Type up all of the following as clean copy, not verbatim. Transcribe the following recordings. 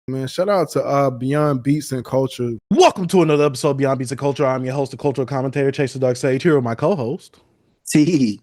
Man, shout out to Beyond Beats and Culture. Welcome to another episode of Beyond Beats and Culture. I'm your host, the cultural commentator, Chase the Dark Sage, here with my co-host. T.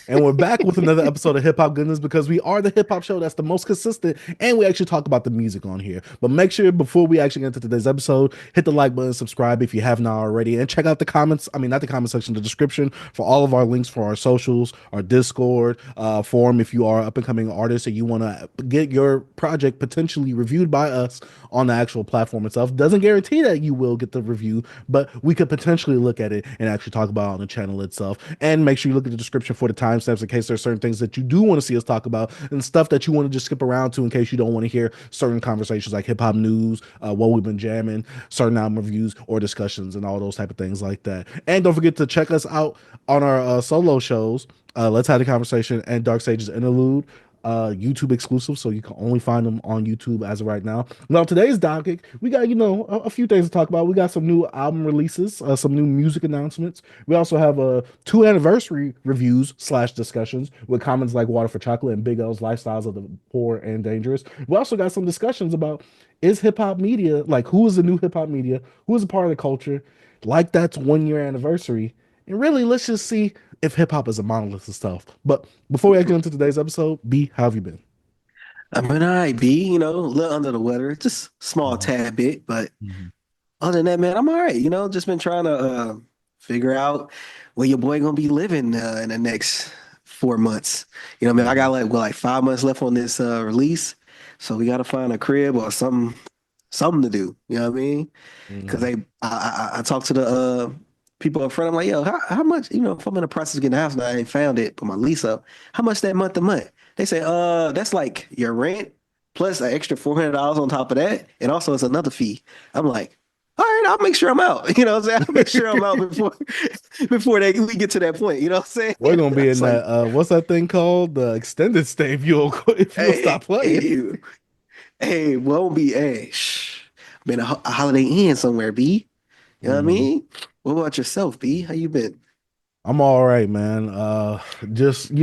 And we're back with another episode of Hip Hop Goodness because we are the hip hop show that's the most consistent and we actually talk about the music on here. But make sure before we actually get into today's episode, hit the like button, subscribe if you have not already, and check out the comments. I mean, not the comment section, the description for all of our links for our socials, our Discord, forum if you are an up and coming artist and you want to get your project potentially reviewed by us on the actual platform itself. Doesn't guarantee that you will get the review, but we could potentially look at it and actually talk about it on the channel itself. And make sure you look at the description for the timestamps in case there's certain things that you do want to see us talk about and stuff that you want to just skip around to in case you don't want to hear certain conversations like hip hop news, what we've been jamming, certain album reviews or discussions and all those type of things like that. And don't forget to check us out on our solo shows. Let's have the conversation and Dark Sage's interlude. YouTube exclusive, so you can only find them on YouTube as of right now. Now, today's docket, we got, a few things to talk about. We got some new album releases, some new music announcements. We also have 2 anniversary reviews / discussions with comments like Water for Chocolate and Big L's Lifestylez of the Poor and Dangerous. We also got some discussions about is hip hop media, like who is the new hip hop media, who is a part of the culture, like that's 1 year anniversary. And really, let's just see if hip hop is a monolith and stuff. But before we get into today's episode, B, how have you been? I'm an I B, a little under the weather, just small tad bit, but other than that, man, I'm all right. Just been trying to figure out where your boy gonna be living in the next 4 months. Man, I got like 5 months left on this release, so we got to find a crib or something to do. You know what I mean? Because I talked to the people up front. I'm like, yo, how much, if I'm in the process of getting a house and I ain't found it, put my lease up, how much that month to month? They say, that's like your rent plus an extra $400 on top of that. And also it's another fee. I'm like, all right, I'll make sure I'm out. You know what I'm saying? I'll make sure I'm out before we get to that point. You know what I'm saying? We're gonna be in that what's that thing called? The extended stay if you'll stop playing. Hey, won't be been a Holiday Inn somewhere, B. You know what I mean? What about yourself, B? How you been? I'm all right, man. Just,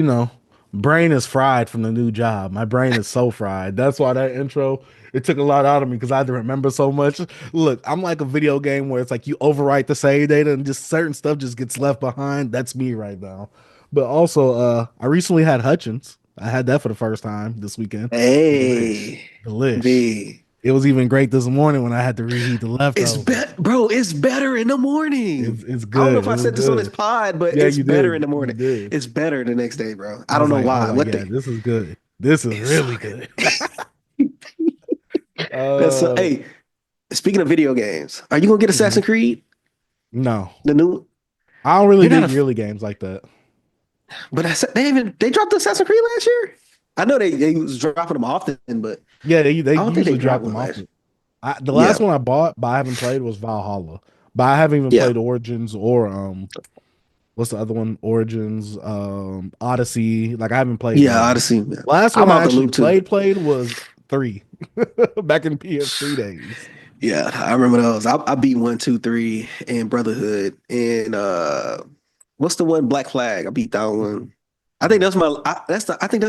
brain is fried from the new job. My brain is so fried. That's why that intro, it took a lot out of me because I had to remember so much. Look, I'm like a video game where it's like you overwrite the save data and just certain stuff just gets left behind. That's me right now. But also, I recently had Hutchins. I had that for the first time this weekend. Hey, Delish. B. It was even great this morning when I had to reheat the leftovers. It's better in the morning. It's good. I don't know if I said this on this pod, but it's better in the morning. It's better the next day, bro. I don't know why. This is good. This is really good. Hey, speaking of video games, are you gonna get Assassin's Creed? No, the new. I don't really do really games like that. But they dropped the Assassin's Creed last year. I know they was dropping them often, but yeah, they usually drop them often. The last one I bought, but I haven't played, was Valhalla. But I haven't even played Origins or what's the other one? Origins, Odyssey. Like I haven't played. Yeah, Odyssey. Last one I actually played was 3 back in PS3 days. Yeah, I remember those. I beat 1, 2, 3 and Brotherhood and what's the one? Black Flag. I beat that one. I think that's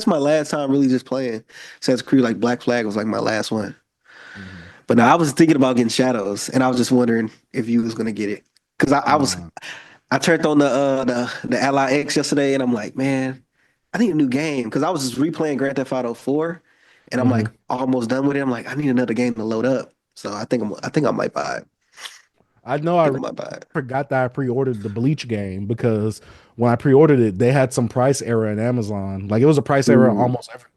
my last time really just playing Assassin's Creed. Like Black Flag was like my last one. But now I was thinking about getting Shadows, and I was just wondering if you was gonna get it because I turned on the Ally X yesterday, and I'm like, man, I need a new game because I was just replaying Grand Theft Auto 4, and I'm like almost done with it. I'm like, I need another game to load up, so I think I might buy it. I know I forgot that I pre-ordered the Bleach game because when I pre-ordered it, they had some price error in Amazon. Like it was a price error almost everywhere.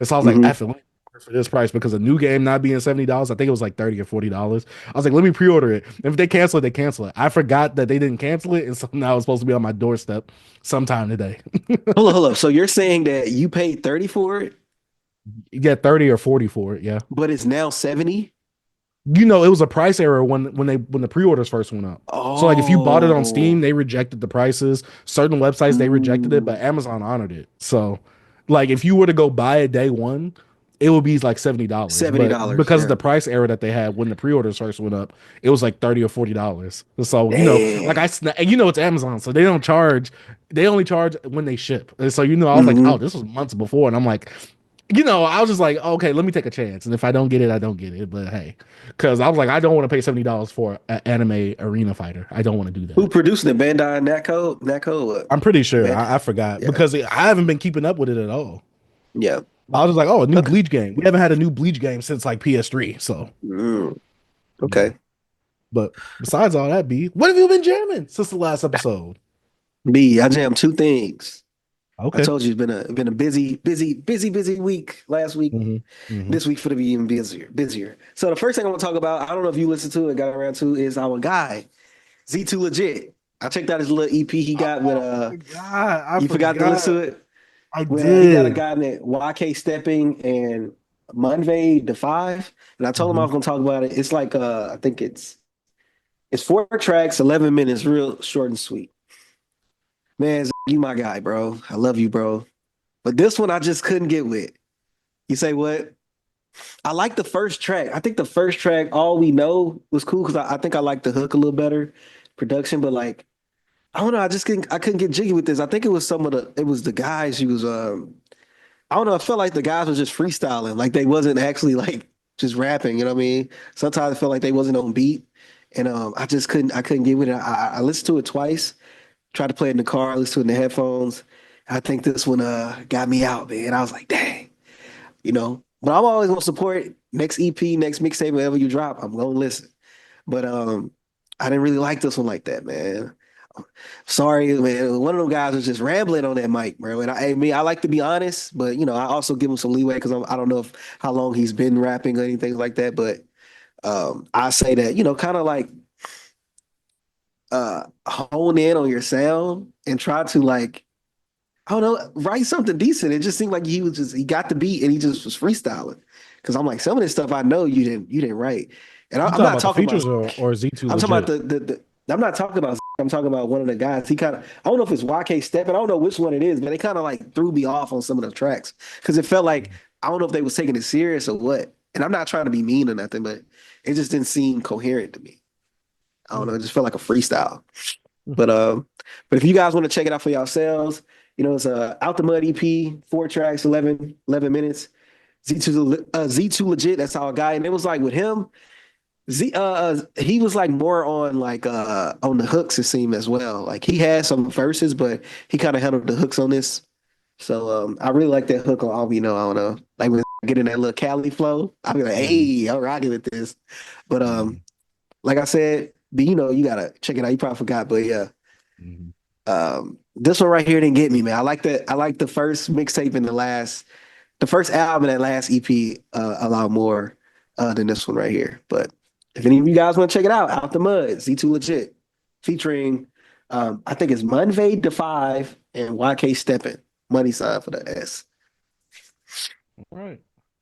So I was like, I feel for this price because a new game not being $70, I think it was like $30 or $40. I was like, let me pre-order it. And if they cancel it, they cancel it. I forgot that they didn't cancel it, and so now it's supposed to be on my doorstep sometime today. Hold up. So you're saying that you paid 30 for it? You get 30 or 40 for it, yeah. But it's now 70? It was a price error when the pre-orders first went up. So like if you bought it on Steam, they rejected the prices. Certain websites they rejected it, but Amazon honored it. So like if you were to go buy it day one, it would be like $70. $70 because of the price error that they had when the pre-orders first went up, it was like $30 or $40. So like it's Amazon, so they only charge when they ship. And so I was like, oh, this was months before, and I'm like, I was just like, okay, let me take a chance, and if I don't get it, I don't get it. But hey, because I was like, I don't want to pay $70 for an anime arena fighter. I don't want to do Who that. producing it? Bandai Natco? Natco? What? I'm pretty sure. Man, I forgot yeah, because I haven't been keeping up with it at all. yeah. I was just like, oh, a new Okay. Bleach game. We haven't had a new Bleach game since like PS3. So Mm, yeah. okay. But besides all that, B, what have you been jamming since the last episode? B, I jammed two things. I Okay. told you it's been a busy week last week. Hmm. Hmm. This week for to be even busier. So the first thing I want to talk about, I don't know if you listened to it, got around to, is our guy, Z2 Legit. I checked out his little EP he got with Oh my God, I you forgot to listen forgot. to it? I When he got a did. guy named YK Stepping and Munvay the Five. And I told him I Hmm. was gonna talk about it. It's like I think it's 4 tracks, 11 minutes, real short and sweet. Man, you my guy, bro. I love you, bro. But this one I just couldn't get with. You say what? I like the first track. I think the first track, All We Know, was cool because I think I like the hook a little better, production. But like, I don't know. I couldn't get jiggy with this. I think it was it was the guys. He was I don't know. I felt like the guys were just freestyling. Like they wasn't actually like just rapping. You know what I mean? Sometimes I felt like they wasn't on beat, and I couldn't get with it. I listened to it twice. Tried to play it in the car. Listened to it in the headphones. I think this one got me out, man. I was like, dang. But I'm always gonna support next EP, next mixtape, whatever you drop. I'm gonna listen. But I didn't really like this one like that, man. Sorry, man. One of them guys was just rambling on that mic, bro. And I like to be honest, but I also give him some leeway because I don't know if how long he's been rapping or anything like that. But I say that kind of like hone in on your sound and try to like I don't know, write something decent. It just seemed like he got the beat and he just was freestyling. Because I'm like, some of this stuff I know you didn't write. And You I'm talking not about the talking about features or Z2 I'm talking about legit? I'm not talking about I'm talking about one of the guys. He kind of I don't know if it's YK Step, and I don't know which one it is, but they kind of like threw me off on some of the tracks. Because it felt like I don't know if they was taking it serious or what. And I'm not trying to be mean or nothing, but it just didn't seem coherent to me. I don't know, it just felt like a freestyle. But but if you guys want to check it out for yourselves, it's a Out the Mud EP, 4 tracks, 11 minutes. Z2 legit, that's our guy. And it was like with him, he was like more on like on the hooks, it seemed as well. Like he had some verses, but he kind of handled the hooks on this. So I really like that hook on All We Know. I don't know. Like when I get in that little Cali flow, I'll be like, Mhm. hey, I'm rocking with this. But Mhm. like I said, you gotta check it out. You probably forgot, but yeah. Mhm. This one right here didn't get me, man. I like that. I like the first mixtape and the first album and that last EP a lot more than this one right here. But if any of you guys want to check it out the Mud, Z2 Legit, featuring I think it's Munvay the Five and YK Steppin. Money sign for the S. All right.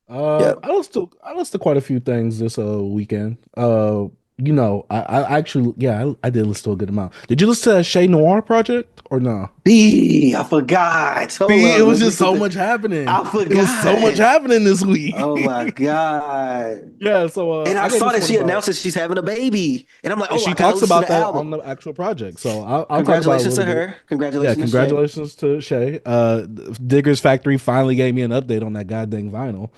Yep. I listened to quite a few things this weekend. I actually, yeah, I did listen to a good amount. Did you listen to that Shay Noir project or no? B, I forgot. Hold See, it up. was Let's just listen so to. much happening. I It was so much forgot. happening this week. Oh my God. Yeah, so And I I gave saw this that one she about, announced that she's having a baby. And I'm like, and oh, she I gotta talks listen to about the that on album. the actual project. So I'll talk about it a Congratulations little to bit. her. Yeah, Congratulations to Shay. congratulations to Shay. Diggers Factory finally gave me an update on that goddamn vinyl.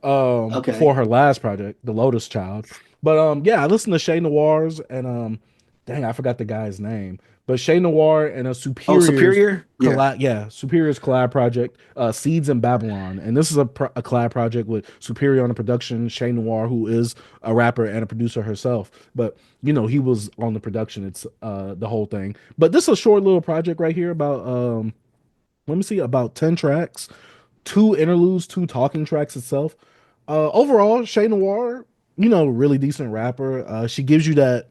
For Okay. her last project, The Lotus Child. But yeah, I listened to Shay Noir's and dang, I forgot the guy's name. But Shay Noir and a Oh, Superior's Superior? Yeah. Superior's collab project, Seeds in Babylon. And this is a collab project with Superior on the production, Shay Noir, who is a rapper and a producer herself. But he was on the production. It's the whole thing. But this is a short little project right here about let me see, about 10 tracks, two interludes, two talking tracks itself. Overall, Shay Noir, really decent rapper. She gives you that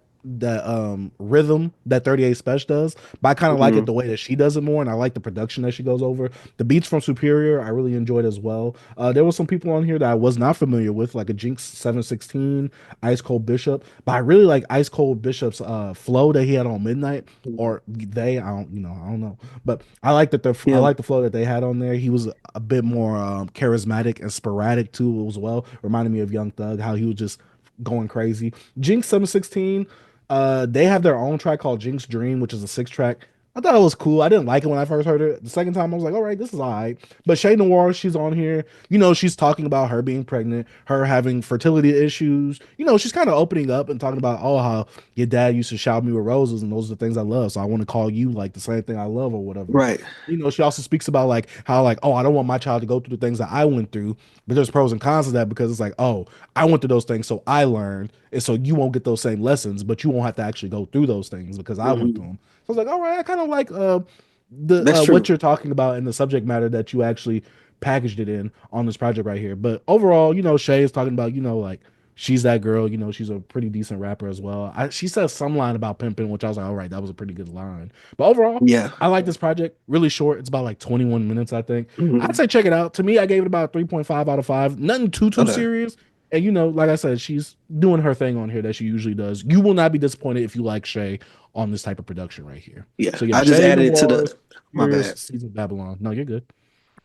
rhythm that 38 Special does, but I kind of like it Hmm. the way that she does it more, and I like the production that she goes over. The beats from Superior, I really enjoyed as well. There were some people on here that I was not familiar with, like a Jinx 716, Ice Cold Bishop, but I really like Ice Cold Bishop's flow that he had on Midnight, or they, I don't know, but I Yeah. like the flow that they had on there. He was a bit more charismatic and sporadic too as well. Reminded me of Young Thug, how he was just going crazy. Jinx 716, they have their own track called Jinx Dream, which is a 6 track. I thought it was cool. I didn't like it when I first heard it. The second time, I was like, all right, this is all right. But Shay Noir, she's on here. You know, she's talking about her being pregnant, her having fertility issues. You know, she's kind of opening up and talking about, oh, how your dad used to shower me with roses, and those are the things I love. So I want to call you like the same thing I love or whatever. Right. You know, she also speaks about like how, like, oh, I don't want my child to go through the things that I went through. But there's pros and cons of that because it's like, oh, I went through those things, so I learned. And so you won't get those same lessons, but you won't have to actually go through those things because I went through them. So I was like, all right, I kind of like the That's true. what you're talking about and the subject matter that you actually packaged it in on this project right here. But overall, you know, Shay is talking about, you know, like she's that girl, you know, she's a pretty decent rapper as well. She says some line about pimping, which I was like, all right, that was a pretty good line. But overall, Yeah. I like this project. Really short. It's about like 21 minutes, I think. Mhm. I'd say check it out. To me, I gave it about 3.5 out of 5. Nothing too Okay. serious. And you know, like I said, she's doing her thing on here that she usually does. You will not be disappointed if you like Shay on this type of production right here. Yeah. So yeah, I just Shay added it to Noir's the my Furious bad. Season of Babylon. No, you're good.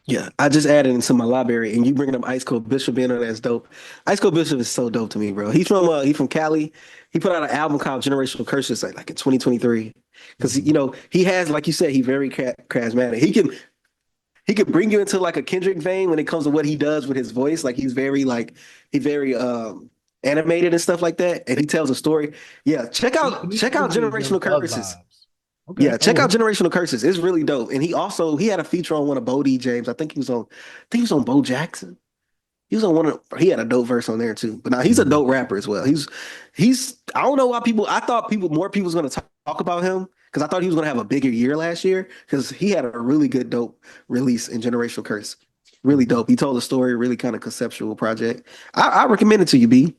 Yeah, I just added into my library, and you bringing up Ice Cold Bishop being on that's dope. Ice Cold Bishop is so dope to me, bro. He's from Cali. He put out an album called Generational Curses like in 2023. Because you know he has, like you said, he's very charismatic. He can bring you into like a Kendrick vein when it comes to what he does with his voice. Like he's very animated and stuff like that, and he tells a story. Yeah, check out Generational Curses. Okay. Yeah, check out Generational Curses. It's really dope. And he had a feature on one of Bo D James. I think he was on Bo Jackson. He was on he had a dope verse on there too. But now he's a dope rapper as well. He's I don't know why I thought more people was gonna talk about him because I thought he was gonna have a bigger year last year because he had a really good dope release in Generational Curse. Really dope. He told a story, really kind of conceptual project. I recommend it to you, B.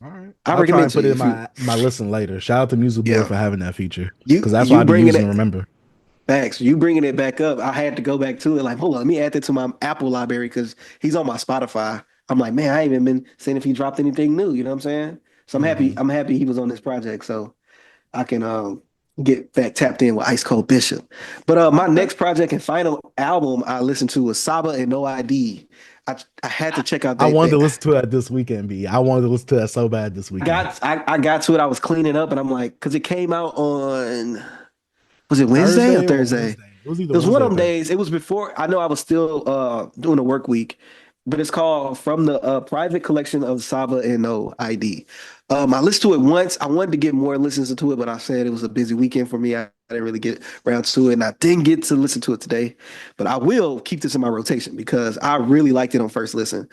All right. I I'll try recommend and put to it you in my listen later. Shout out to Music Board Yeah. for having that feature. You Because that's what I be bringing using to it. remember. Facts. You bringing it back up. I had to go back to it. Like, hold on, let me add that to my Apple library because he's on my Spotify. I'm like, man, I ain't even been seeing if he dropped anything new. You know what I'm saying? So I'm happy. Mhm. I'm happy he was on this project, so I can get back tapped in with Ice Cold Bishop. But my Okay. next project and final album I listened to was Saba and No ID. I had to check out I that. wanted to listen to that this weekend, B. I wanted to listen to that so bad this weekend. I got to it. I was cleaning up and I'm like, because it came out on, was it Wednesday or Thursday? Wednesday? It was either It was one Wednesday or of them Thursday. days. It was before. I know I was still doing a work week, but it's called From the Private Collection of Saba and No ID. I listened to it once. I wanted to get more listens to it, but I said it was a busy weekend for me. I didn't really get around to it, and I didn't get to listen to it today. But I will keep this in my rotation because I really liked it on first listen.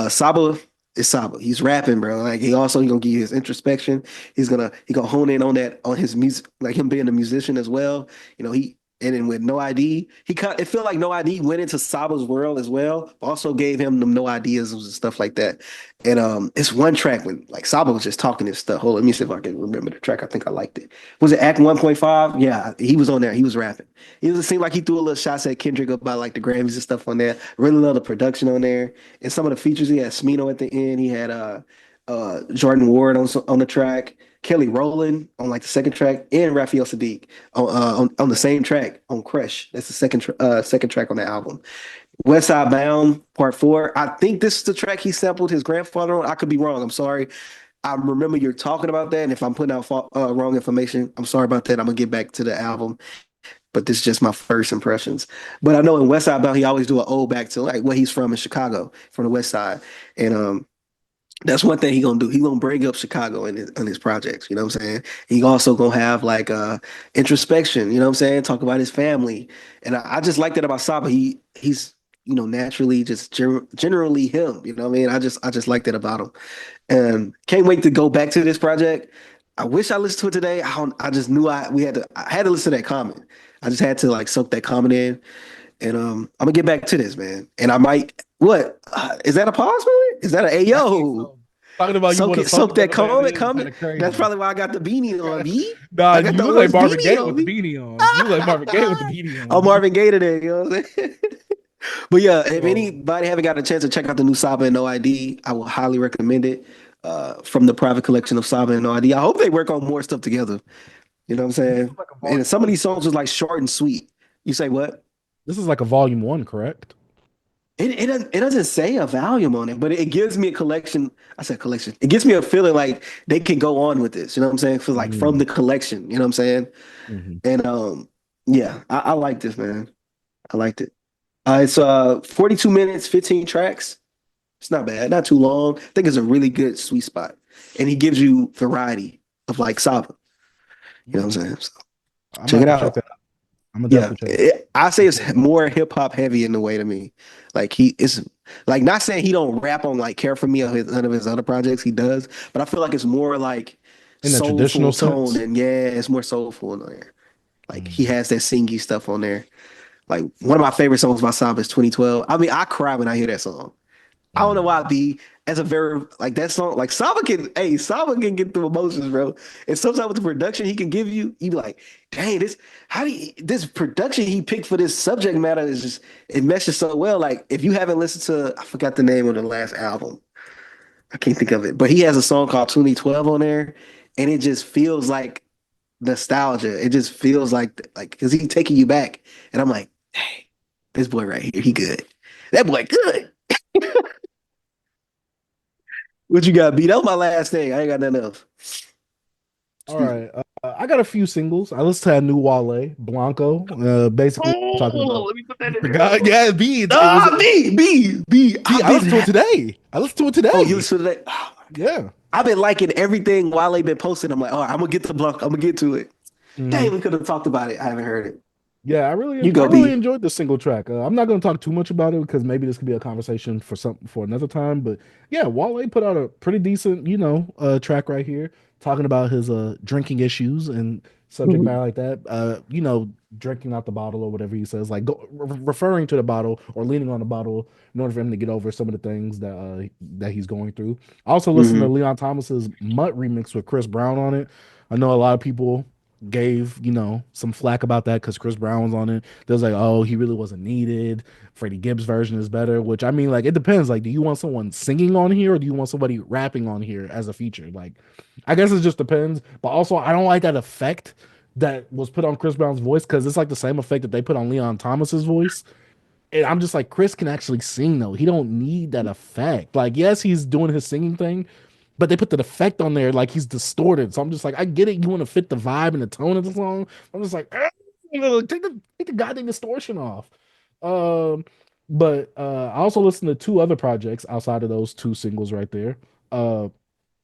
Saba is Saba. He's rapping, bro. Like he gonna give you his introspection. He gonna hone in on that on his music, like him being a musician as well. You know, and then with No ID, it felt like No ID went into Saba's world as well. Also gave him them no ideas and stuff like that. And it's one track when like Saba was just talking this stuff. Hold on, let me see if I can remember the track. I think I liked it. Was it Act 1.5? Yeah, he was on there. He was rapping. It seemed like he threw a little shots at Kendrick about like the Grammys and stuff on there. Really love the production on there. And some of the features he had Smino at the end. He had Jordan Ward on the track. Kelly Rowland on like the second track, and Raphael Sadiq on the same track on Crush. That's the second track on the album. West Side Bound Part 4. I think this is the track he sampled his grandfather on. I could be wrong. I'm sorry. I remember you're talking about that, and if I'm putting out wrong information, I'm sorry about that. I'm gonna get back to the album, but this is just my first impressions. But I know in West Side Bound he always do an ode back to like where he's from in Chicago, from the West Side, and that's one thing he gonna do. He gonna bring up Chicago in his projects. You know what I'm saying? He also gonna have like introspection. You know what I'm saying? Talk about his family, and I just like that about Saba. He's naturally just generally him. You know what I mean? I just like that about him, and can't wait to go back to this project. I wish I listened to it today. I just knew I had to listen to that comment. I just had to like soak that comment in, and I'm gonna get back to this, man. And I might what is that a pause for it? Is that a yo? Talking about you want to Soak that comment. comment. That's probably why I got the beanie on. B. Nah, I you got the look like orange Marvin Gaye beanie with on the me. beanie on. You look like Marvin Gaye with the beanie on. I'm Marvin Gaye today. You know what I'm saying? But yeah, if Oh. anybody haven't got a chance to check out the new Saba and No ID, I will highly recommend it. From the private collection of Saba and No ID. I hope they work on more stuff together. You know what I'm saying? And some of these songs was like short and sweet. You say what? This is like a volume 1, correct? It doesn't say a volume on it, but it gives me a collection. I said collection. It gives me a feeling like they can go on with this. You know what I'm saying? For like from the collection. You know what I'm saying? Mhm. And Yeah, I like this, man. I liked it. It's 42 minutes, 15 tracks. It's not bad, not too long. I think it's a really good sweet spot, and he gives you variety of like Saba. You know what I'm saying? So I'm gonna check have it to check out. that out. I'm gonna Yeah, definitely check that I say it's out. more hip hop heavy in the way to me. Like he is like not saying he don't rap on like Care for Me or none of his other projects he does, but I feel like it's more like In a traditional soulful tone sense. and yeah, it's more soulful in there. Like he Mhm. has that singy stuff on there. Like one of my favorite songs by Saba is 2012. I mean, I cry when I hear that song. I don't know why Mhm. I be as a very like that song. Like Saba can get through emotions, bro. And sometimes with the production he can give you, you be like, dang, this production he picked for this subject matter is just it meshes so well. Like if you haven't listened to, I forgot the name of the last album. I can't think of it, but he has a song called 2012 on there, and it just feels like nostalgia. It just feels like because he's taking you back, and I'm like, dang, this boy right here, he good. That boy good. What you got, B? That was my last thing. I ain't got nothing else. All Excuse me. right. I got a few singles. I listened to that new Wale, Blanco. Basically talking Oh, about let me put that you in there. forgot. Yeah, B. It was Ah, B. B. I've I been. listened to it today. I listened to it Oh, you today. listen to that? Oh my god. Yeah. I've been liking everything Wale been posting. I'm like, oh, I'm gonna get to Blanc. I'm gonna get to it. Mhm. Dang, we could have talked about it. I haven't heard it. Yeah, You I go, really B. enjoyed the single track. I'm not going to talk too much about it because maybe this could be a conversation for another time. But yeah, Wale put out a pretty decent, track right here, talking about his drinking issues and subject matter like that. Drinking out the bottle or whatever he says, like referring to the bottle or leaning on the bottle in order for him to get over some of the things that he's going through. I also listened to Mm-hmm. Leon Thomas's "MUTT" remix with Chris Brown on it. I know a lot of people gave some flack about that because Chris Brown was on it. They was like, oh, he really wasn't needed. Freddie Gibbs version is better. Which I mean, like, it depends. Like, do you want someone singing on here or do you want somebody rapping on here as a feature? Like, I guess it just depends. But also, I don't like that effect that was put on Chris Brown's voice because it's like the same effect that they put on Leon Thomas's voice. And I'm just like, Chris can actually sing though. He don't need that effect. Like, yes, he's doing his singing thing, but they put the effect on there like he's distorted. So I'm just like, I get it. You want to fit the vibe and the tone of the song. I'm just like, take the goddamn distortion off. Um, but I also listened to two other projects outside of those two singles right there. Uh,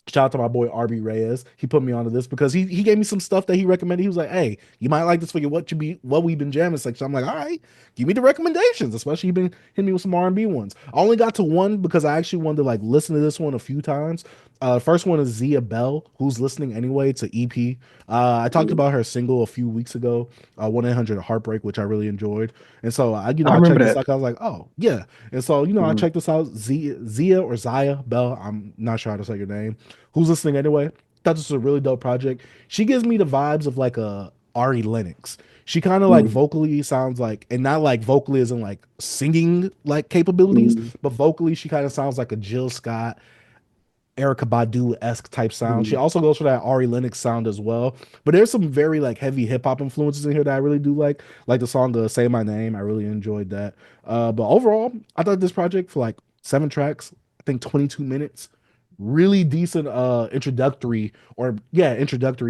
Shout out to my boy RB Reyes. He put me onto this because he gave me some stuff that he recommended. He was like, "Hey, you might like this for your what we've been jamming section." I'm like, "All right, give me the recommendations." Especially he been hitting me with some R&B ones. I only got to one because I actually wanted to like listen to this one a few times. First one is Zyah Belle, who's listening anyway. It's an EP. I talked about her single a few weeks ago, 1-800 Heartbreak, which I really enjoyed. And so I I remember checked this that. out. I was like, "Oh yeah." And so I Mm-hmm. checked this out. Zia or Zyah Belle. I'm not sure how to say your name. Who's listening anyway? Thought this was a really dope project. She gives me the vibes of like a Ari Lennox. She kind of like vocally sounds like, and not like vocally as in like singing like capabilities, Mm-hmm. but vocally she kind of sounds like a Jill Scott, Erica Badu esque type sound. She Mm-hmm. also goes for that Ari Lennox sound as well. But there's some very like heavy hip hop influences in here that I really do like the song "Say My Name." I really enjoyed that. But overall, I thought this project for like 7 tracks, I think 22 minutes, really decent introductory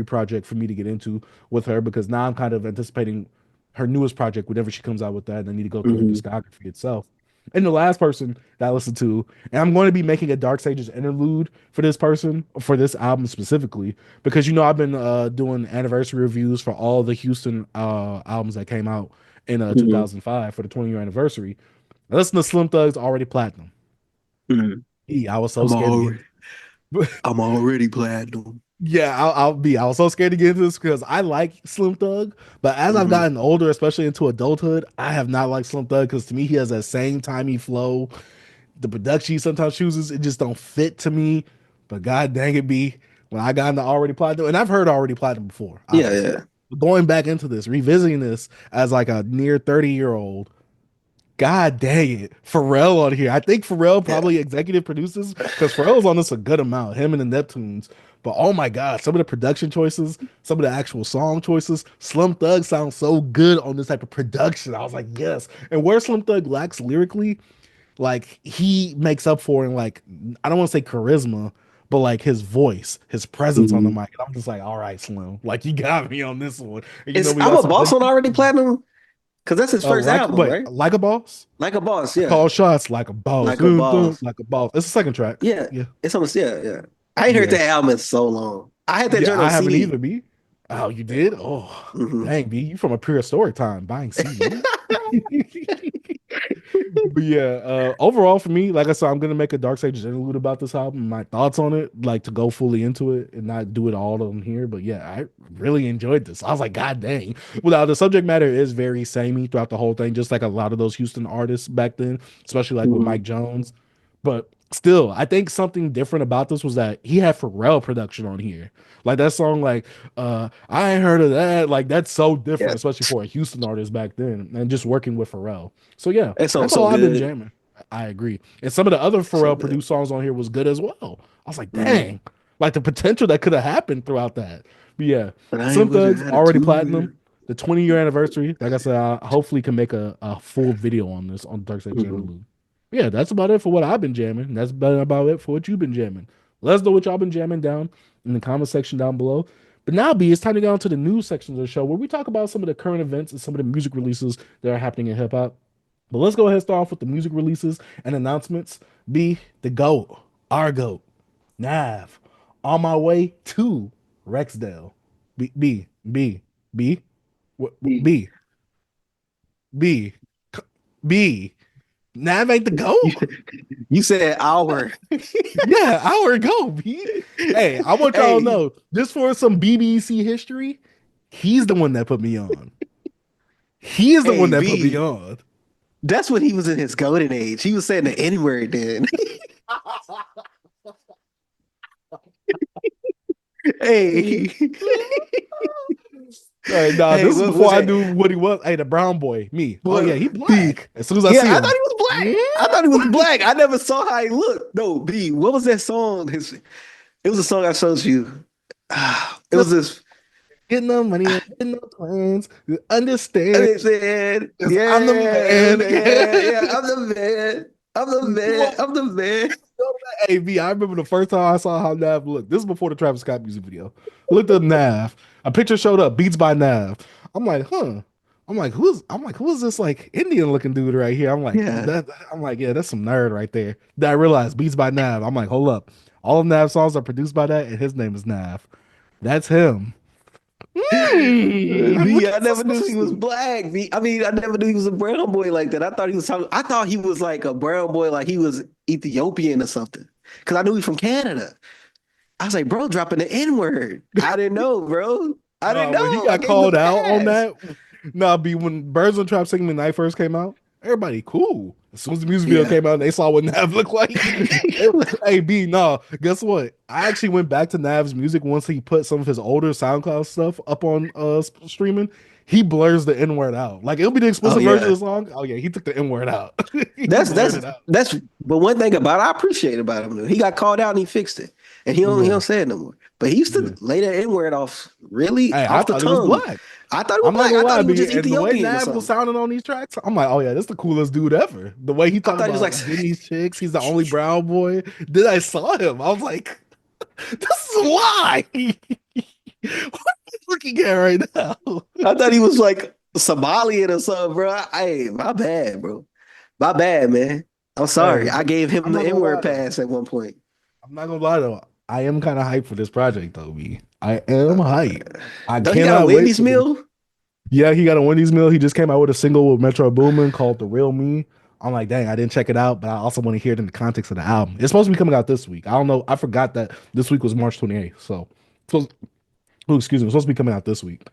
project for me to get into with her because now I'm kind of anticipating her newest project whenever she comes out with that, and I need to go through her Mm-hmm. discography itself. And the last person that I listened to, and I'm going to be making a Dark Sages interlude for this person, for this album specifically, because I've been doing anniversary reviews for all the Houston albums that came out in Mm-hmm. 2005 for the 20-year anniversary. I listened to Slim Thug's Already Platinum. Mm-hmm. I was so I'm scared to get. already, I'm already platinum. Yeah, I was so scared to get into this because I like Slim Thug, but as I've Mm-hmm. gotten older, especially into adulthood, I have not liked Slim Thug because to me he has that same timey flow. The production he sometimes chooses, it just don't fit to me. But god dang it, be when I got into Already Platinum, and I've heard Already Platinum before, Yeah, obviously. yeah. But going back into this, revisiting this as like a near 30-year-old, god dang it, Pharrell on here. I think Pharrell Yeah. probably executive produces because Pharrell's on this a good amount, him and the Neptunes. But oh my god, some of the production choices, some of the actual song choices, Slim Thug sounds so good on this type of production. I was like, yes. And where Slim Thug lacks lyrically, like he makes up for in like I don't want to say charisma, but like his voice, his presence on the mic. And I'm just like, all right, Slim, like you got me on this one. And, Is we I'm got a some Boss good- on already platinum? Because that's his first album, right? like a boss. Like a Boss, I yeah. call shots like a boss. Like a Boss. Like a boss. It's the second track. Yeah. Yeah. It's almost, yeah. I ain't heard that album in so long. I had that joint on I haven't CD. either, B. Oh, you did? Oh, Mhm. dang, B. You from a pure story time buying CD. But yeah, overall for me, like I said, I'm gonna make a Dark Sage interlude about this album, my thoughts on it, like to go fully into it and not do it all on here. But yeah, I really enjoyed this. I was like, God dang. Well, the subject matter is very samey throughout the whole thing, just like a lot of those Houston artists back then, especially like with Mike Jones. But still, I think something different about this was that he had Pharrell production on here. Like that song, like I ain't heard of that. Like that's so different, especially for a Houston artist back then, and just working with Pharrell. So yeah, that's all I've been jamming. I agree. And some of the other Pharrell produced songs on here was good as well. I was like, dang, like the potential that could have happened throughout that. But yeah, Slim Thug's already platinum. The 20-year anniversary. Like I said, I hopefully can make a full video on this on Dark Side Interlude. Yeah, that's about it for what I've been jamming. That's about it for what you've been jamming. Let us know what y'all been jamming down in the comment section down below. But now, B, it's time to go into the news sections of the show where we talk about some of the current events and some of the music releases that are happening in hip hop. But let's go ahead and start off with the music releases and announcements. B, the GOAT, our GOAT, Nav, on my way to Rexdale. B. Nav ain't the GOAT. You said our. Yeah, our GOAT, B. Hey, I want y'all to know, just for some BBC history, he's the one that put me on. He is the one that put me on. That's when he was in his golden age. He was saying the N-word then. Hey. Hey, nah, this is before I knew what he was. Hey, the brown boy, me. Oh yeah, he black. As soon as I see him, I thought he was black. I thought he was black. I never saw how he looked. No, B. What was that song? It was a song I showed you. It was this. Getting no money, getting no plans. Understand? Yeah, I'm the man. Yeah, I'm the man. I'm the man. Hey, B, I remember the first time I saw how Nav looked. This is before the Travis Scott music video. I looked up Nav. A picture showed up, Beats by Nav. I'm like, huh. Who is this like Indian looking dude right here? I'm like, yeah, that's some nerd right there. Then I realized Beats by Nav. I'm like, hold up. All of Nav's songs are produced by that, and his name is Nav. That's him. I never knew he was black. I mean, I never knew he was a brown boy like that. I thought he was like a brown boy, like he was Ethiopian or something. Because I knew he's from Canada. I was like, bro, dropping the N-word. I didn't know, bro. I didn't know. When he got called out on that. Nah, B, when Birds on Trap Singing the Night first came out, everybody cool. As soon as the music video came out, they saw what Nav looked like. Hey, B, no, guess what? I actually went back to Nav's music once he put some of his older SoundCloud stuff up on streaming. He blurs the N-word out. Like, it'll be the explicit version of the song. Oh, yeah, he took the N-word out. That's but one thing about it, I appreciate about him, though. He got called out and he fixed it. And he don't say it no more. But he used to lay that N-word off off the tongue. Black. I thought it was black. I thought he was just Ethiopian. The way Nav was sounding on these tracks, I'm like, oh yeah, this is the coolest dude ever. The way he talked about getting these chicks, he's the only brown boy. Then I saw him, I was like, this is a lie. What are you looking at right now? I thought he was like Somalian or something, bro. Hey, my bad, bro. My bad, man. I'm sorry. I gave him the N-word pass at one point. I'm not gonna lie though. I am kind of hyped for this project though, B. I am hyped. He got a Wendy's meal? Yeah, he got a Wendy's meal. He just came out with a single with Metro Boomin called The Real Me. I'm like, dang, I didn't check it out, but I also want to hear it in the context of the album. It's supposed to be coming out this week. I don't know. I forgot that this week was March 28th. So, excuse me, it's supposed to be coming out this week.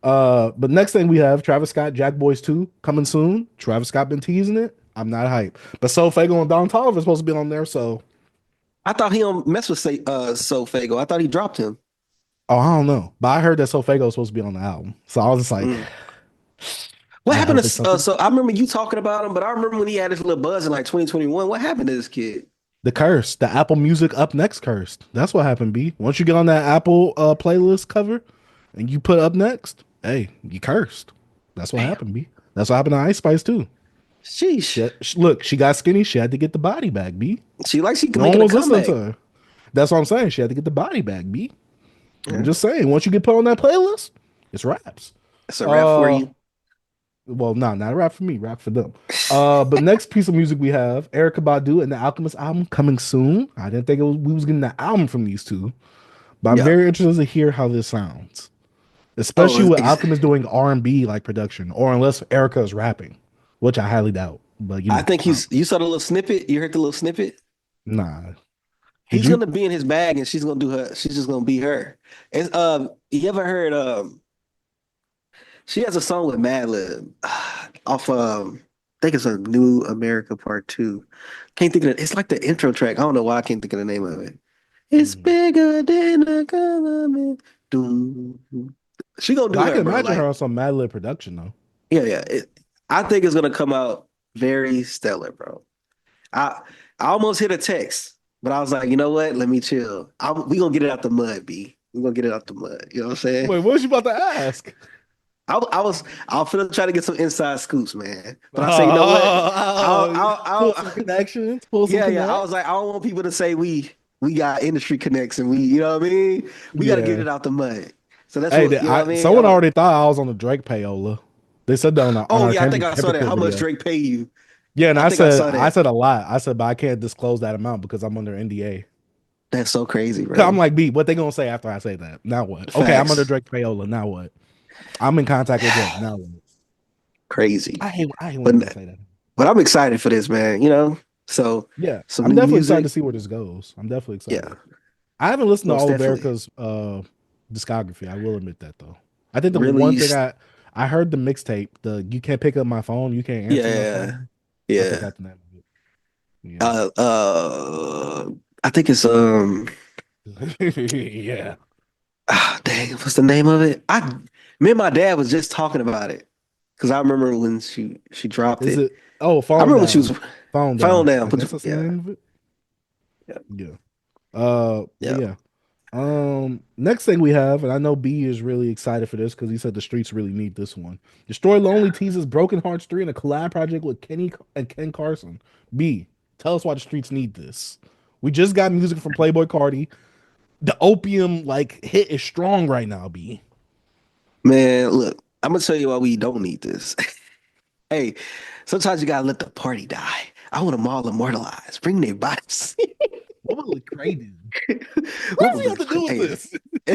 But next thing we have Travis Scott, Jack Boys 2 coming soon. Travis Scott been teasing it. I'm not hyped. But So Fago and Don Toliver are supposed to be on there, so. I thought he don't mess with So Fago. I thought he dropped him. Oh, I don't know. But I heard that So Fago was supposed to be on the album. So I was just like, what happened to so I remember you talking about him, but I remember when he had his little buzz in like 2021. What happened to this kid? The curse, the Apple Music Up Next cursed. That's what happened, B. Once you get on that Apple playlist cover and you put Up Next, hey, you cursed. That's what happened, B. That's what happened to Ice Spice too. Sheesh. Look, she got skinny. She had to get the body back, B. She no one was listening to her. That's what I'm saying. She had to get the body back, B. I'm Yeah. just saying. Once you get put on that playlist, it's raps. That's a rap for Uh, you. well, no, not rap for me, rap for them. But next piece of music we have Erykah Badu and the Alchemist album coming soon. I didn't think we was getting the album from these two, but I'm Yeah. very interested to hear how this sounds, especially Oh, with Alchemist doing R&B like production, or unless Erica is rapping, which I highly doubt. But I think you saw the little snippet. You heard the little snippet. nah. Did He's you? gonna be in his bag, and she's gonna do her. She's just gonna be her. And you ever heard she has a song with Madlib off I think it's a New America Part Two. Can't think of it. It's like the intro track. I don't know why I can't think of the name of it. It's bigger than a government. Doom. She gonna do I her, can bro. imagine Like, her on some Mad Lib production though. yeah. I think it's gonna come out very stellar, bro. I I almost hit a text, but I was like, you know what? Let me chill. We gonna get it out the mud, B. We gonna get it out the mud. You know what I'm saying? Wait, what was you about to ask? I was finna try to get some inside scoops, man. But I say, you know what? Pull some connections. Pull some Yeah. I connections. was like, I don't want people to say we got industry connects and we, you know what I mean? We got to get it out the mud. So that's Hey, what, you know what I mean? someone already thought I was on the Drake payola. They said that on Oh our yeah, I think I saw that. Kendrick How much video. Drake pay you? Yeah, and I think I saw I that. said a lot. I said, but I can't disclose that amount because I'm under NDA. That's so crazy, bro. I'm like, B, what they gonna say after I say that? Now what? Facts. Okay, I'm under Drake payola. Now what? I'm in contact with Drake. Now what? Crazy. I hate when they say that. But I'm excited for this, man. You know, so Yeah, some I'm new definitely music. excited to see where this goes. I'm definitely excited. Yeah, I haven't listened to most all of definitely. Erica's discography. I will admit that though. I think the Really, one thing I heard the mixtape, the You Can't Pick Up My Phone, You Can't Answer My yeah, Phone. I think yeah. that's the name of it. Yeah. I think it's Yeah. dang, what's the name of it? Me and my dad was just talking about it because I remember when she dropped Is it. it? Oh, I phone remember down. when she was Phone phone down. down. I guess that's the Yeah, name of it. yeah, Yeah. But yeah. yeah. Next thing we have, and I know B is really excited for this because he said the streets really need this one. Destroy Lonely teases Broken Hearts 3 and a collab project with Kenny and Ken Carson. B, tell us why the streets need this. We just got music from Playboy Cardi. The opium like hit is strong right now, B. Man, look, I'm gonna tell you why we don't need this. Hey, sometimes you gotta let the party die. I want them all immortalized. Bring their bodies. What would Lecrae do? What What does he have to do with this?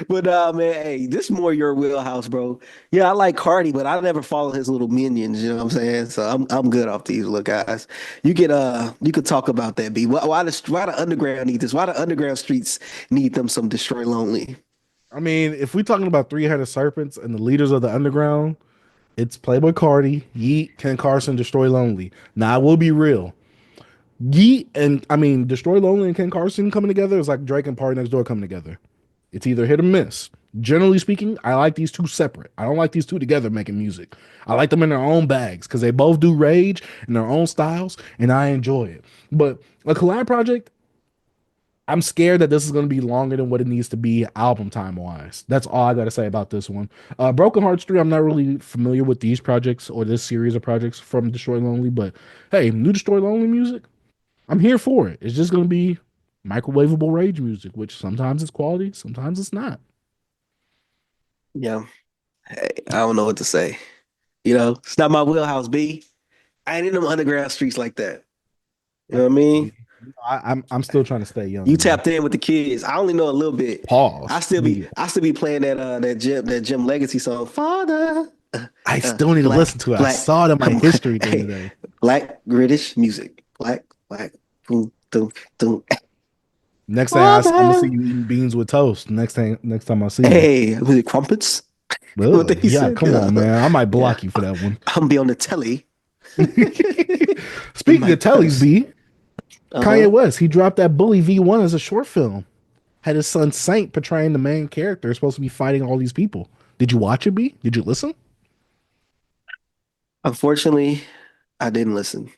But man, hey, this is more your wheelhouse, bro. Yeah, I like Cardi, but I never follow his little minions. You know what I'm saying? So I'm good off these little guys. You could talk about that. B. Why the underground need this? Why the underground streets need them some Destroy Lonely? I mean, if we're talking about 300 serpents and the leaders of the underground, it's Playboy Cardi, Yeet, Ken Carson, Destroy Lonely. Now I will be real. Yeet and I mean Destroy Lonely and Ken Carson coming together is like Drake and Party Next Door coming together. It's either hit or miss. Generally speaking, I like these two separate. I don't like these two together making music. I like them in their own bags because they both do rage in their own styles, and I enjoy it. But a collab project, I'm scared that this is going to be longer than what it needs to be album time wise. That's all I got to say about this one. Broken Hearts 3, I'm not really familiar with these projects or this series of projects from Destroy Lonely, but hey, new Destroy Lonely music, I'm here for it. It's just going to be microwavable rage music, which sometimes it's quality, sometimes it's not. Yeah. Hey, I don't know what to say. You know, it's not my wheelhouse, B. I ain't in them underground streets like that. You know what I mean? I'm still trying to stay young. You man. tapped in with the kids. I only know a little bit. Pause. I still be playing that Jim Legacy song, Father. I still need to listen to it. I saw it in my history the other day. Black British music. Black, boom, boom, boom. Next thing I'm gonna see you eating beans with toast. Next time I see you. Hey, was it crumpets? Ugh, yeah, come on, man. I might block you for that one. I'm gonna be on the telly. Speaking of tellies, B, Kanye West, he dropped that Bully V1 as a short film. Had his son Saint portraying the main character, supposed to be fighting all these people. Did you watch it, B? Did you listen? Unfortunately, I didn't listen.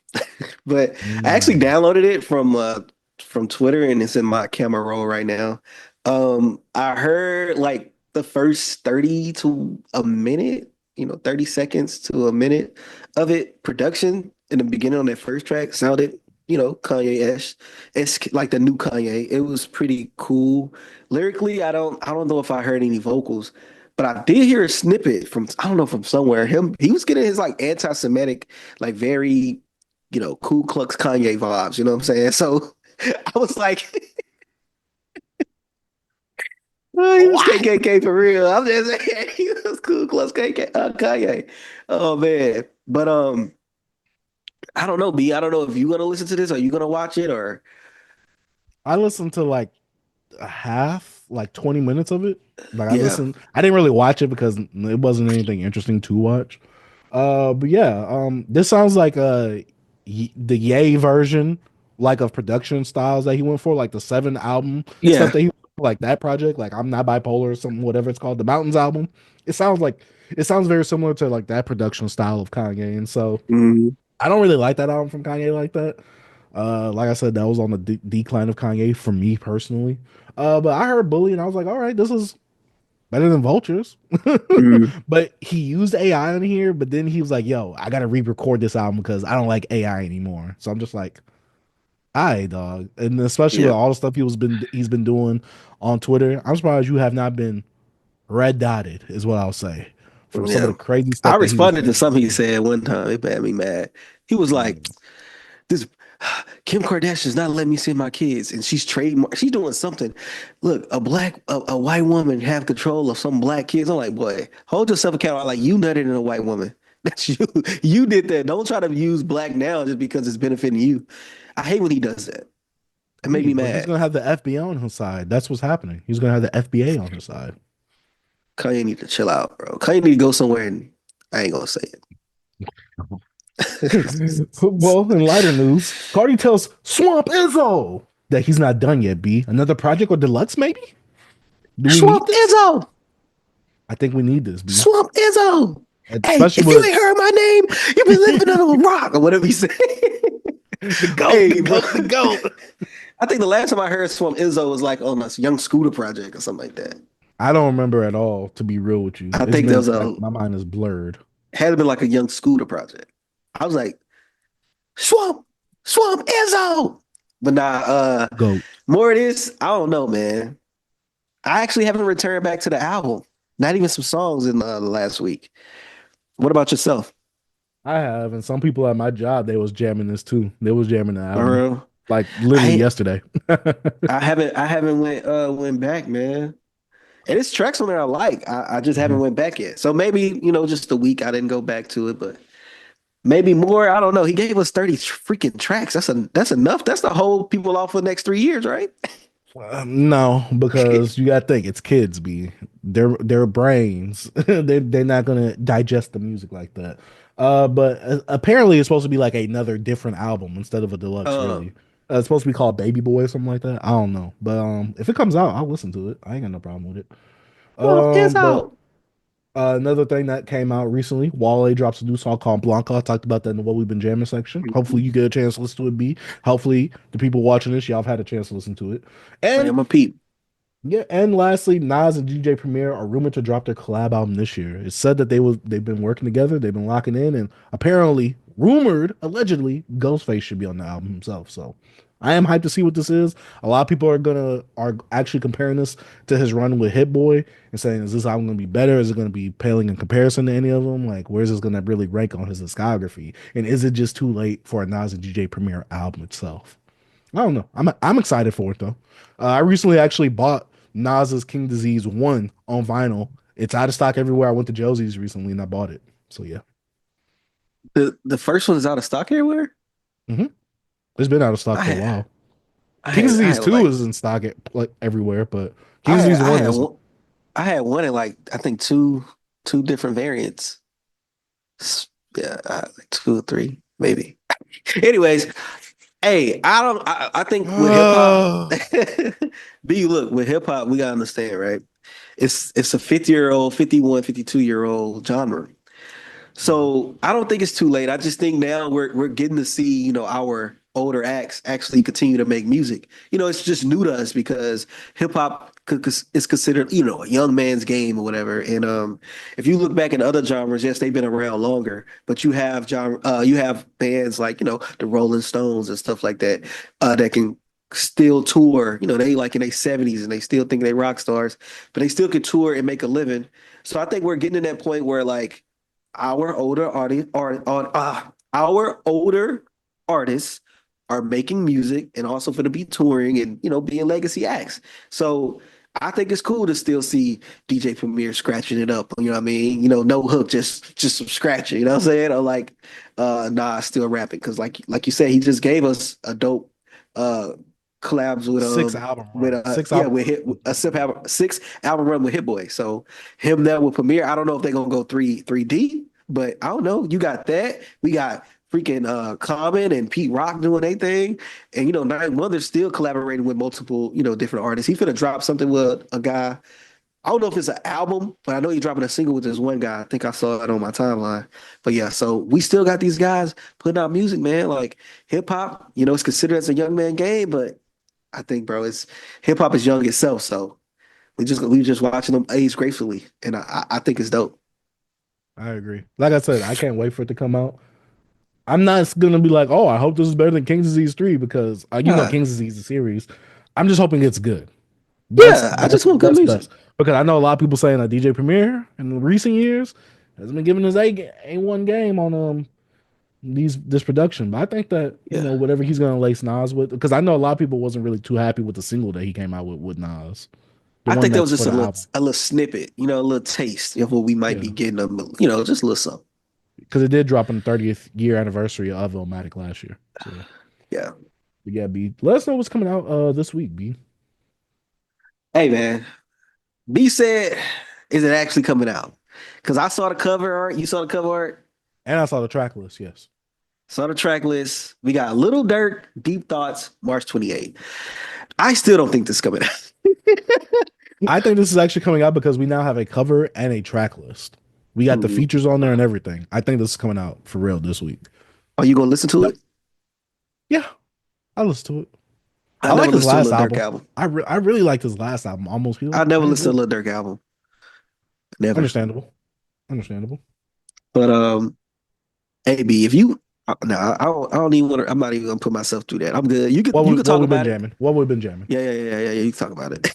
But I actually downloaded it from Twitter and it's in my camera roll right now. I heard like the first 30 to a minute, 30 seconds to a minute of it. Production in the beginning on that first track sounded Kanye-esque. It's like the new Kanye. It was pretty cool. Lyrically, I don't know if I heard any vocals, but I did hear a snippet from I don't know from somewhere. He was getting his like anti-Semitic, like very, Ku Klux Kanye vibes. You know what I'm saying? So I was like, oh, he was What? KKK for real. I'm just saying he was Ku Klux Kanye. Oh man, but I don't know, B. I don't know if you're gonna listen to this. Are you gonna watch it or? I listened to like a half, like 20 minutes of it. Like Yeah, I didn't really watch it because it wasn't anything interesting to watch. But yeah, this sounds like the Yay version, like of production styles that he went for, like the 7 album stuff yeah. that he like that project, like I'm Not Bipolar or something, whatever it's called, the Mountains album. It sounds like it sounds very similar to like that production style of Kanye, and so Mhm. I don't really like that album from Kanye like that. Like I said, that was on the decline of Kanye for me personally. But I heard Bully and I was like, all right, this is better than Vultures. Mhm. But he used AI in here, but then he was like, yo, I gotta re-record this album because I don't like AI anymore. So I'm just like, I dog. And especially with Yeah, all the stuff he's been doing on Twitter, I'm surprised you have not been red dotted, is what I'll say. From some of yeah. the crazy I stuff that he was responded to saying. something he said one time. It made me mad. He was like, Mm. "This Kim Kardashian's not letting me see my kids, and she's trademark. She's doing something. Look, a white woman have control of some black kids. I'm like, boy, hold yourself accountable. Like you nutted in a white woman. That's you. You did that. Don't try to use black now just because it's benefiting you. I hate when he does that. It made me But he's mad. gonna have the FBI on his side. That's what's happening. He's gonna have the FBA on his side. Kanye need to chill out, bro. Kanye need to go somewhere and I ain't gonna say it. Well, in lighter news, Cardi tells Swamp Izzo that he's not done yet. B another project or deluxe, maybe? Do we need Swamp this? Izzo. I think we need this. B, Swamp Izzo. Hey, especially if you with ain't heard my name, you've been living under a rock or whatever you say. the goat, the Hey, bro. goat, the goat. I think the last time I heard Swamp Izzo was like on a Young Scooter project or something like that. I don't remember at all. To be real with you, I it's think there been was like a my mind is blurred. had to been like a Young Scooter project. I was like, Swamp Izzo. But nah, Goat. more of this, I don't know, man. I actually haven't returned back to the album. Not even some songs in the last week. What about yourself? I have, and some people at my job they was jamming this too. They was jamming the For album real? like literally I yesterday. I haven't went back, man. And it's tracks on there I like. I just haven't Mhm. went back yet. So maybe, just a week I didn't go back to it, but maybe more. I don't know. He gave us 30 freaking tracks. That's enough. That's the whole people off for the next 3 years, right? No, because you gotta think it's kids. Be their brains. They're not gonna digest the music like that. But apparently it's supposed to be like another different album instead of a deluxe. Uh, Really, it's supposed to be called Baby Boy or something like that. I don't know, but if it comes out, I'll listen to it. I ain't got no problem with it. well, it's But out. another thing that came out recently, Wale drops a new song called Blanco. I talked about that in the What We've Been Jamming section. Hopefully you get a chance to listen to it, B. Hopefully the people watching this, y'all have had a chance to listen to it. Man, And I'm a peep. yeah, and lastly, Nas and DJ Premier are rumored to drop their collab album this year. It's said that they've been working together, they've been locking in, and apparently, rumored, allegedly, Ghostface should be on the album himself. So I am hyped to see what this is. A lot of people are actually comparing this to his run with Hit Boy and saying, is this album gonna be better? Is it gonna be paling in comparison to any of them? Like, where's this gonna really rank on his discography? And is it just too late for a Nas and DJ Premier album itself? I don't know. I'm excited for it though. I recently actually bought Nas's King Disease 1 on vinyl. It's out of stock everywhere. I went to Josie's recently and I bought it. So yeah. The first one is out of stock everywhere. hmm It's been out of stock I for a had while. I King had I Disease had 2 like is in stock like everywhere, but King I had Disease I 1 had is one I had one in like I think two different variants. Yeah, like two or three maybe. Anyways, hey, I think with hip hop, B, look, with hip hop, we gotta understand, right? It's a 50-year-old, 51, 52-year-old genre. So I don't think it's too late. I just think now we're getting to see, our older acts actually continue to make music. It's just new to us because hip hop because it's considered, a young man's game or whatever. And if you look back at other genres, yes, they've been around longer, but you have bands like, the Rolling Stones and stuff like that, that can still tour. They like in their 70s and they still think they rock stars, but they still can tour and make a living. So I think we're getting to that point where like our older artists our older artists are making music and also for to be touring and being legacy acts. So I think it's cool to still see DJ Premier scratching it up. You know what I mean? No hook, just some scratching. You know what I'm saying? Or like Nas still rapping because like you said, he just gave us a dope collabs with Six album with run. Six yeah album. with hit a six album run with Hit Boy. So him there with Premier. I don't know if they're gonna go 3D, but I don't know. You got that. We got freaking Common and Pete Rock doing their thing. And Nine Mother's still collaborating with multiple, different artists. He finna drop something with a guy. I don't know if it's an album, but I know he's dropping a single with this one guy. I think I saw it on my timeline. But yeah, so we still got these guys putting out music, man. Like hip hop, it's considered as a young man game, but I think, bro, it's hip hop is young itself. So we just watching them age gracefully, and I think it's dope. I agree. Like I said, I can't wait for it to come out. I'm not gonna be like, oh, I hope this is better than King's Disease 3 because King's Disease is a series. I'm just hoping it's good. I just want good music. Best. Because I know a lot of people saying that DJ Premier in recent years has been giving his A1 game on this production. But I think that whatever he's gonna lace Nas with, because I know a lot of people wasn't really too happy with the single that he came out with Nas. I think that was just a little snippet, a little taste of what we might be getting, just a little something. Because it did drop on the 30th year anniversary of Illmatic last year. So, yeah, B. Let us know what's coming out this week, B. Hey, man. B said, is it actually coming out? Because I saw the cover art. You saw the cover art? And I saw the track list, yes. Saw the track list. We got Little Durk, Deep Thoughts, March 28th. I still don't think this is coming out. I think this is actually coming out because we now have a cover and a track list. We got the features on there and everything. I think this is coming out for real this week. Are you gonna listen to it? Yeah, I'll listen to it. I like his last album. I really liked his last album. Almost Human. I never listened to Lil Durk album. Never. Understandable. But AB, if you I don't even want to. I'm not even gonna put myself through that. I'm good. You can talk about it. What we've been jamming. Yeah. You can talk about it.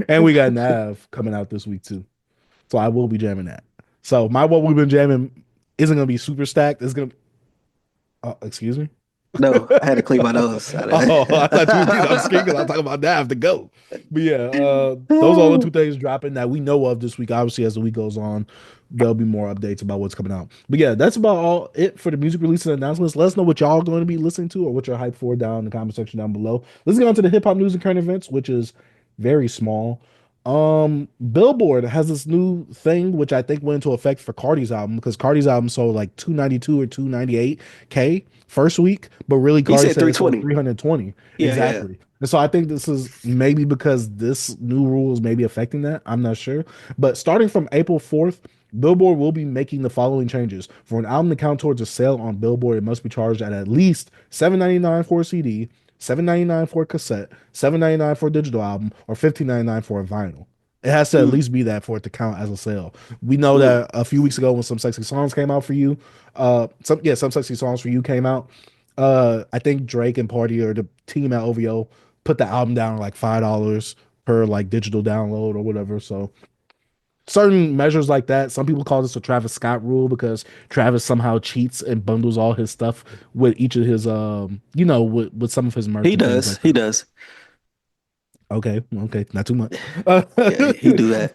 And we got Nav coming out this week too. So I will be jamming that. So my what we've been jamming isn't gonna be super stacked. It's gonna excuse me? No, I had to clean my nose. I thought you was scared because I'm talking about Nav to go. But yeah, those are all the two things dropping that we know of this week. Obviously, as the week goes on, there'll be more updates about what's coming out. But yeah, that's about all it for the music releases and announcements. Let us know what y'all are going to be listening to or what you're hyped for down in the comment section down below. Let's get on to the hip hop news and current events, which is very small. Billboard has this new thing which I think went into effect for Cardi's album because Cardi's album sold like 292 or 298K first week, but really Cardi said 320. 320. Exactly. Yeah. And so I think this is maybe because this new rule is maybe affecting that. I'm not sure. But starting from April 4th, Billboard will be making the following changes. For an album to count towards a sale on Billboard, it must be charged at least $7.99 for a CD, $7.99 for a cassette, $7.99 for a digital album, or $15.99 for a vinyl. It has to at least be that for it to count as a sale. We know that a few weeks ago when Some Sexy Songs came out for you, Some Sexy Songs for You came out. I think Drake and Party or the team at OVO put the album down like $5 per like digital download or whatever. So certain measures like that. Some people call this a Travis Scott rule because Travis somehow cheats and bundles all his stuff with each of his with some of his merch. He does. Okay, not too much. Yeah, he do that.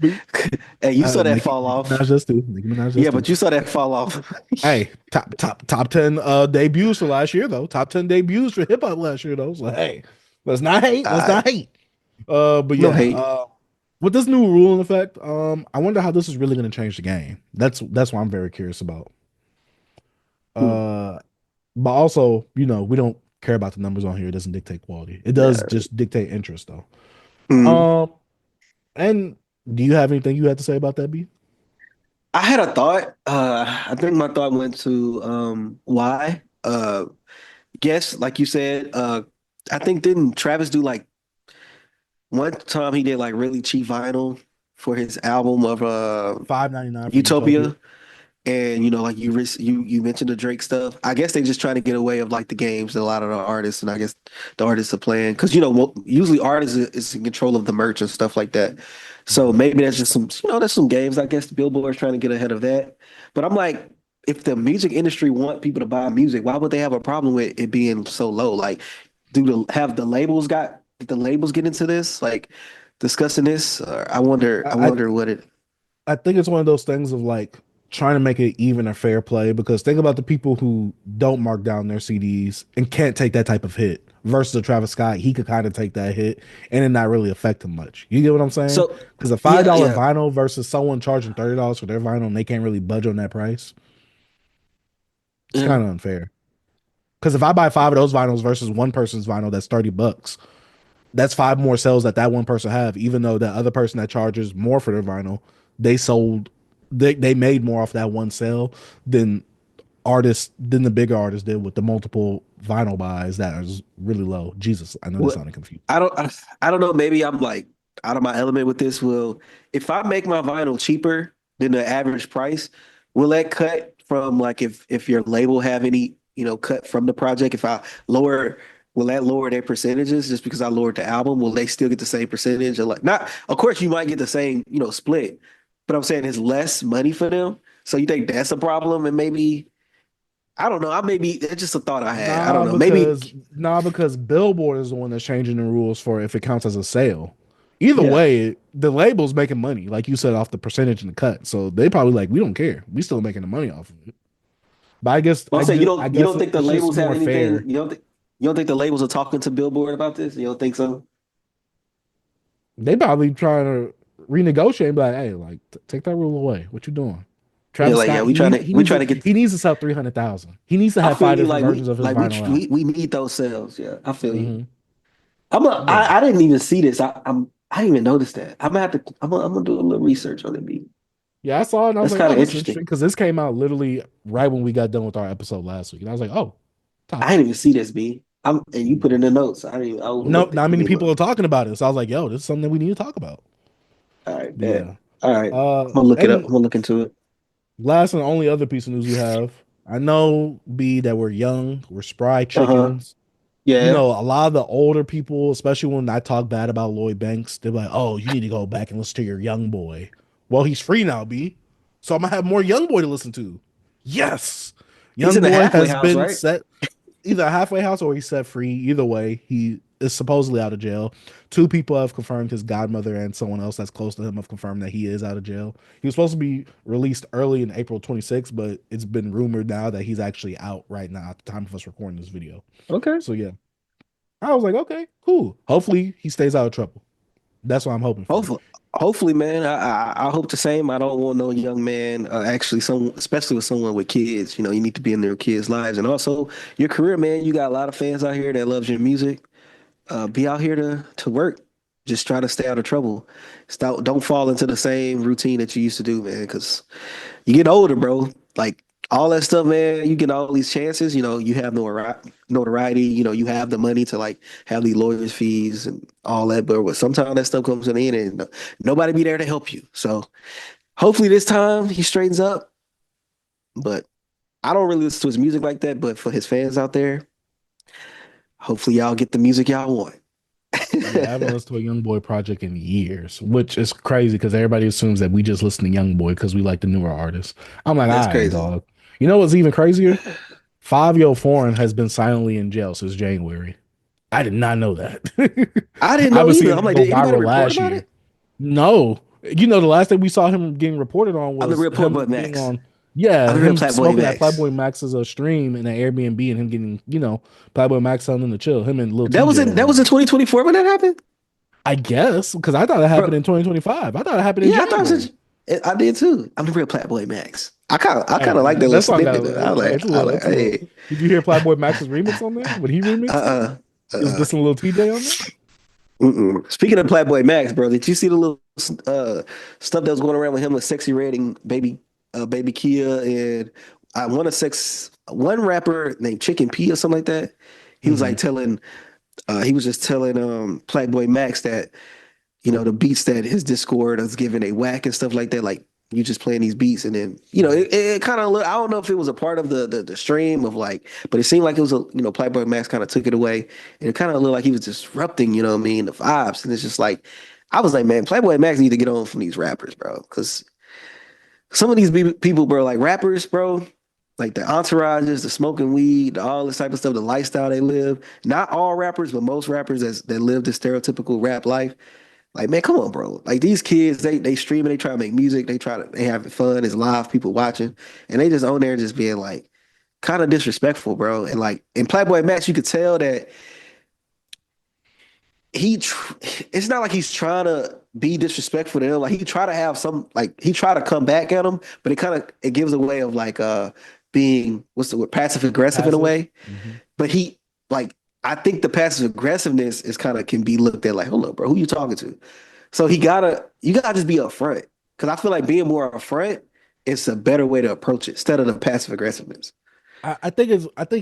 Hey, you saw that fall off. But you saw that fall off. Hey, top 10 debuts for last year though. Top 10 debuts for hip hop last year though. So hey, let's not hate. But yeah, no hate. With this new rule in effect, I wonder how this is really going to change the game. That's what I'm very curious about. But also, we don't care about the numbers on here. It doesn't dictate quality. It does just dictate interest, though. And do you have anything you had to say about that, B? I had a thought. I think my thought went to why. Guess, like you said, I think didn't Travis do like one time he did like really cheap vinyl for his album of $5.99 for Utopia. Utopia. And like you mentioned the Drake stuff. I guess they just trying to get away of like the games that a lot of the artists and I guess the artists are playing because usually artists is in control of the merch and stuff like that. So maybe that's just some that's some games. I guess the Billboard's trying to get ahead of that. But I'm like, if the music industry want people to buy music, why would they have a problem with it being so low? Like, have the labels did the labels get into this like discussing this? Or I wonder. I I, wonder what it. I think it's one of those things of like trying to make it even a fair play because think about the people who don't mark down their CDs and can't take that type of hit versus a Travis Scott. He could kind of take that hit and it not really affect him much. You get what I'm saying? So Because a yeah, $5 yeah. vinyl versus someone charging $30 for their vinyl and they can't really budge on that price, it's Yeah. kind of unfair. Because if I buy 5 of those vinyls versus one person's vinyl that's $30, that's 5 more sales that one person have, even though that other person that charges more for their vinyl, they sold they made more off that one sale than the bigger artists did with the multiple vinyl buys that is really low. Jesus, I know this What sounded confused. I don't know. Maybe I'm like out of my element with this. Will if I make my vinyl cheaper than the average price, will that cut from like if your label have any cut from the project? If I lower, will that lower their percentages just because I lowered the album? Will they still get the same percentage? Or like not? Of course, you might get the same split, but I'm saying it's less money for them. So you think that's a problem? And maybe I don't know. I maybe it's just a thought I had. I don't Nah, know. Maybe because Billboard is the one that's changing the rules for if it counts as a sale. Either yeah. way, the label's making money, like you said, off the percentage and the cut. So they probably like, we don't care. We still making the money off of it. But Well, I'm saying I you guess don't think the it's just labels have more anything. fair. You don't think the labels are talking to Billboard about this? You don't think so? They probably trying to renegotiate and be like, hey, like take that rule away. What you doing? Yeah, Travis like yeah, Scott, he need, we trying to get. he needs to sell 300,000. He needs to I have feel 5 you. different Like versions of his vinyl out. we need those sales. Yeah, I feel you. Hmm. Yeah. I didn't even see this. I didn't even notice that. I'm gonna have to. I'm gonna do a little research on it. B. Yeah, I saw it and I was That's like, kind oh, of this is interesting interesting. because this came out literally right when we got done with our episode last week. And I was like, oh, I topic. didn't even see this. B. And you put it in the notes. I didn't. Even, I Nope, overlooked it. not Let many me people look. are talking about it. So I was like, yo, this is something that we need to talk about. All right, But bet. yeah. All right, I'm Uh, gonna look it up. and I'm gonna look into it. last and only other piece of news we have. I know, B, that we're young, we're spry Uh huh. chickens. You Yeah. know, a lot of the older people, especially when I talk bad about Lloyd Banks, they're like, "Oh, you need to go back and listen to your Young Boy." Well, he's free now, B. So I'm gonna have more Young Boy to listen to. Yes, He's Young in the Boy halfway has house, been right? set either a halfway house or he's set free. Either way, he is supposedly out of jail. 2 people have confirmed, his godmother and someone else that's close to him have confirmed that he is out of jail. He was supposed to be released early in April 26th, but it's been rumored now that he's actually out right now at the time of us recording this video. Okay. So yeah, I was like, okay, cool. Hopefully he stays out of trouble. That's what I'm hoping for. Hopefully, hopefully, man. I hope the same. I don't want no young man, actually, especially with someone with kids. You need to be in their kids' lives, and also your career, man. You got a lot of fans out here that loves your music. Be out here to work. Just try to stay out of trouble. Don't fall into the same routine that you used to do, man. Because you get older, bro. Like all that stuff, man. You get all these chances. You have notoriety. You have the money to like have these lawyers' fees and all that. But sometimes that stuff comes to the end, and nobody be there to help you. So hopefully this time he straightens up. But I don't really listen to his music like that. But for his fans out there, hopefully y'all get the music y'all want. Yeah, I haven't listened to a Young Boy project in years, which is crazy because everybody assumes that we just listen to Young Boy because we like the newer artists. I'm like, That's all right, crazy. dog. You know what's even crazier? 5 Yo Foreign has been silently in jail since January. I did not know that. I didn't I know was either. seeing I'm him like, go did anybody viral report last about year. it? No, the last thing we saw him getting reported on I'm the was real him Playboy being Max. on, yeah, I'm the real him Playboy smoking that Max. Playboy Max's stream in an Airbnb and him getting, Playboy Max telling him to chill. Him and Lil TJ That was in allegedly. 2024 when that happened, I guess because I thought it happened bro. in 2025. I thought it happened in Yeah, I thought January. I did too. I'm the real Playboy Max. I kind of like that little That song got snippet. it's a little. Hey, Did you hear Playboy Max's remix on there when he remixed it? uh, He was uh, dissing Lil TJ on there. mm-mm. Speaking of Playboy Max, bro, did you see the little stuff that was going around with him with Sexy Red and Baby Kia and I want to sex one rapper named Chicken P or something like that. He was Hmm. like telling he was just telling Playboy Max that the beats that his Discord is giving a whack and stuff like that. Like you just playing these beats and then, it kind of look, I don't know if it was a part of the stream of like, but it seemed like it was Playboy Max kind of took it away and it kind of looked like he was disrupting, you know what I mean, the vibes. And it's just like, I was like, man, Playboy Max need to get on from these rappers, bro. Cause some of these people, bro, like rappers, bro, like the entourages, the smoking weed, all this type of stuff, the lifestyle they live. Not all rappers, but most rappers that live the stereotypical rap life. Like, man, come on, bro. Like these kids, they streaming, they try to make music, they having fun, it's live, people watching, and they just on there just being like kind of disrespectful, bro. And like in Playboy Max, you could tell that it's not like he's trying to be disrespectful to them. Like he try to have some, like he try to come back at them, but it gives a way of like being what's the word, passive aggressive in a way. Mm-hmm. But he like I think the passive aggressiveness is kind of can be looked at like, hold up, bro, who you talking to? So you gotta just be upfront. Cause I feel like being more upfront is a better way to approach it instead of the passive aggressiveness. I think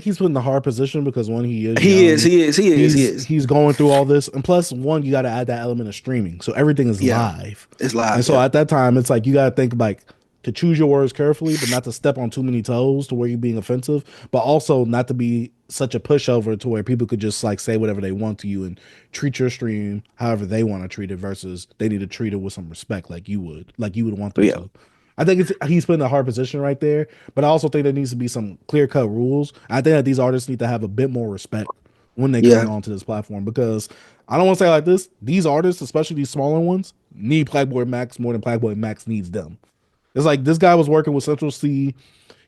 he's put in the hard position because one, he is he's going through all this, and plus one, you got to add that element of streaming, so everything is live. It's live, and so at that time, it's like you got to think like to choose your words carefully, but not to step on too many toes to where you're being offensive, but also not to be such a pushover to where people could just like say whatever they want to you and treat your stream however they want to treat it versus they need to treat it with some respect like you would want them to. I think he's put in a hard position right there, but I also think there needs to be some clear-cut rules. I think that these artists need to have a bit more respect when they come onto this platform because I don't want to say like this, these artists, especially these smaller ones, need Playboy Max more than Playboy Max needs them. It's like this guy was working with Central C.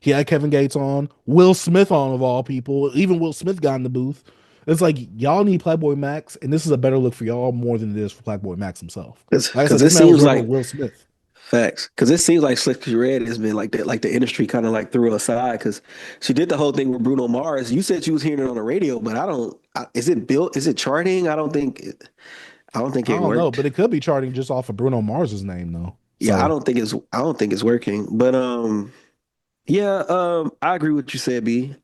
He had Kevin Gates on, Will Smith on of all people. Even Will Smith got in the booth. It's like y'all need Playboy Max, and this is a better look for y'all more than it is for Playboy Max himself. Because it seems like Will Smith. Facts, because it seems like Slick Red has been like that, like the industry kind of like threw her aside because she did the whole thing with Bruno Mars. You said you was hearing it on the radio, but is it built? Is it charting? I don't think it worked. Know, but it could be charting just off of Bruno Mars's name though. Yeah, so. I don't think it's working. But I agree with what you said, B.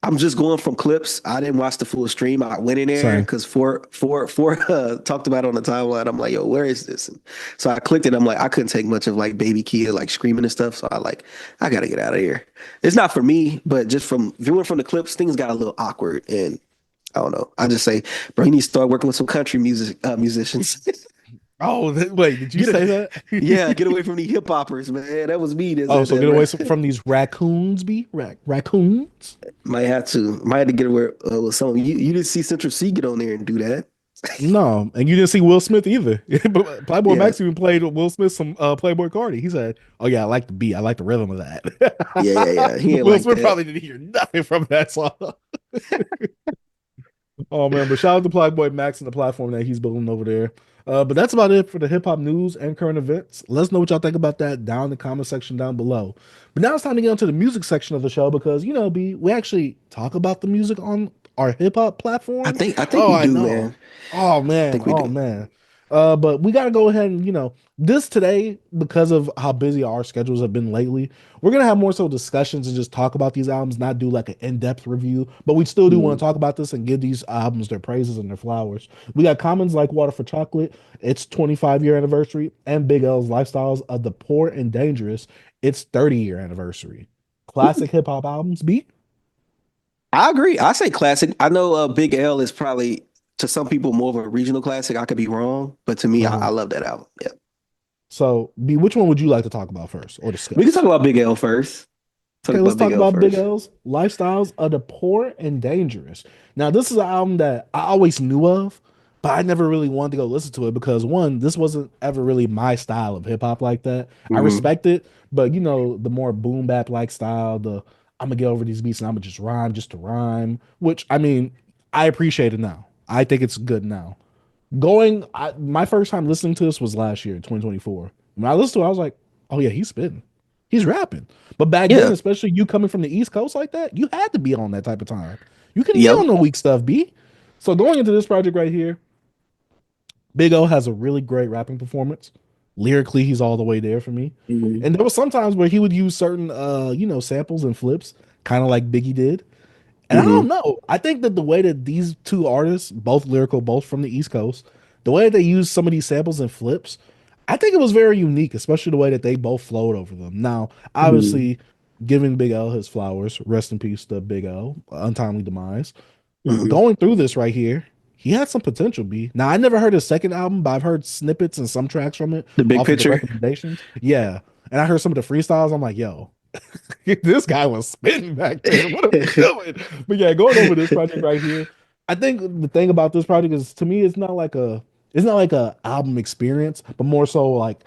I'm just going from clips. I didn't watch the full stream. I went in there because four talked about it on the timeline. I'm like, yo, where is this? And so I clicked it. I'm like, I couldn't take much of like baby kid like screaming and stuff. So I gotta get out of here. It's not for me, but just from viewing from the clips, things got a little awkward. And I don't know. I just say, bro, you need to start working with some country musicians. Oh, wait, did you say that? Yeah, get away from the hip hoppers, man. That was me. Get away from these raccoons, raccoons? Might have to get away with some. You didn't see Central C get on there and do that. No, and you didn't see Will Smith either. But Playboy Max even played with Will Smith some Playboy Cardi. He said, "Oh yeah, I like the beat. I like the rhythm of that." Yeah. Will Smith probably didn't hear nothing from that song. Oh man, but shout out to Playboy Max and the platform that he's building over there. But that's about it for the hip hop news and current events. Let us know what y'all think about that down in the comment section down below. But now it's time to get into the music section of the show because B, we actually talk about the music on our hip hop platform. I think we do, man. Oh man. But we got to go ahead and, this today, because of how busy our schedules have been lately, we're going to have more so discussions and just talk about these albums, not do like an in-depth review, but we still do want to talk about this and give these albums their praises and their flowers. We got Common's Like Water for Chocolate, its 25-year anniversary, and Big L's Lifestylez of the Poor and Dangerous, its 30-year anniversary. Classic hip-hop albums, B? I agree. I say classic. I know Big L is probably, to some people, more of a regional classic. I could be wrong, but to me, I love that album. Yeah. So, B, which one would you like to talk about first or discuss? We can talk about Big L first. Let's talk about Big L's Lifestylez of the Poor and Dangerous. Now, this is an album that I always knew of, but I never really wanted to go listen to it because, one, this wasn't ever really my style of hip hop like that. I respect it, but the more boom bap like style, I'm gonna get over these beats and I'm gonna just rhyme just to rhyme, which I mean, I appreciate it now. I think it's good now. My first time listening to this was last year, 2024. When I listened to it, I was like, oh yeah, he's spitting. He's rapping. But back then, especially you coming from the East Coast like that, you had to be on that type of time. You couldn't get on the weak stuff, B. So going into this project right here, Big O has a really great rapping performance. Lyrically, he's all the way there for me. And there was some times where he would use certain samples and flips, kind of like Biggie did. And I don't know. I think that the way that these two artists, both lyrical, both from the East Coast, the way they use some of these samples and flips, I think it was very unique, especially the way that they both flowed over them. Now, Mhm. obviously, giving Big L his flowers, rest in peace to Big L, untimely demise. Mhm. Going through this right here, he had some potential, B. Now, I never heard his second album, but I've heard snippets and some tracks from it The big off of the picture. recommendations. Yeah. And I heard some of the freestyles. I'm like, yo, this guy was spitting back there. What are we doing? But yeah, going over this project right here, I think the thing about this project is to me, it's not like a album experience, but more so like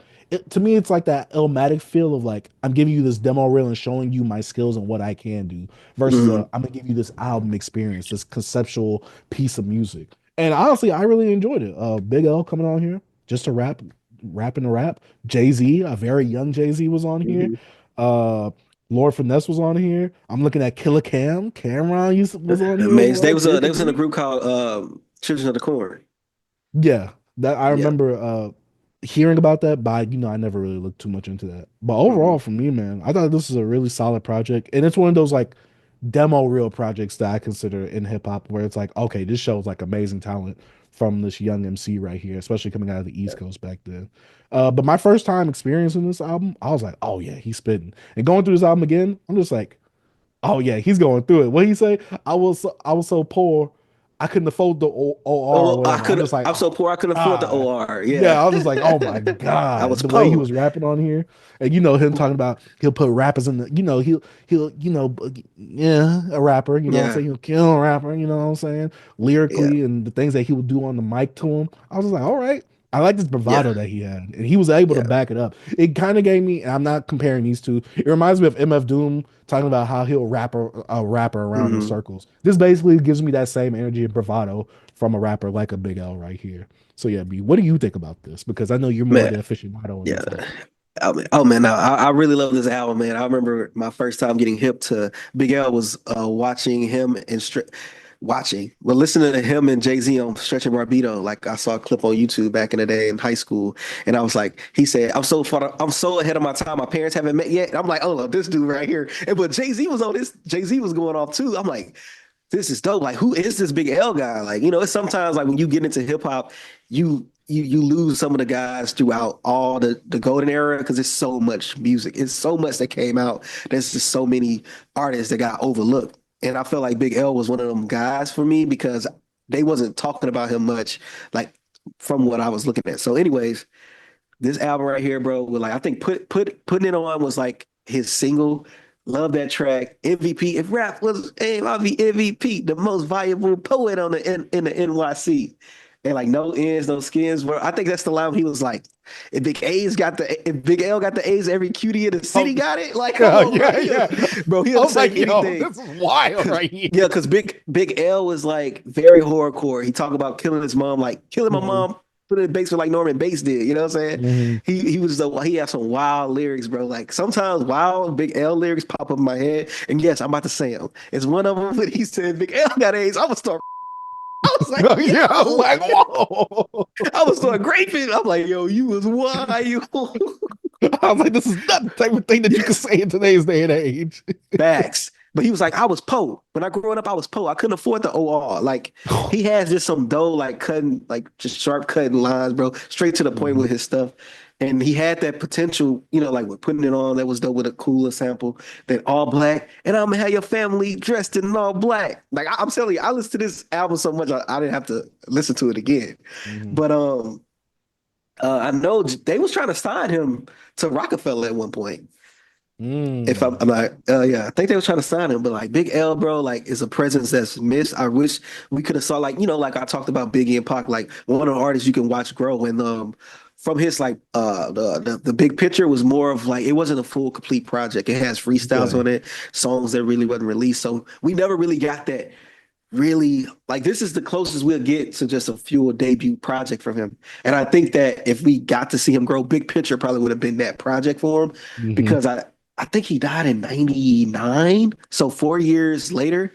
to me, it's like that Illmatic feel of like I'm giving you this demo reel and showing you my skills and what I can do versus Mhm. I'm gonna give you this album experience, this conceptual piece of music. And honestly, I really enjoyed it. Big L coming on here just to rapping the rap. Jay-Z, a very young Jay-Z was on here. Mhm. Uh Lord Finesse was on here. I'm looking at Killer Cam. Cameron was on here as Maze. They well. was Kid they was in a Capri. group called Children of the Corn. Yeah, that I Yeah. remember hearing about that, but I never really looked too much into that. But Mhm. overall, for me, man, I thought this is a really solid project, and it's one of those like demo reel projects that I consider in hip hop, where it's like, okay, this shows like amazing talent from this young MC right here, especially coming out of the East Coast back then. But my first time experiencing this album, I was like, oh yeah, he's spitting. And going through this album again, I'm just like, oh yeah, he's going through it. What he say? I was so poor, I couldn't afford the OR or Oh, whatever. I'm just like, I'm so oh poor I couldn't afford the god. OR. Yeah. Yeah, I was just like, oh my I was god, the way he poor. was rapping on here, and him talking about he'll put rappers in the, he'll yeah, a rapper, what I'm Yeah. saying, he'll kill a rapper, what I'm saying, Yeah. lyrically and the things that he would do on the mic to him. I was just like, all right, I like this Yeah. bravado that he had, and he was able to Yeah. back it up. It kind of gave me, and I'm not comparing these two. It reminds me of MF Doom talking about how he'll rap a rapper around in Mhm. circles. This basically gives me that same energy and bravado from a rapper like a Big L right here. So yeah, B, what do you think about this? Because I know you're more Man. the aficionado in Yeah. this album. Oh man, no, I really love this album, man. I remember my first time getting hip to Big L was watching him and listening to him and Jay-Z on Stretch and Barbito. Like I saw a clip on YouTube back in the day in high school, and I was like, he said, I'm so ahead of my time. My parents haven't met yet." And I'm like, "Oh, look, this dude right here." And but Jay-Z was on this. Jay-Z was going off too. I'm like, this is dope. Like, who is this Big L guy? Like, it's sometimes like when you get into hip hop, you lose some of the guys throughout all the golden era because it's so much music. It's so much that came out. There's just so many artists that got overlooked. And I feel like Big L was one of them guys for me because they wasn't talking about him much, like from what I was looking at. So, anyways, this album right here, bro, with like I think putting it on was like his single. Love that track. MVP. If rap was aim, I'll be MVP, the most valuable poet on in the NYC. And like no ends, no skins. Bro, I think that's the line he was like, if Big L got the A's, every cutie in the city Oh, got it. Like, come yeah, on, bro. yeah, yeah. Bro, I he'll was say like, yo, anything. this is wild Cause right here. yeah, because Big L was like very horrorcore. He talked about killing his mom, like killing my Mhm, mom, put it in the basement like Norman Bates did. You know what I'm saying? mhm. He had some wild lyrics, bro. Like sometimes wild Big L lyrics pop up in my head. And yes, I'm about to say them. It's one of them when he said Big L got AIDS. I was start. I was like, Yeah, I was yo, like, whoa. I was start graping. I'm like, yo, you was wild. I was like, this is not the type of thing that you can say in today's day and age. Facts. But he was like, I was poor. When I growing up, I was poor. I couldn't afford the OR. Like he has just some dough, like cutting, like just sharp cutting lines, bro. Straight to the point with Mhm. his stuff. And he had that potential, like with putting it on that was dope with a cooler sample, that all black. And I'm gonna have your family dressed in all black. Like I'm telling you, I listened to this album so much I didn't have to listen to it again. Mhm. But I know they was trying to sign him to Rockefeller at one point. If Mm. I'm like, yeah, I think they were trying to sign him, but like Big L, bro, like is a presence that's missed. I wish we could have saw like, like I talked about Biggie and Pac, like one of the artists you can watch grow. And from his like the big picture was more of like it wasn't a full complete project. It has freestyles Yeah. on it, songs that really wasn't released. So we never really got that really like this is the closest we'll get to just a full debut project from him. And I think that if we got to see him grow, big picture probably would have been that project for him Mhm. because I think he died in 99. So 4 years later.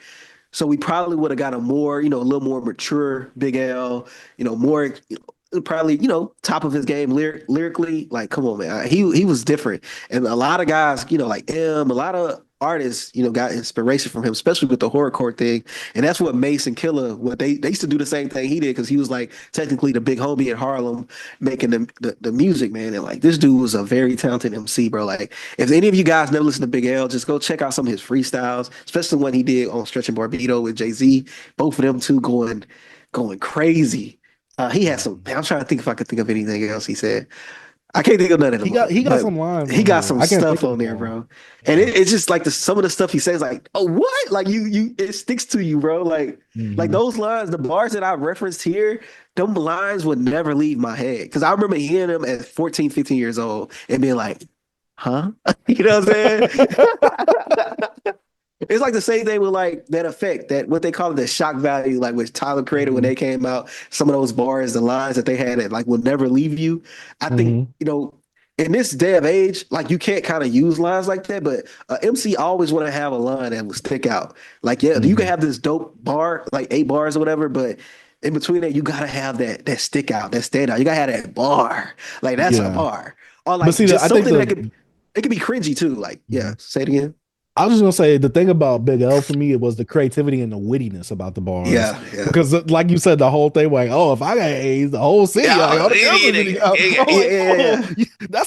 So we probably would have got a more, a little more mature Big L, more probably, top of his game lyrically. Like, come on, man. He was different. And a lot of guys, like a lot of artists, got inspiration from him, especially with the horrorcore thing. And that's what Mace and Killer, what they used to do the same thing he did, because he was like technically the big homie in Harlem making the music, man. And like this dude was a very talented MC, bro. Like if any of you guys never listened to Big L, just go check out some of his freestyles, especially when he did on Stretch and Barbito with Jay-Z. Both of them two going crazy. He had some. I'm trying to think if I could think of anything else he said. I can't think of none of them. He got some lines. He got some stuff on there, bro. And it's just like some of the stuff he says, like, oh, what? Like it sticks to you, bro. Like those lines, the bars that I referenced here, them lines would never leave my head. Because I remember hearing them at 14, 15 years old and being like, huh? You know what I'm saying? It's like the same thing with like that effect, that what they call it, the shock value, like with Tyler created when they came out, some of those bars, the lines that they had that like will never leave you. I think, in this day of age, like you can't kind of use lines like that, but MC always want to have a line that will stick out. Like, you can have this dope bar, like 8 bars or whatever, but in between that, you gotta have that stick out, that stand out. You gotta have that bar. Like that's a bar. Or like just something that could be cringy too. Like, say it again. I was just gonna say the thing about Big L for me, it was the creativity and the wittiness about the bars. Yeah. Because like you said, the whole thing, like, oh, if I got A's, the whole city, that's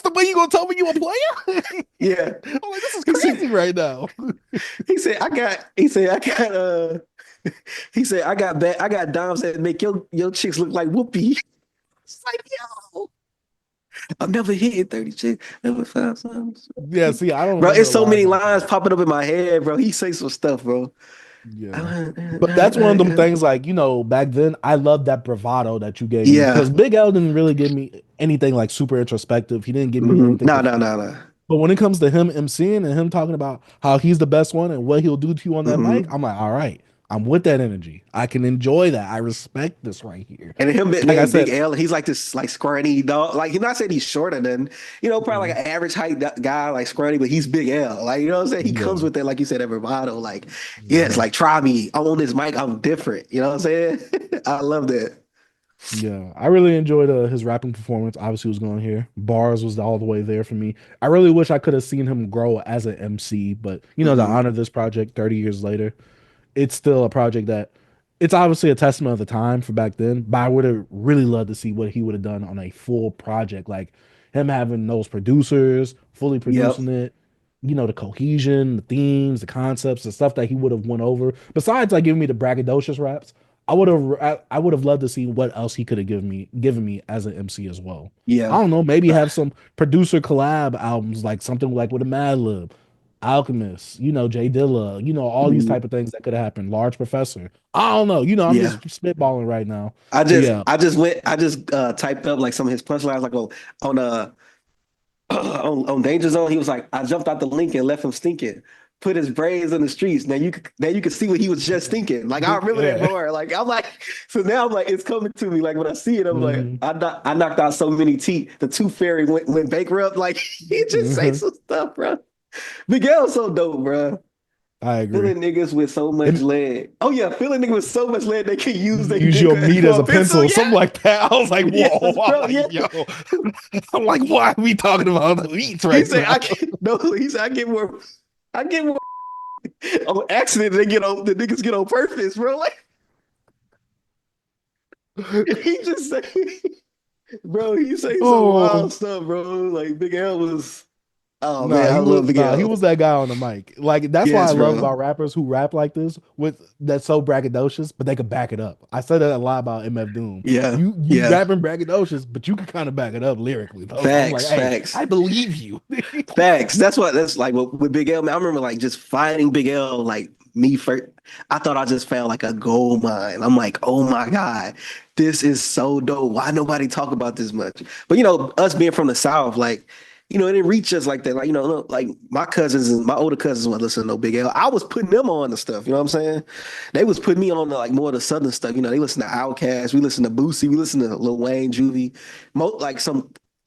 the way you gonna tell me you a player? Yeah. I'm like, this is crazy right now. He said, I got dimes that make your chicks look like Whoopi. It's like, yo. I've never hit 30 chicks, never found something. Yeah, see, I don't. Bro, it's so many lines popping up in my head, bro. He say some stuff, bro. Yeah, but that's one of them things. Like, back then, I loved that bravado that you gave me. Because Big L didn't really give me anything like super introspective. He didn't give me anything. No. But when it comes to him emceeing and him talking about how he's the best one and what he'll do to you on that mic, I'm like, all right. I'm with that energy. I can enjoy that. I respect this right here. And him, like I said, Big L, he's like this like scrawny dog. Like, he's not saying he's shorter than, probably like an average height guy, like scrawny, but he's Big L. Like, you know what I'm saying? He comes with it, like you said, that bravado. Like, it's like, try me. I'm on this mic. I'm different. You know what I'm saying? I love that. Yeah, I really enjoyed his rapping performance. Obviously, was going here. Bars was all the way there for me. I really wish I could have seen him grow as an MC, but to honor this project 30 years later, it's still a project that it's obviously a testament of the time for back then, but I would have really loved to see what he would have done on a full project, like him having those producers, fully producing it, the cohesion, the themes, the concepts, the stuff that he would have went over. Besides like giving me the braggadocious raps, I would have loved to see what else he could have given me as an MC as well. Yeah. I don't know, maybe have some producer collab albums, like something like with a Madlib, Alchemist, Jay Dilla, all these type of things that could have happened. Large Professor. I don't know. I'm just spitballing right now. I just typed up like some of his punchlines, like on Danger Zone. He was like, I jumped out the link and left him stinking. Put his braids in the streets. Now you can see what he was just thinking. Like, I remember that bar. Like, I'm like, so now I'm like, it's coming to me. Like, when I see it, I'm like, I knocked out so many teeth. The Tooth Fairy went bankrupt. Like, he just say some stuff, bro. Miguel's so dope, bro. I agree. Filling niggas with so much lead. Oh yeah, filling niggas with so much lead they can use your meat as a pencil, something like that. I was like, whoa, yo. I'm like, why are we talking about the meats right now? He said, I get more on accident than the niggas get on purpose, bro. Like, he just say, bro, he say some wild stuff, bro. Like, Big L was. Oh man, I love Big L. He was that guy on the mic. Like, that's why I love about rappers who rap like this, that's so braggadocious, but they could back it up. I said that a lot about MF Doom. Yeah, you rapping braggadocious, but you can kind of back it up lyrically. Facts, like, facts. I believe you. Facts. That's like with Big L. Man, I remember like just finding Big L. Like, me first, I thought I just found like a gold mine. I'm like, oh my god, this is so dope. Why nobody talk about this much? But us being from the South, like. It didn't reach us like that. Like, like my cousins and my older cousins would listen to no Big L. I was putting them on the stuff. You know what I'm saying? They was putting me on the, like, more of the Southern stuff. They listen to Outkast. We listen to Boosie. We listen to Lil Wayne, Juvie. Like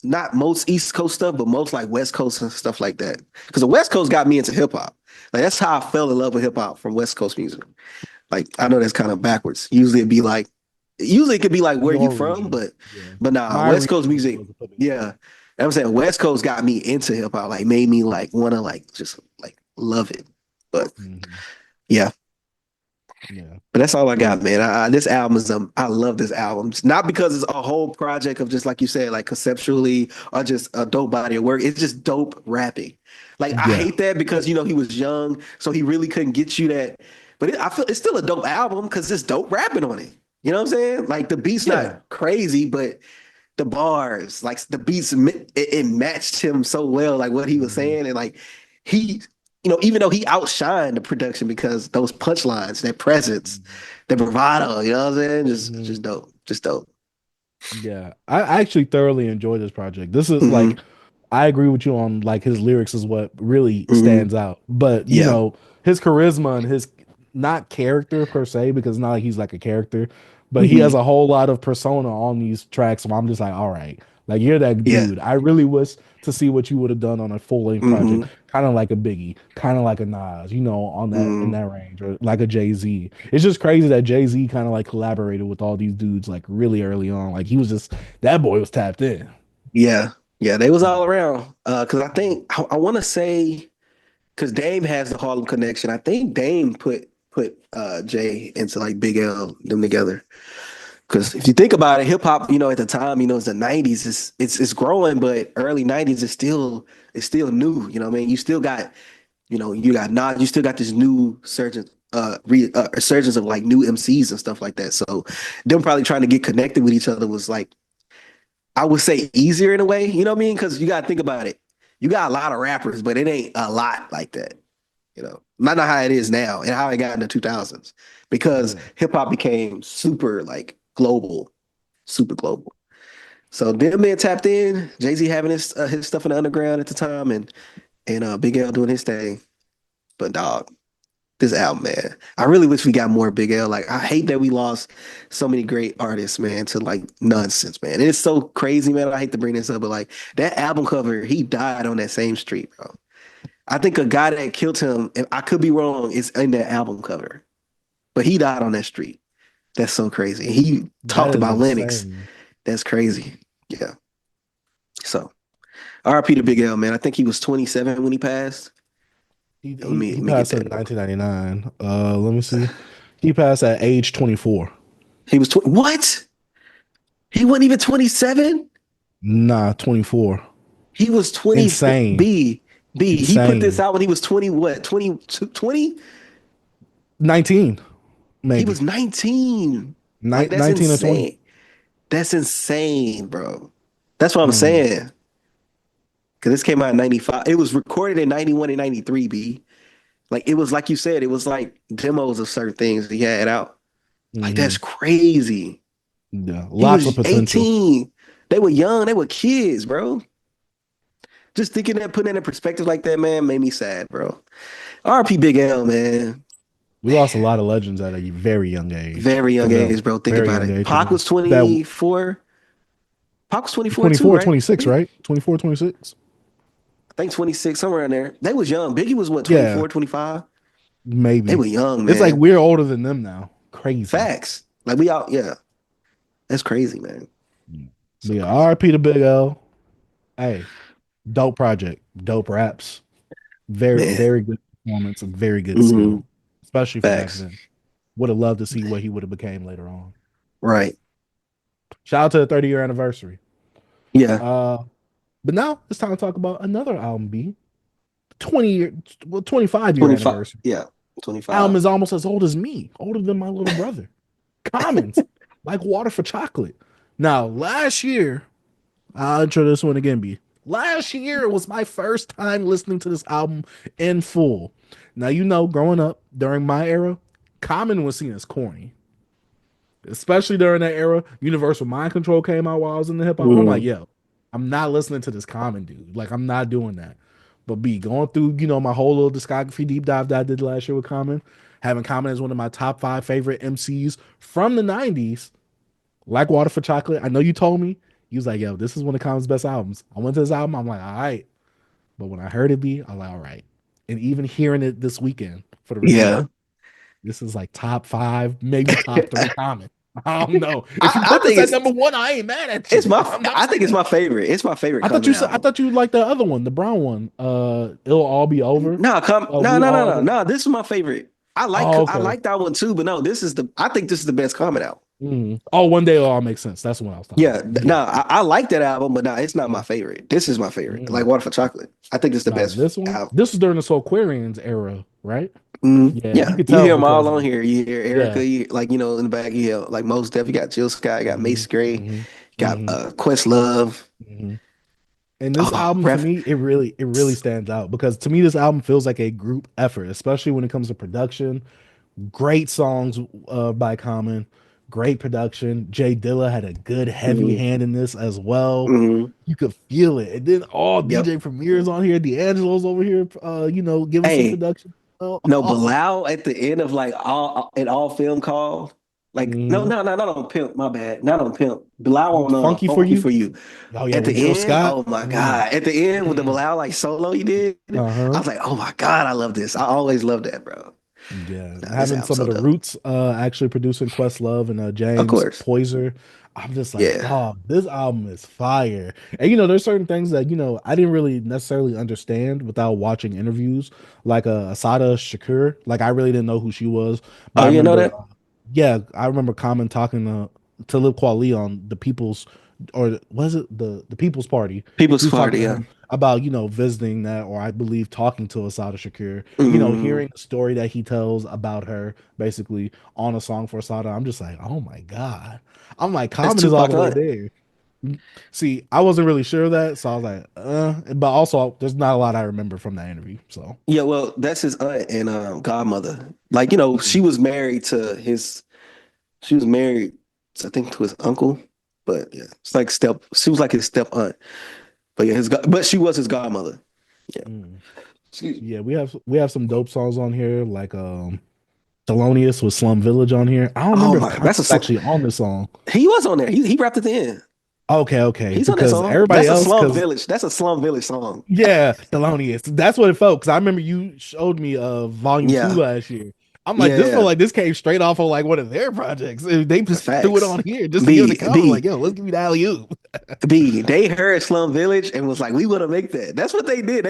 not most East Coast stuff, but most like West Coast and stuff like that. Because the West Coast got me into hip hop. Like, that's how I fell in love with hip hop, from West Coast music. Like, I know that's kind of backwards. Usually it could be like where you from, but nah, West Coast music. Yeah. I'm saying West Coast got me into hip hop, like made me like want to like just like love it. But Mhm. yeah. Yeah. But that's all I got, man. This album is I love this album. It's not because it's a whole project of just like you said, like conceptually or just a dope body of work. It's just dope rapping. Like I Yeah. hate that because he was young, so he really couldn't get you that. But I feel it's still a dope album because it's dope rapping on it. You know what I'm saying? Like the beat's Yeah. not crazy, but the bars, like the beats, it matched him so well, like what he was Mhm. saying, and like he, even though he outshined the production because those punchlines, that presence, the bravado, you know what I'm saying? Mhm. Just dope, just dope. Yeah, I actually thoroughly enjoyed this project. This is Hmm. like, I agree with you on like his lyrics is what really Hmm. stands out. But you Yeah. know, his charisma and his not character per se, because it's not like he's like a character, but he has Hmm. a whole lot of persona on these tracks. So I'm just like, all right, like you're that Yeah. dude. I really wish to see what you would have done on a full length project, Hmm. kind of like a Biggie, kind of like a Nas, you know, on that in Hmm. that range, or like a Jay-Z. It's just crazy that Jay-Z kind of like collaborated with all these dudes like really early on. Like he was just that boy was tapped in. Yeah. Yeah. They was all around. Because I think I want to say because Dame has the Harlem connection. I think Dame put Jay into like Big L them together. Because if you think about it, hip hop, at the time, it's the '90s. It's growing, but early '90s is still new. You know what I mean? You still got you got not you still got this new resurgence of like new MCs and stuff like that. So them probably trying to get connected with each other was like I would say easier in a way. You know what I mean? Because you got to think about it. You got a lot of rappers, but it ain't a lot like that. Not how it is now and how it got in the 2000s because Yeah. hip hop became super like global, super global. So them being tapped in, Jay Z having his stuff in the underground at the time, and Big L doing his thing. But dog, this album, man, I really wish we got more Big L. Like I hate that we lost so many great artists, man, to like nonsense, man. And it's so crazy, man. I hate to bring this up, but like that album cover, he died on that same street, bro. I think a guy that killed him, if I could be wrong, is in that album cover. But he died on that street. That's so crazy. He That talked is about Lennox. insane. That's crazy. Yeah. So RP to Big L, man. I think he was 27 when he passed. He Let he me he let me get passed in that. 1999. Let me see. He passed at age 24. He was what? He wasn't even 27? Nah, 24. He was 24. Insane. B. He put this Insane. out when he was 20, what? 20, 20? 19, He maybe. was 19. Like that's 19 or 20. insane. That's insane, bro. That's what I'm Mhm. saying. Because this came out in 95. It was recorded in 91 and 93, B. Like it was like you said, it was like demos of certain things he had out. Like that's Mhm. crazy. Yeah, He lots of was potential. 18. They were young, they were kids, bro. Just thinking that, putting that in perspective like that, man, made me sad, bro. RP Big L, man. We lost a lot of legends at a very young age. Very For young real. age, bro. Think Very about young it. age. Pac was That 24. Pac was 24 too, 24, right? 26, I right? 24, 26. think 26, somewhere in there. They was young. Biggie was what, Yeah, 24, 25? They maybe. were young, It's like man. we're older than them now. Crazy. Facts. Like we out, yeah. That's crazy, man. But So yeah, crazy. RP to Big L. Hey, dope project, dope raps, very, Man. very good performance, and very good Hmm. skill, especially for back Facts. then. Would have loved to see what he would have became later on. Right. Shout out to the 30-year anniversary. Yeah. Uh, but now it's time to talk about another album. B 20 year, well, 25-year 25. anniversary. Yeah. Album 25. is almost as old as me, older than my little brother. Commons, like water for chocolate. Now, last year, I'll intro this one again, B. Last year was my first time listening to this album in full. Now, you know, growing up during my era, Common was seen as corny, especially during that era. Universal Mind Control came out while I was in the hip hop. I'm like, Mm. yo, I'm not listening to this Common dude. Like, I'm not doing that. But B, going through, you know, my whole little discography deep dive that I did last year with Common, having Common as one of my top 5 favorite MCs from the 90s, like Water for Chocolate. I know you told me. He was like, yo, this is one of Common's best albums. I went to this album. I'm like, all right. But when I heard it be, I'm like, all right. And even hearing it this weekend for the review, Yeah. this is like top 5, maybe top 3 Common. I don't know. If you put this at number one, I ain't mad at you. I think it's my favorite. It's my favorite. I thought you said, I thought you liked the other one, the brown one. It'll all be over. No. This is my favorite. I Okay. like that one too, but no, I think this is the best Common album. Oh, One Day It'll All Make Sense. That's the one I was talking about. No, I like that album, but no, it's not my favorite. This is my favorite. Like Water for Chocolate. I think it's the best. This one, album. This is during the Soulquarians era, right? Yeah, you hear them all on here. You hear Erica, in the back. You hear like Mos Def. You got Jill Scott. You got Mace Gray. Got Questlove. And this album to me, it really stands out because to me, this album feels like a group effort, especially when it comes to production. Great songs by Common, great production. Jay Dilla had a good heavy hand in this as well. You could feel it. And then all DJ Premier's on here, D'Angelo's over here, giving some production. Bilal at the end of like all film call. Like not on Pimp, my bad. Not on Pimp. Bilal on Funky for you. Oh yeah, at the end, Scott. Oh my god. At the end with the Bilal like solo he did. I was like, oh my god, I love this. I always love that, bro. Yeah, having some of the Roots actually producing Questlove and James Poyser. I'm just like, oh, this album is fire. And there's certain things that I didn't really necessarily understand without watching interviews, like Asada Shakur. Like I really didn't know who she was. But you know that? Yeah, I remember Common talking to Lil Kweli on the People's, or was it the People's Party? People's Party, yeah. About visiting that, or I believe talking to Asada Shakur. Hearing the story that he tells about her, basically on a song for Asada. I'm just like, oh my god. I'm like, Common is all the way there. See, I wasn't really sure of that, so I was like, but also there's not a lot I remember from that interview. So yeah, well, that's his aunt and godmother. Like, she was married to I think to his uncle, but yeah, it's like she was like his step aunt. But yeah, but she was his godmother. Yeah. Yeah, we have some dope songs on here, like Thelonious with Slum Village on here. I don't remember if that's actually on this song. He was on there. He rapped at the end. Okay. He's on that song. Everybody that's else, a Slum Village. That's a Slum Village song. Yeah, Thelonious. That's what it felt. Because I remember you showed me Volume 2 last year. I'm like, this felt like this came straight off of like one of their projects. They just threw it on here just to give it a cover. Like, yo, let's give you the alley-oop. They heard Slum Village and was like, we want to make that. That's what they did.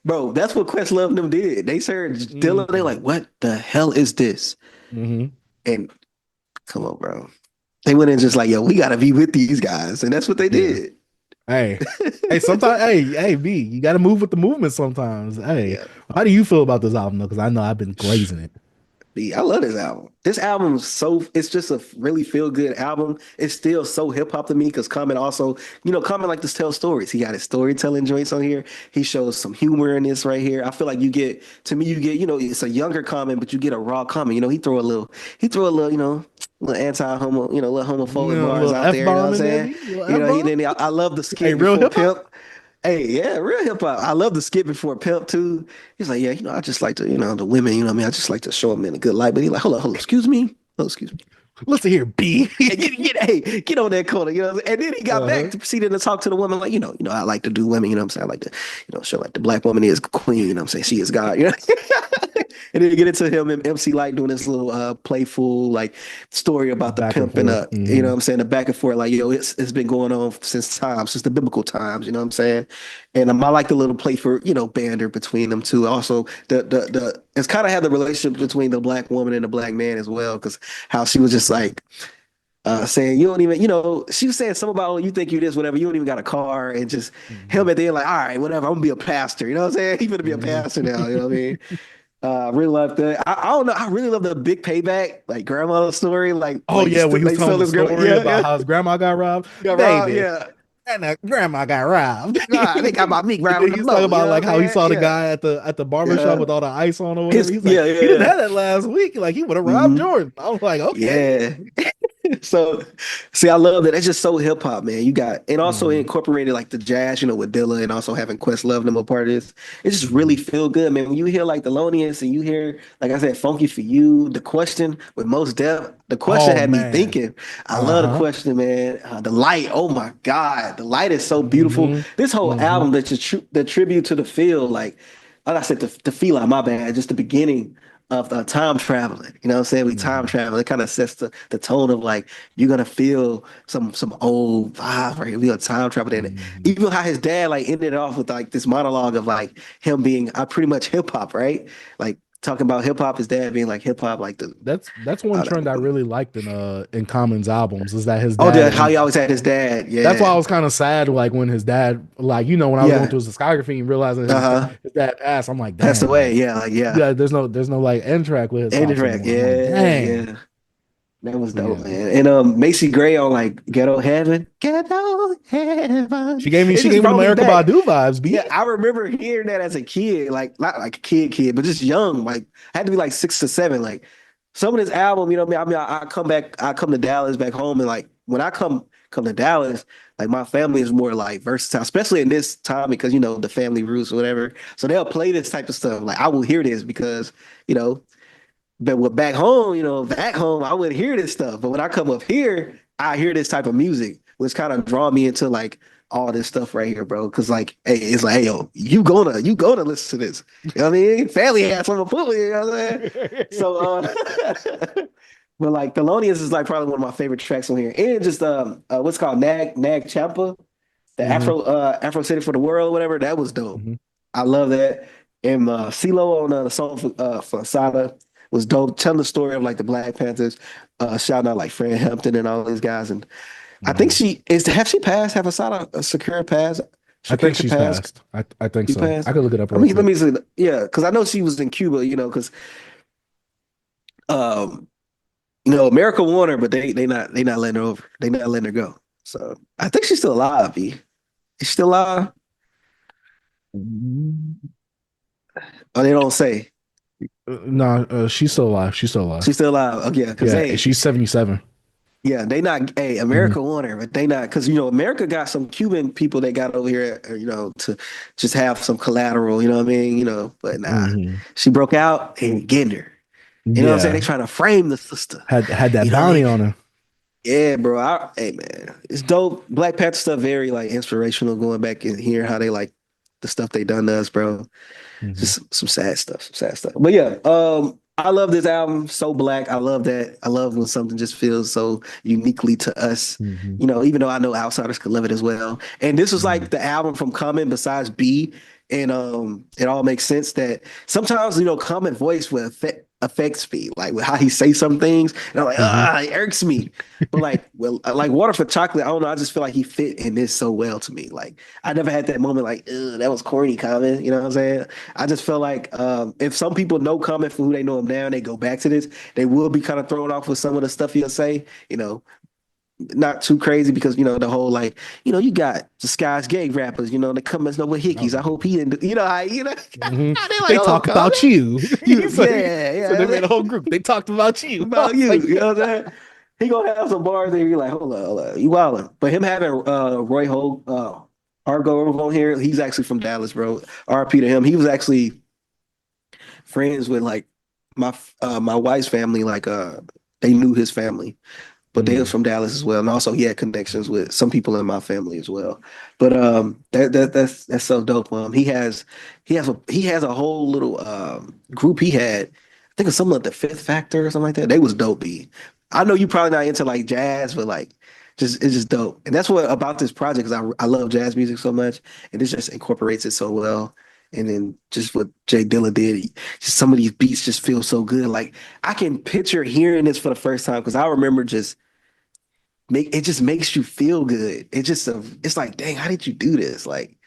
Bro, that's what Questlove and them did. They heard Dilla. They like, what the hell is this? And come on, bro. They went in just like, yo, we got to be with these guys. And that's what they did. Hey, sometimes, B, you got to move with the movement sometimes. Hey, how do you feel about this album, though? Because I know I've been glazing it. I love this album. This album it's just a really feel good album. It's still so hip hop to me because Common also, Common like to tell stories. He got his storytelling joints on here. He shows some humor in this right here. I feel like you get, it's a younger Common, but you get a raw Common. He throw a little, little anti-homo, little homophobic bars out there. You know what I'm saying? I love the skit before Pimp. Hey, yeah, real hip hop. I love the skit before Pimp too. He's like, yeah, I just like to, the women, I just like to show them in a good light. But he's like, hold on, excuse me. Listen here, B. Get on that corner, And then he got back to proceeding to talk to the woman, like, I like to do women, I like to, show like the black woman is queen, she is God, And then you get into him and MC Light doing this little playful like story about the pimp and the back and forth, like, it's been going on since the biblical times, And I like the little play for, banter between them two. Also, it's kind of had the relationship between the black woman and the black man as well, because how she was just like saying, you don't even, she was saying something about, oh, you think you this, whatever, you don't even got a car, and just him at the end, like, all right, whatever, I'm gonna be a pastor, you know what I'm saying? He's gonna be a pastor now, you know what I mean? I really love that. I don't know. I really love the big payback, like grandma's story. Like, when he was telling the story about how his grandma got robbed. And grandma got robbed. I think I bought me grandma. He's talking about like how he saw the guy at the barbershop with all the ice on or whatever. He's like, he didn't have that last week. Like he would have robbed Jordan. I was like, okay. Yeah. So, see, I love that. It's just so hip hop, man. You got, and also incorporated like the jazz, with Dilla, and also having Questlove them a part of this. It just really feel good, man. When you hear like Thelonious and you hear, like I said, Funky for You, The Question with Mos Def. The Question had me thinking. I love The Question, man. The Light, oh my God, The Light is so beautiful. This whole album, the tribute to the feel, like I said, the feel, my bad, just the beginning of time traveling. You know what I'm saying? We time travel. It kind of sets the tone of like you're gonna feel some old vibe right here. We gonna time travel in it. Even how his dad like ended it off with like this monologue of like him being pretty much hip hop, right? Like talking about hip hop, his dad being like hip hop, like the That's one trend I really liked in Common's albums is that his oh, dad how he always had his dad. that's why I Yeah. was kind of sad, like when his dad, like when I was going Yeah. through his discography and realizing Uh-huh. his dad passed, I'm like, Passed dang, away. like, Yeah. Like, yeah. yeah, there's no like end track with his Andy pops Track. anymore. I'm like, Yeah. dang, Yeah. That was dope, yeah. man. And Macy Gray on like Ghetto Heaven. Ghetto Heaven. It She just gave me brought the me Erica back. Badu vibes, B. Yeah, I remember hearing that as a kid, like not like a kid, but just young. Like had to be like 6 or 7. Like some of this album, you know what I mean? I come to Dallas back home, and like when I come to Dallas, like my family is more like versatile, especially in this time because the family roots or whatever. So they'll play this type of stuff. Like I will hear this because you know but back home, back home, I wouldn't hear this stuff. But when I come up here, I hear this type of music, which kind of draw me into like all this stuff right here, bro. Cause like, hey, it's like, hey, yo, you gonna listen to this. You know what I mean? Family has something to put with it, you know what I'm saying? So but like Thelonious is like probably one of my favorite tracks on here. And just what's called Nag Champa, the Afro City for the World, whatever, that was dope. Mhm. I love that. And CeeLo on the song for Saba was dope, telling the story of like the Black Panthers, shouting out like Fred Hampton and all these guys. And I think Mhm. have she passed? Have Asada a secure pass? I think Secure she's pass? passed. I think She so. passed? I could look it up I real mean, let quick. me see. Yeah, because I know she was in Cuba, because um, America won her, but they not letting her over. They not letting her go. So I think she's still alive, B. Is she still alive? Oh, they don't say. No, she's still alive. She's still alive. She's still alive. Oh, yeah, because Yeah, she's 77. yeah, they not. Hey, Mhm. America won her, but they not because America got some Cuban people they got over here, to just have some collateral. You know what I mean? But nah, Mhm. she broke out and getting her. You know what I'm saying? They Yeah, trying to frame the sister. had that You know what I bounty mean? on her. Yeah, bro. Hey, man, it's dope. Black Panther stuff very like inspirational. Going back and hearing how they like the stuff they done to us, bro. Mhm. Just some sad stuff, some sad stuff. But yeah, I love this album. So black. I love that. I love when something just feels so uniquely to us. Mhm. Even though I know outsiders could love it as well. And this was like Mhm. the album from Common besides B. And it all makes sense that sometimes, Common voice will affects me, like with how he say some things. And I'm like, Mhm. it irks me. But like Water for Chocolate, I don't know. I just feel like he fit in this so well to me. Like I never had that moment like, that was corny Common. You know what I'm saying? I just feel like if some people know Common for who they know him now and they go back to this, they will be kind of thrown off with some of the stuff he'll say. Not too crazy because the whole like you got disguised gay rappers that come as no with hickeys. I hope he didn't how Mhm. they like They oh talk about Common you. you So, yeah they made a whole group. They talked about you. I about was you. like, You know what I'm saying? He gonna have some bars and you're like, hold on, you wildin'. But him having Roy Holt, Argo on here, he's actually from Dallas, bro. RP to him. He was actually friends with like my wife's family, like they knew his family. But they was from Dallas as well. And also he had connections with some people in my family as well. But that's so dope. He has a whole little group he had. I think it's something like the Fifth Factor or something like that. They was dope. I know you probably not into like jazz, but like it's just dope. And that's what about this project because I love jazz music so much, and this just incorporates it so well. And then just what Jay Dilla did, just some of these beats just feel so good. Like I can picture hearing this for the first time because I remember just it just makes you feel good. It's like, dang, how did you do this? Like,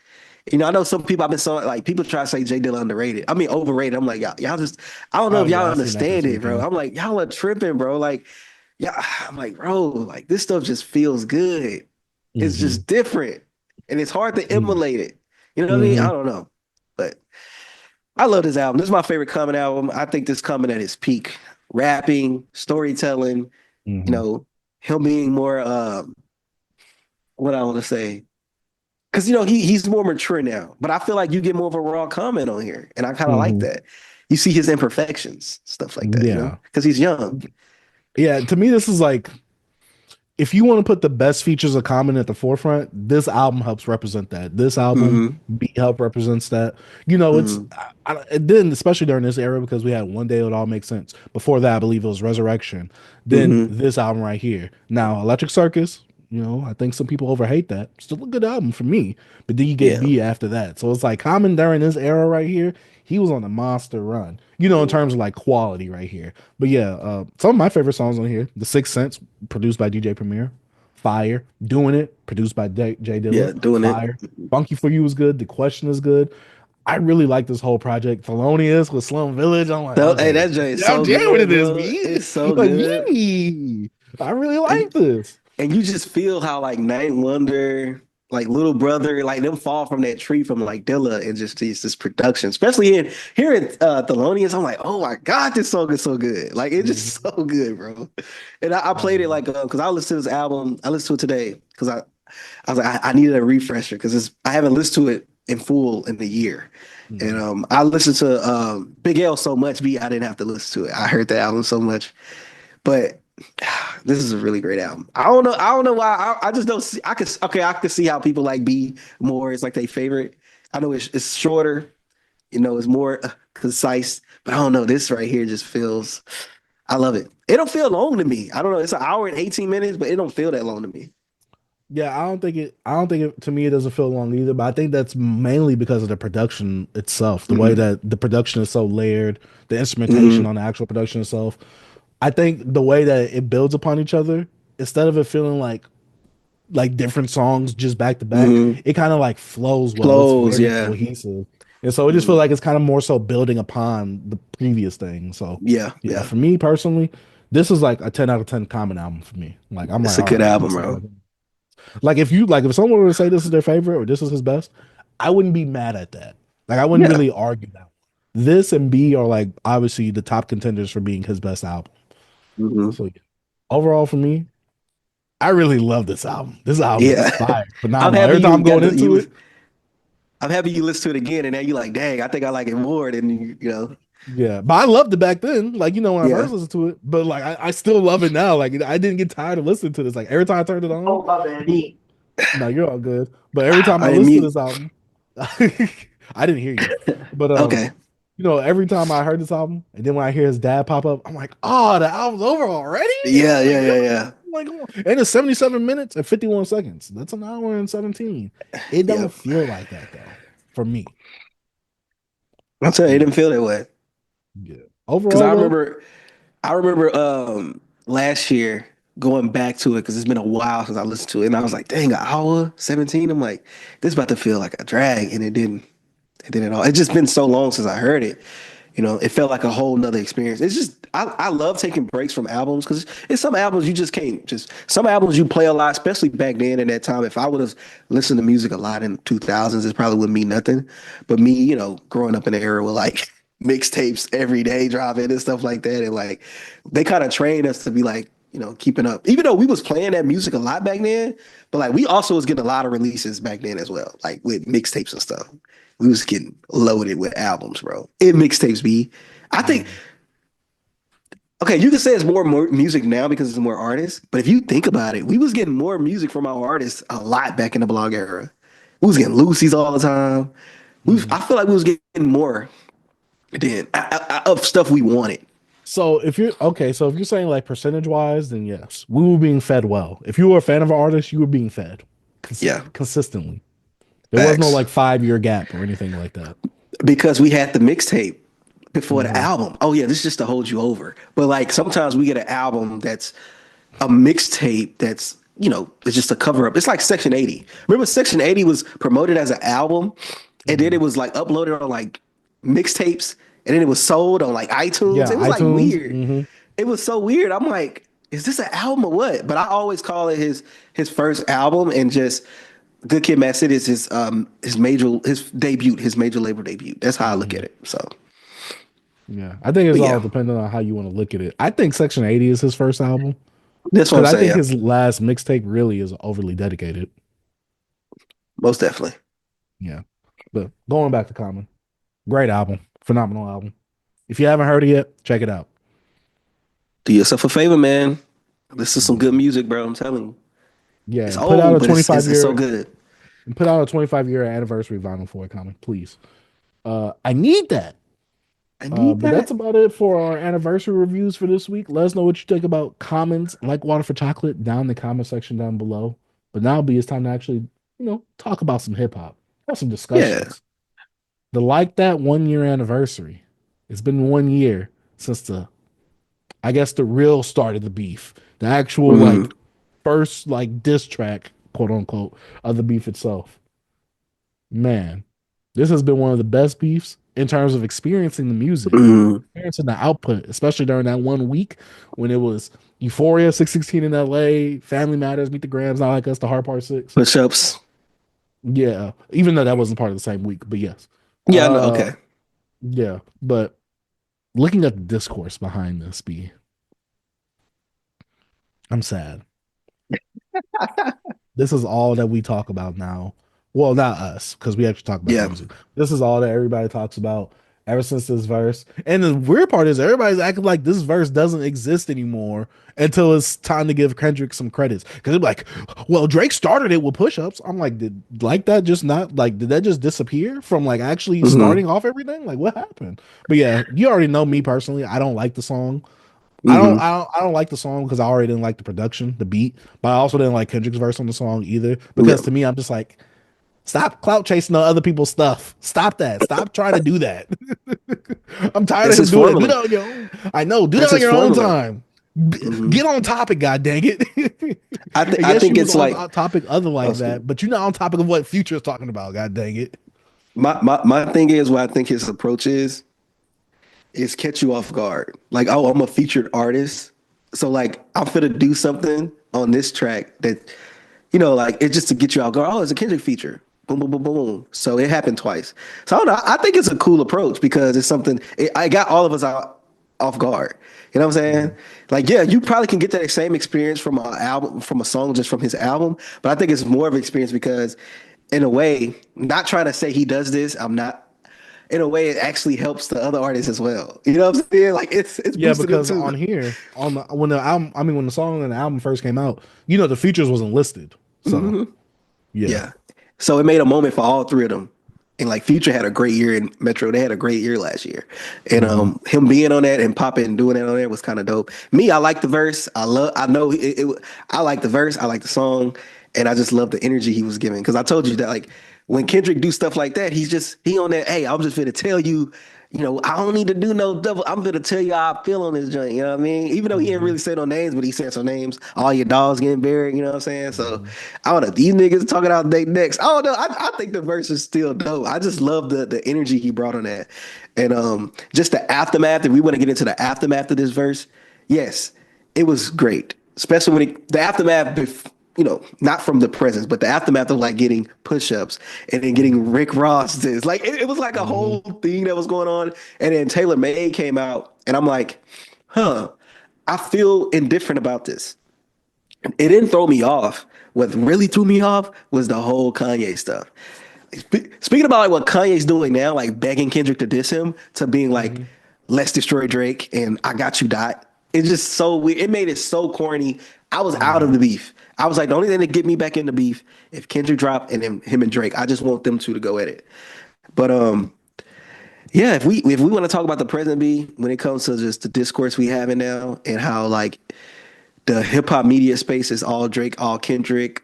I know some people I've been so like people try to say Jay Dilla underrated. I mean overrated. I'm like, y'all just I don't know oh if y'all yeah, I seen that this understand it, bro. weekend. I'm like, y'all are tripping, bro. Like, yeah, I'm like, bro, like this stuff just feels good. It's Mhm. just different. And it's hard to Mhm. emulate it. You know what I mean? I Mhm. don't know. But I love this album. This is my favorite Common album. I think this Common at its peak. Rapping, storytelling, you Mhm. know, him being more what I want to say. Because he's more mature now, but I feel like you get more of a raw comment on here, and I kind of like Mhm. that. You see his imperfections, stuff like that, Yeah. because he's young. Yeah. To me, this is like if you want to put the best features of Common at the forefront, this album helps represent that. This album Mm-hmm. B help represents that. You know, it's Mm-hmm. and then especially during this era because we had One Day It All Makes Sense. Before that, I believe it was Resurrection. Then Mm-hmm. this album right here. Now, Electric Circus. You know, I think some people overhate that. Still a good album for me. But then you get Yeah. B after that. So it's like Common during this era right here, he was on a monster run. You know, in terms of like quality right here. But yeah, some of my favorite songs on here, The Sixth Sense, produced by DJ Premier, fire. Doing It, produced by Jay Dilla, Yeah, doing it. fire. Funky For You is good. The Question is good. I really like this whole project. Thelonious with Slum Village. I'm like, So, hey, okay, that joint is I'm so jamming to good, this, bro. B. It's so Like, good. yeah, I really like And this. and you just feel how like Night Wonder, like Little Brother, like them fall from that tree from like Dilla and just this production, especially in here in Thelonious. I'm like, oh my God, this song is so good. Like it's just so good, bro. And I played it like because I listened to this album. I listened to it today because I was like, I needed a refresher because I haven't listened to it in full in a year. And Mhm. I listened to Big L so much, I didn't have to listen to it. I heard the album so much. But this is a really great album. I don't know. I don't know why. I just don't see. I could see how people like B more. It's like their favorite. I know it's shorter. You know, it's more concise. But I don't know. This right here just feels. I love it. It don't feel long to me. I don't know. It's an hour and 18 minutes, but it don't feel that long to me. Yeah, I don't think it. I don't think it. To me, it doesn't feel long either. But I think that's mainly because of the production itself. The way Mm-hmm. that the production is so layered, the instrumentation Mm-hmm. on the actual production itself. I think the way that it builds upon each other, instead of it feeling like different songs just back to back, Mm-hmm. it kind of like flows well. It's Close. very Yeah. cohesive, and so it just feels Mhm. like it's kind of more so building upon the previous thing. So Yeah. yeah, Yeah. for me personally, this is like a 10 out of 10 Common album for me. Like I'm like, It's a all good right, album, this is bro. like if someone were to say this is their favorite or this is his best, I wouldn't be mad at that. Like I wouldn't Yeah. really argue that. This and B are like obviously the top contenders for being his best album. Hmm. So yeah, overall for me, I really love this album. This album is Yeah. fire, I'm phenomenal. happy Every time you I'm going got to into you. it, I'm happy you listen to it again, and now you're like, dang, I think I like it more than you know. yeah. But I loved it back then, like you know when I Yeah. first listened to it. But like I still love it now. Like I didn't get tired of listening to this. Like every time I turned it on, Oh my bad. no, you're all good. But every time I I didn't listen to mute. this album, I didn't hear you. But Okay. you know, every time I heard this album, and then when I hear his dad pop up, I'm like, oh, the album's over already. Yeah, Oh my yeah, god. yeah, yeah. Oh my god. And it's 77 minutes and 51 seconds. That's an hour and 17. It Yep. don't feel like that though, for me. I'll tell you, it Yeah. didn't feel that way. Yeah. Because Overall though, I remember last year going back to it because it's been a while since I listened to it, and I was like, dang, an hour 17. I'm like, this is about to feel like a drag, and it didn't. It didn't at all. It's just been so long since I heard it. You know, it felt like a whole nother experience. It's just I love taking breaks from albums because it's some albums you just can't just some albums you play a lot, especially back then in that time. If I would have listened to music a lot in 2000s, it probably wouldn't mean nothing. But me, you know, growing up in the era with like mixtapes every day dropping and stuff like that, and like they kind of trained us to be like, you know, keeping up. Even though we was playing that music a lot back then, but like we also was getting a lot of releases back then as well, like with mixtapes and stuff. We was getting loaded with albums, bro. In mixtapes, B. I think mhm. okay, you can say it's more music now because it's more artists, but if you think about it, we was getting more music from our artists a lot back in the blog era. We was getting Lucy's all the time. I Mhm. feel like we was getting more than of stuff we wanted. So if you're okay, so if you're saying like percentage wise, then yes, we were being fed well. If you were a fan of an artist, you were being fed Yeah, consistently. There was no facts. like 5 year gap or anything like that. Because we had the mixtape before the Hmm. album. Oh yeah, this is just to hold you over. But like sometimes we get an album that's a mixtape that's it's just a cover up. It's like Section 80. Remember Section 80 was promoted as an album and then Hmm. it was like uploaded on like mixtapes and then it was sold on like iTunes. Yeah, It was like iTunes. weird. It was so weird. I'm like, is this an album or what? But I always call it his first album and just Good Kid, Mad City is his debut, his major label debut. That's how I look at Hmm. it. So, Yeah, I think it's but all yeah, dependent on how you want to look at it. I think Section 80 is his first album that's what I'm because I saying. think Yeah, his last mixtape really is overly dedicated. most definitely. Yeah, but going back to Common, great album, phenomenal album. If you haven't heard it yet, check it out. Do yourself a favor, man. This is some good music, bro. I'm telling you. Yeah, It's and put out old, a but it's 25 it's so year good. and put out a 25-year anniversary vinyl for it, comic, please. I need that. I need But that's that. about it for our anniversary reviews for this week. Let us know what you think about comments, like water for chocolate, down in the comment section down below. But now, B, it's time to actually, talk about some hip hop, have some Yeah. discussions. The Like That 1 year anniversary. It's been 1 year since I guess, the real start of the beef, the actual Mm-hmm. like first like diss track, quote unquote, of the beef itself. Man, this has been one of the best beefs in terms of experiencing the music, Mm-hmm. experiencing the output, especially during that 1 week when it was Euphoria, 616 in LA, Family Matters, Meet the Grams, Not Like Us, The Hard Part 6. Push-ups. Yeah, even though that wasn't part of the same week, but yes. Yeah, I know. Uh, Okay. yeah, but looking at the discourse behind this, B, I'm sad. This is all that we talk about now. Well, not us, because we actually talk about the Yeah. music. This is all that everybody talks about ever since this verse. And the weird part is everybody's acting like this verse doesn't exist anymore until it's time to give Kendrick some credits. Because they're like, well, Drake started it with push-ups. I'm like, did like that just not like did that just disappear from like actually Mm-hmm. starting off everything? Like what happened? But yeah, you already know me personally. I don't like the song. I don't, Mm-hmm. I don't, I don't like the song because I already didn't like the production, the beat, but I also didn't like Kendrick's verse on the song either. Yeah. Because to me, I'm just like, stop clout chasing on other people's stuff. Stop that. Stop trying to do that. I'm tired That's of him his doing it. Do formula. that on your own. I know. Do that That's on his your own formula. time. Mm-hmm. Get on topic, god dang it. And I yes, you think was it's like on topic other oh, like excuse me. that, but you're not on topic of what Future is talking about. God dang it. My thing is what I think his approach is catch you off guard. Like, oh, I'm a featured artist. So like I'm finna do something on this track that, like it's just to get you off guard. Oh, it's a Kendrick feature. Boom, boom, boom, boom. So it happened twice. So I don't know. I think it's a cool approach because it's something I got all of us out off guard. You know what I'm saying? Like, yeah, you probably can get that same experience from an album, from a song just from his album. But I think it's more of an experience because, in a way, not trying to say he does this. I'm not. In a way, it actually helps the other artists as well. You know what I'm saying? Like it's Yeah, boosting them because too. on here, on the when the album, I mean, when the song and the album first came out, the features wasn't listed. So Hmm. yeah. Yeah. So it made a moment for all three of them. And like Future had a great year in Metro. They had a great year last year. And Mhm. him being on that and popping and doing that on there was kind of dope. Me, I like the verse. I know I like the verse. I like the song. And I just love the energy he was giving. Cause I told you that like when Kendrick do stuff like that, he on that, hey, I'm just gonna tell you, I don't need to do no double. I'm gonna tell you how I feel on this joint. You know what I mean? Even though he didn't Mhm. really say no names, but he said some names. All your dogs getting buried. You know what I'm saying? So Mhm. I don't know. These niggas talking out they next. I don't know. I think the verse is still dope. I just love the energy he brought on that, and just the aftermath. If we want to get into the aftermath of this verse, yes, it was great. Especially when the aftermath. Not from the presence, but the aftermath of like getting push-ups and then getting Rick Ross this. Like it was like a Mhm. whole thing that was going on. And then Taylor May came out, and I'm like, huh, I feel indifferent about this. It didn't throw me off. What really threw me off was the whole Kanye stuff. Speaking about like what Kanye's doing now, like begging Kendrick to diss him, to being like, Mhm. let's destroy Drake and I got you, Dot. It's just so weird. It made it so corny. I was out of Mhm. the beef. I was like, the only thing to get me back in the beef, if Kendrick dropped and then him and Drake, I just want them two to go at it. But yeah, if we want to talk about the present B when it comes to just the discourse we having now and how like the hip hop media space is all Drake, all Kendrick.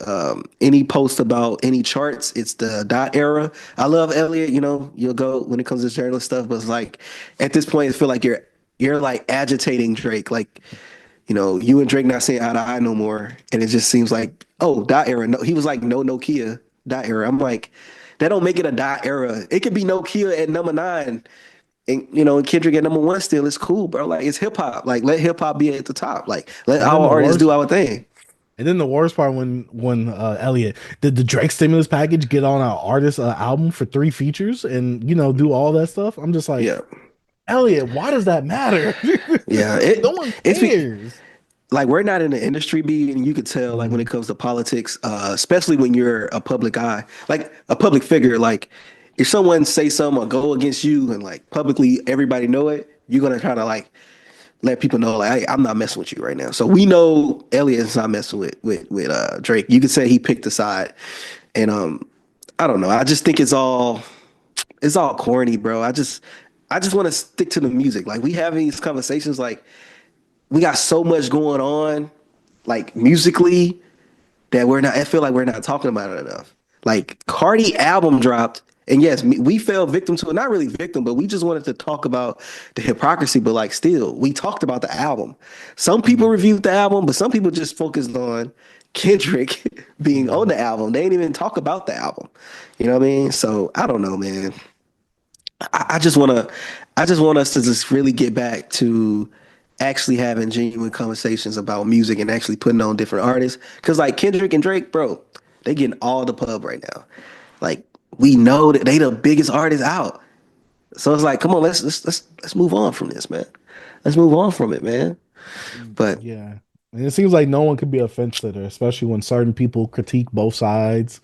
Any post about any charts, it's the dot era. I love Elliot. You'll go when it comes to journalist stuff, but it's like at this point, I feel like you're like agitating Drake. Like you and Drake not saying eye to eye no more, and it just seems like dot era. No, he was like no Nokia dot era. I'm like that don't make it a dot era. It could be Nokia at number 9 and Kendrick at number 1 still is cool, bro. Like it's hip hop. Like let hip hop be at the top. Like let And then our the artists do worst, our thing. and then the worst part when Elliot did the Drake stimulus package get on our artist album for 3 features and do all that stuff. I'm just like, Yeah, Elliot, why does that matter? yeah. No one It's cares. like we're not in the industry, B, and you could tell like when Mhm. it comes to politics, especially when you're a public eye, like a public figure. Like if someone say something or go against you and like publicly everybody know it, you're gonna try to like let people know like, hey, I'm not messing with you right now. So we know Elliot's not messing with Drake. You could say he picked a side, and I don't know. I just think it's all corny, bro. I just want to stick to the music. Like we have these conversations, like we got so much going on, like musically, that we're not. I feel like we're not talking about it enough. Like Cardi album dropped, and yes, we fell victim to it. Not really victim, but we just wanted to talk about the hypocrisy. But like, still, we talked about the album. Some people reviewed the album, but some people just focused on Kendrick being on the album. They didn't even talk about the album. You know what I mean? So I don't know, man. I just I just want us to just really get back to actually having genuine conversations about music and actually putting on different artists. Cause like Kendrick and Drake, bro, they getting all the pub right now. Like we know that they the biggest artists out. So it's like, come on, let's move on from this, man. Let's move on from it, man. But Yeah. And it seems like no one could be a fence sitter, especially when certain people critique both sides.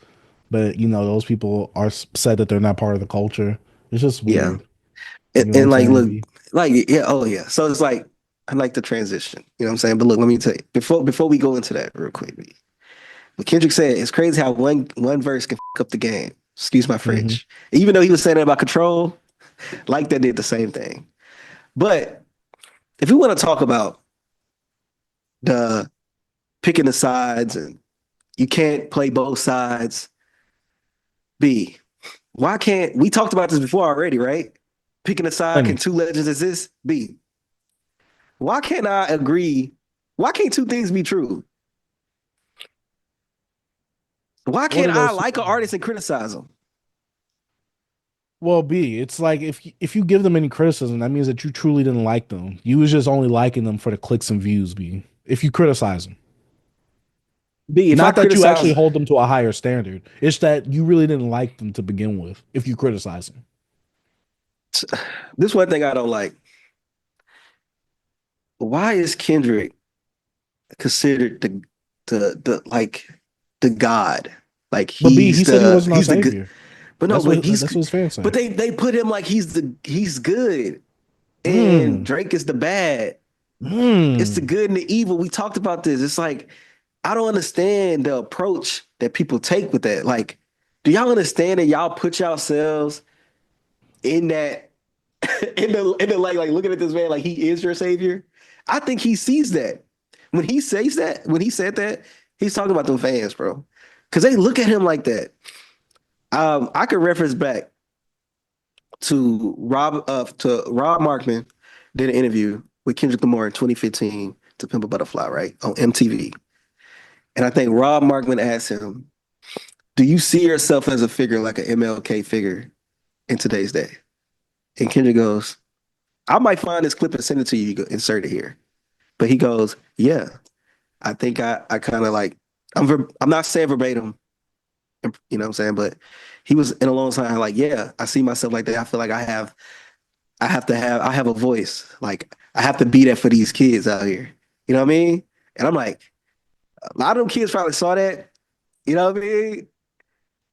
But those people are said that they're not part of the culture. It's just yeah. weird. You know what And I'm like saying, look, B? like yeah, oh yeah. So it's like I like the transition. You know what I'm saying? But look, let me tell you, before we go into that real quick, what Kendrick said, it's crazy how one verse can fuck up the game. Excuse my Mhm. French. Even though he was saying that about control, like that did the same thing. But if we want to talk about the picking the sides and you can't play both sides, B, why can't we talked about this before already, right? Picking a side, can Plenty. two legends exist? B. Why can't I agree? Why can't two things be true? Why What can't are I those? like an artist and criticize them? Well, B, it's like if you give them any criticism, that means that you truly didn't like them. You was just only liking them for the clicks and views, B. If you criticize them. B, if I Not that you actually criticize, hold them to a higher standard. It's that you really didn't like them to begin with if you criticize them. this one thing I don't like. Why is Kendrick considered the like the God? Like But B, he said he wasn't our he's the good, savior. but no, That's but what he's that's what his fans but say. they put him like he's good, and Mm. Drake is the bad. It's the Mm. good and the evil. We talked about this. It's like I don't understand the approach that people take with that. Like, do y'all understand that y'all put yourselves in that in the like looking at this man like he is your savior? I think he sees that. When he says that, when he said that, he's talking about them fans, bro. Cause they look at him like that. I could reference back to Rob Markman did an interview with Kendrick Lamar in 2015 to Pimp a Butterfly, right? On MTV. And I think Rob Markman asked him, do you see yourself as a figure like an MLK figure in today's day? And Kendrick goes, I might find this clip and send it to you. You go insert it here. But he goes, yeah, I think I kind of like, I'm not saying verbatim, you know what I'm saying? But he was in a long time like, yeah, I see myself like that. I feel like I have a voice. Like I have to be there for these kids out here. You know what I mean? And I'm like, a lot of them kids probably saw that. You know what I mean?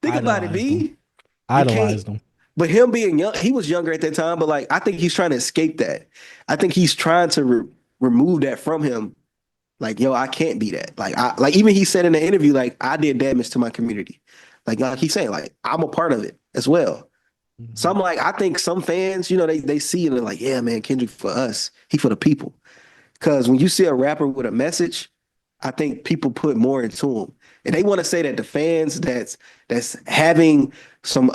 Think about it, Idolized them. B. You can't. Idolized them. But him being young, he was younger at that time. But like, I think he's trying to escape that. I think he's trying to remove that from him. Like, yo, I can't be that. Like even he said in the interview, like, I did damage to my community. Like he's saying, like, I'm a part of it as well. So I'm like, I think some fans, they see it and they're like, yeah, man, Kendrick for us, he for the people. Because when you see a rapper with a message, I think people put more into him, and they want to say that the fans that's having some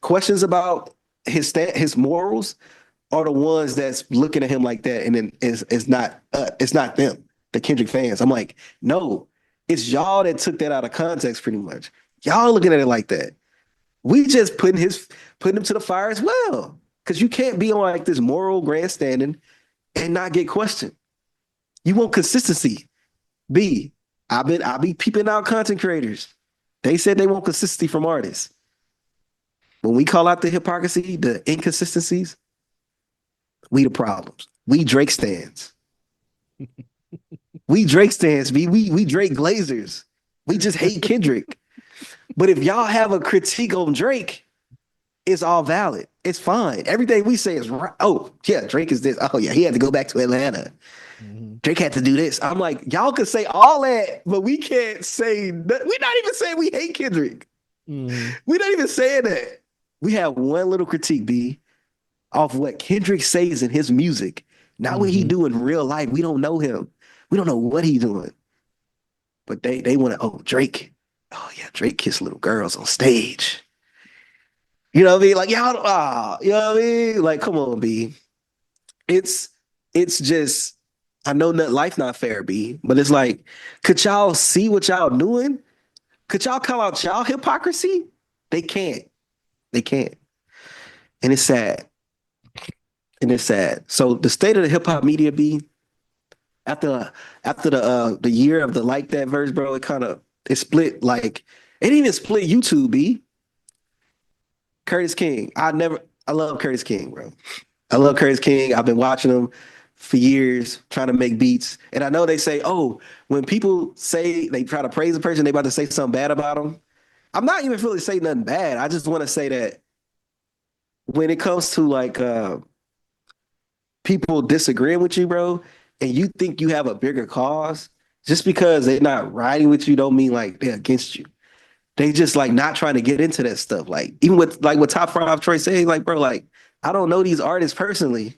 questions about his morals are the ones that's looking at him like that, and then it's not them, the Kendrick fans. I'm like, no, it's y'all that took that out of context, pretty much. Y'all looking at it like that. We just putting him to the fire as well, because you can't be on like this moral grandstanding and not get questioned. You want consistency. B, I'll be peeping out content creators. They said they want consistency from artists. When we call out the hypocrisy, the inconsistencies, we the problems. We Drake stands. We Drake stands, B. We Drake Glazers. We just hate Kendrick. But if y'all have a critique on Drake, it's all valid. It's fine. Everything we say is right. Oh, yeah, Drake is this. Oh, yeah, he had to go back to Atlanta. Drake had to do this. I'm like, y'all can say all that, but we can't say that. We're not even saying we hate Kendrick. We're not even saying that. We have one little critique, B, off what Kendrick says in his music. Not what he do in real life. We don't know him. We don't know what he's doing. But they want to, oh, Drake. Oh, yeah, Drake kissed little girls on stage. You know what I mean? Like, y'all, you know what I mean? Like, come on, B. It's just, I know that life not fair, B, but it's like, could y'all see what y'all doing? Could y'all call out y'all hypocrisy? They can't. They can't. And it's sad. And it's sad. So the state of the hip hop media, B, after the year of the Like That verse, bro, it split like, it didn't even split YouTube, B. Curtis King. I love Curtis King, bro. I love Curtis King. I've been watching him for years, trying to make beats. And I know they say, oh, when people say they try to praise a person, they about to say something bad about them. I'm not even really saying nothing bad. I just want to say that when it comes to like people disagreeing with you, bro, and you think you have a bigger cause, just because they're not riding with you don't mean like they're against you. They just like not trying to get into that stuff. Like even with like what Top 5 Troy said, like, bro, like I don't know these artists personally.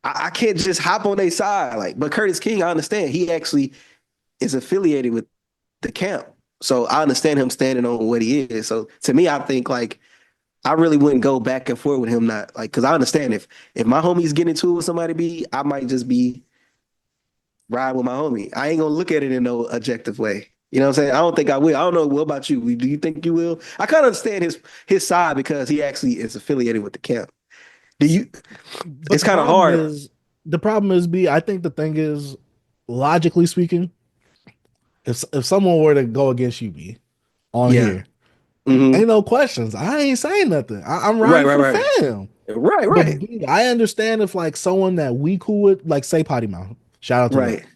I can't just hop on their side. Like, but Curtis King, I understand. He actually is affiliated with the camp. So I understand him standing on what he is. So to me, I think like I really wouldn't go back and forth with him, not like, because I understand if my homie's getting into it with somebody, B, I might just be riding with my homie. I ain't gonna look at it in no objective way. You know what I'm saying? I don't think I will. I don't know. What about you? Do you think you will? I kind of understand his side because he actually is affiliated with the camp. Do you? But it's kind of hard. The problem is, B, I think the thing is, logically speaking, if someone were to go against you, B, on here, ain't no questions. I ain't saying nothing. I'm riding for fam. Right. But B, I understand if like someone that we cool with, like say Potty Mouth, shout out to them.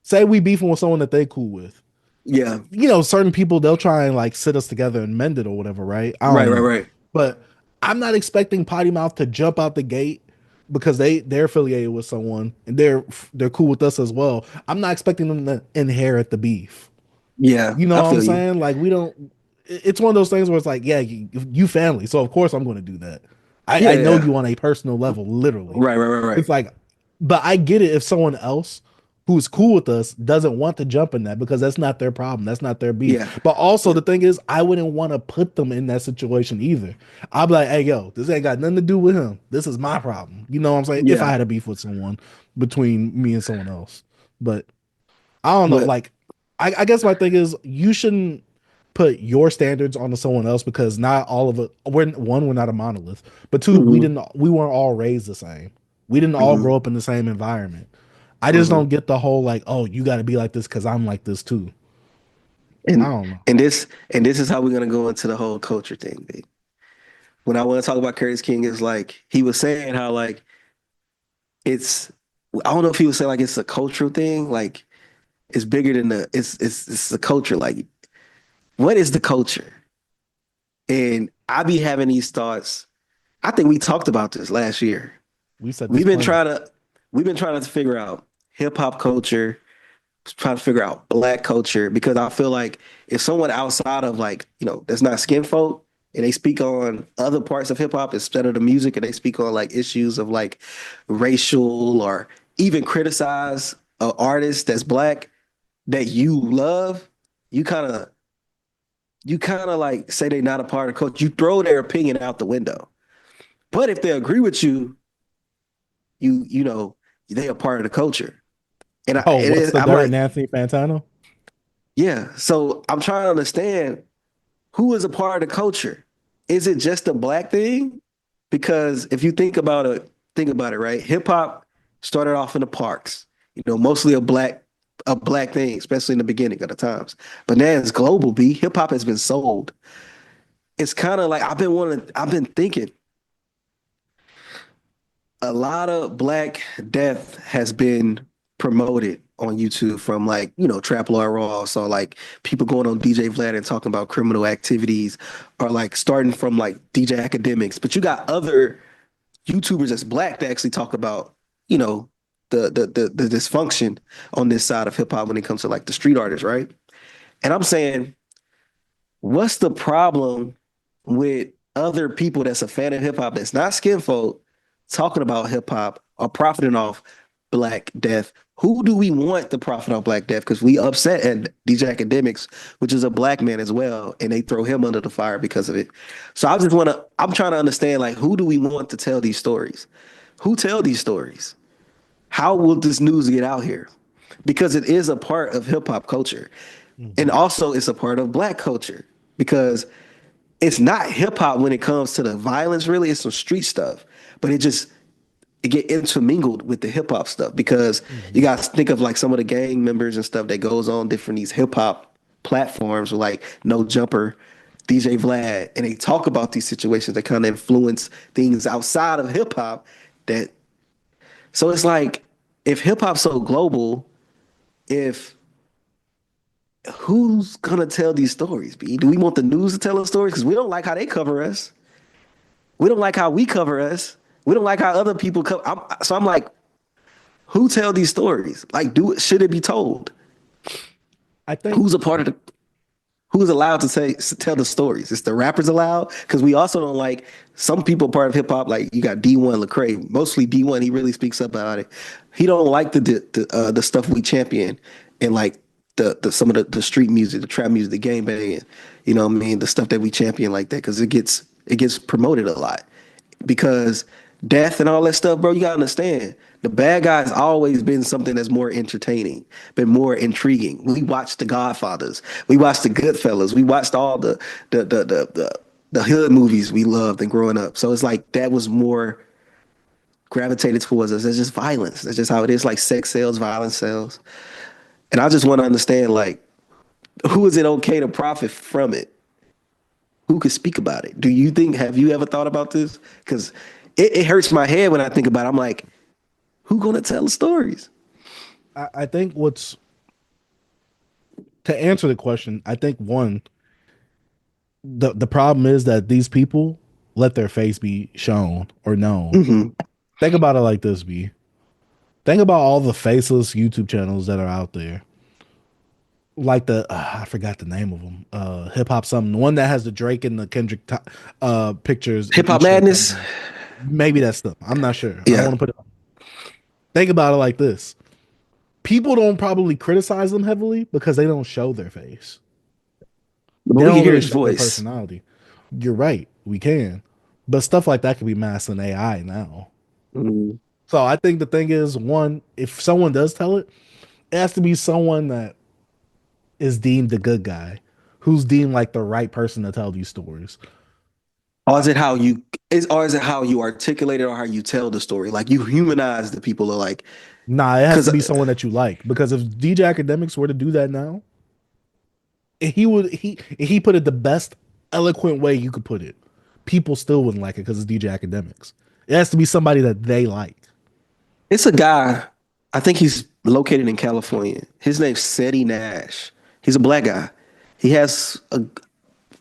Say we beefing with someone that they cool with. Yeah. You know, certain people, they'll try and like sit us together and mend it or whatever, right? Right. But I'm not expecting Potty Mouth to jump out the gate because they're affiliated with someone and they're cool with us as well. I'm not expecting them to inherit the beef. Yeah. You know what I'm saying? Like we don't, it's one of those things where it's like, yeah, you family. So of course I'm going to do that. I know you on a personal level, literally. Right. It's like, but I get it if someone else who's cool with us doesn't want to jump in that because that's not their problem. That's not their beef. Yeah. But also the thing is, I wouldn't want to put them in that situation either. I'll be like, hey, yo, this ain't got nothing to do with him. This is my problem. You know what I'm saying? Yeah. If I had a beef with someone between me and someone else. But I don't know. Like, I guess my thing is you shouldn't put your standards onto someone else because not all of it. We're not a monolith. But two, we weren't all raised the same. We didn't all grow up in the same environment. I just don't get the whole like, oh, you got to be like this because I'm like this too. And I don't know. And this is how we're gonna go into the whole culture thing, babe. When I want to talk about Curtis King, is like he was saying how like it's, I don't know if he was saying like it's a cultural thing, like it's bigger than it's the culture. Like, what is the culture? And I be having these thoughts. I think we talked about this last year. We've been trying to figure out hip hop culture, trying to figure out black culture, because I feel like if someone outside of like, you know, that's not skin folk and they speak on other parts of hip hop instead of the music, and they speak on like issues of like racial or even criticize an artist that's black that you love, you kind of like say they're not a part of the culture. You throw their opinion out the window. But if they agree with you, you know, they are part of the culture. And what's the dirt, Nancy Fantano? Yeah. So I'm trying to understand who is a part of the culture. Is it just a black thing? Because if you think about it, right? Hip hop started off in the parks, you know, mostly a black thing, especially in the beginning of the times. But now it's global, B. Hip hop has been sold. It's kind of like I've been thinking a lot of black death has been promoted on YouTube from like, Trap Lord Ross or like people going on DJ Vlad and talking about criminal activities or like starting from like DJ Academics. But you got other YouTubers that's black that actually talk about, the dysfunction on this side of hip hop when it comes to like the street artists, right? And I'm saying, what's the problem with other people that's a fan of hip hop that's not skinfolk talking about hip hop or profiting off Black Death? Who do we want to profit off Black Death? Because we upset at DJ Academics, which is a black man as well, and they throw him under the fire because of it. So I'm trying to understand, like, who do we want to tell these stories? Who tell these stories? How will this news get out here? Because it is a part of hip hop culture. And also it's a part of black culture because it's not hip hop when it comes to the violence, really. It's some street stuff, but it get intermingled with the hip hop stuff because you guys think of like some of the gang members and stuff that goes on different these hip hop platforms like No Jumper, DJ Vlad, and they talk about these situations that kind of influence things outside of hip hop so it's like, if hip hop's so global, who's gonna tell these stories, B? Do we want the news to tell us stories? Because we don't like how they cover us. We don't like how we cover us. We don't like how other people cover. So I'm like, who tell these stories? Like, should it be told? I think who's allowed to tell the stories? Is the rappers allowed? Because we also don't like some people part of hip hop. Like you got D1 Lecrae, mostly D1. He really speaks up about it. He don't like the stuff we champion and like some of the street music, the trap music, the gang banging. You know what I mean? The stuff that we champion like that because it gets promoted a lot. Because death and all that stuff, bro, you gotta understand. The bad guy's always been something that's more entertaining, been more intriguing. We watched The Godfathers, we watched The Goodfellas, we watched all the hood movies we loved and growing up. So it's like that was more gravitated towards us. That's just violence. That's just how it is. Like sex sells, violence sells. And I just want to understand, like, who is it okay to profit from it? Who could speak about it? Have you ever thought about this? Because it hurts my head when I think about it. I'm like, who gonna tell the stories? I think to answer the question, I think the problem is that these people let their face be shown or known. Mm-hmm. Think about it like this, B. Think about all the faceless YouTube channels that are out there. Like I forgot the name of them. Hip Hop something. The one that has the Drake and the Kendrick pictures. Hip Hop Madness. Maybe that's them. I'm not sure. Yeah. I don't want to put it. Think about it like this. People don't probably criticize them heavily because they don't show their face. But we can hear his voice. Personality. You're right. We can. But stuff like that can be masked in AI now. Mm-hmm. So I think the thing is, one, if someone does tell it, it has to be someone that is deemed the good guy, who's deemed like the right person to tell these stories. Or is it how you articulate it or how you tell the story? Like you humanize the people are like, nah, it has to be someone that you like. Because if DJ Academics were to do that now, he put it the best eloquent way you could put it, people still wouldn't like it because it's DJ Academics. It has to be somebody that they like. It's a guy, I think he's located in California. His name's Seti Nash. He's a black guy. He has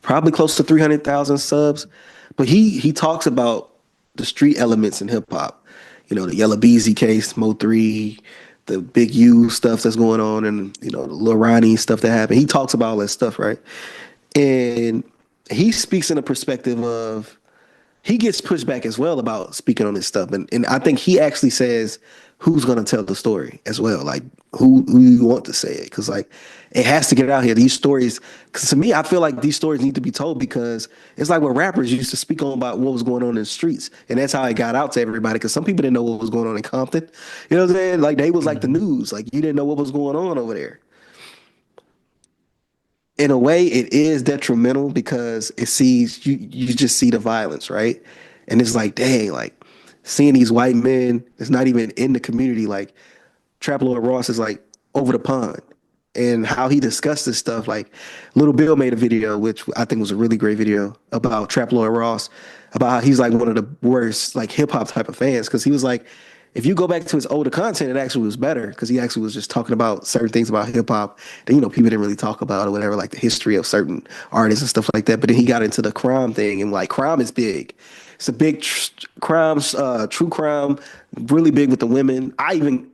probably close to 300,000 subs, but he talks about the street elements in hip hop. You know, the Yella Beezy case, Mo 3, the Big U stuff that's going on, and the Lil Ronnie stuff that happened. He talks about all that stuff, right? And he speaks in a perspective of, he gets pushed back as well about speaking on this stuff. And I think he actually says, who's going to tell the story as well? Like, who you want to say it? Because, like, it has to get out here. These stories, because to me, I feel like these stories need to be told because it's like what rappers used to speak on about what was going on in the streets. And that's how it got out to everybody because some people didn't know what was going on in Compton. You know what I'm saying? Like, they was like the news. Like, you didn't know what was going on over there. In a way, it is detrimental because you just see the violence, right? And it's like, dang, like seeing these white men that's not even in the community, like Trap Lord Ross is like over the pond. And how he discussed this stuff, like Little Bill made a video, which I think was a really great video about Trap Lord Ross, about how he's like one of the worst like hip hop type of fans. Cause he was like, if you go back to his older content, it actually was better because he actually was just talking about certain things about hip hop that people didn't really talk about or whatever, like the history of certain artists and stuff like that. But then he got into the crime thing, and like crime is big. It's a big true crime, really big with the women. I even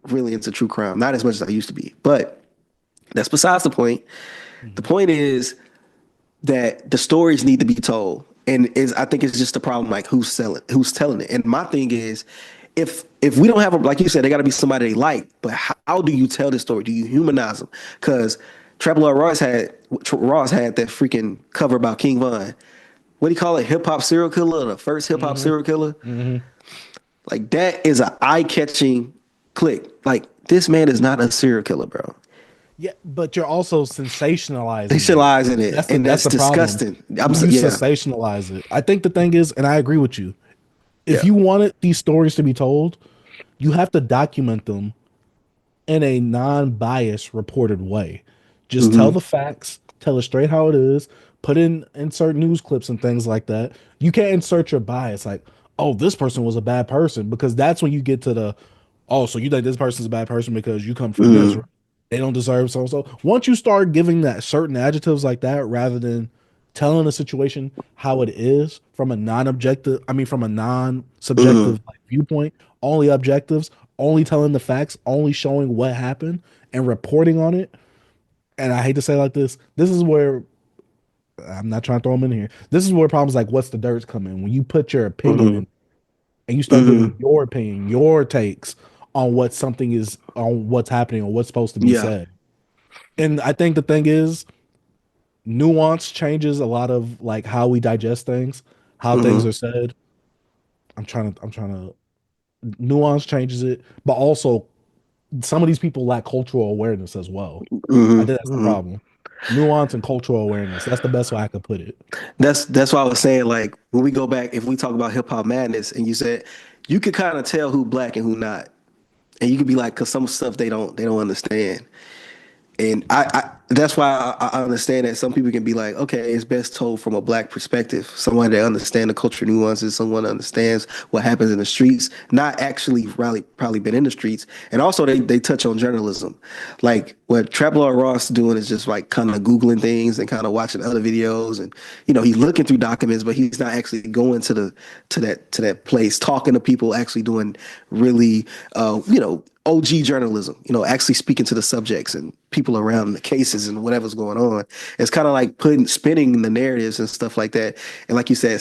really into true crime, not as much as I used to be, but that's besides the point. The point is that the stories need to be told, and is I think it's just the problem, like who's telling it. And my thing is, if we don't have like you said, they got to be somebody they like, but how do you tell this story? Do you humanize them? Because Trap Lord Ross had that freaking cover about King Von. What do you call it? Hip hop serial killer, the first hip hop serial killer. Like that is an eye catching click. Like this man is not a serial killer, bro. Yeah, but you're also sensationalizing it, and that's disgusting. You sensationalize it. I think the thing is, and I agree with you, if you wanted these stories to be told, you have to document them in a non-biased, reported way. Just tell the facts, tell it straight how it is, insert news clips and things like that. You can't insert your bias, like, oh, this person was a bad person, because that's when you get to the, oh, so you think this person's a bad person because you come from this, they don't deserve so and so. Once you start giving that certain adjectives like that, rather than telling a situation how it is from a non-subjective like, viewpoint, only objectives, only telling the facts, only showing what happened and reporting on it. And I hate to say it like this is where I'm not trying to throw them in here. This is where problems like what's the dirt come in. When you put your opinion in and you start giving your opinion, your takes on what something is, on what's happening or what's supposed to be said. And I think the thing is, nuance changes a lot of like how we digest things, how things are said. I'm trying to nuance changes it, but also some of these people lack cultural awareness as well. I think that's the problem. Nuance and cultural awareness. That's the best way I could put it. That's why I was saying, like, when we go back, if we talk about hip hop madness, and you said you could kind of tell who black and who not, and you could be like, because some stuff they don't understand. And I that's why I understand that some people can be like, okay, it's best told from a black perspective, someone that understands the cultural nuances, someone that understands what happens in the streets, not actually probably been in the streets. And also they touch on journalism. Like what Trap Lord Ross doing is just like kind of Googling things and kind of watching other videos, and he's looking through documents, but he's not actually going to that place, talking to people, actually doing really OG journalism, actually speaking to the subjects and people around the cases and whatever's going on. It's kind of like spinning the narratives and stuff like that. And like you said,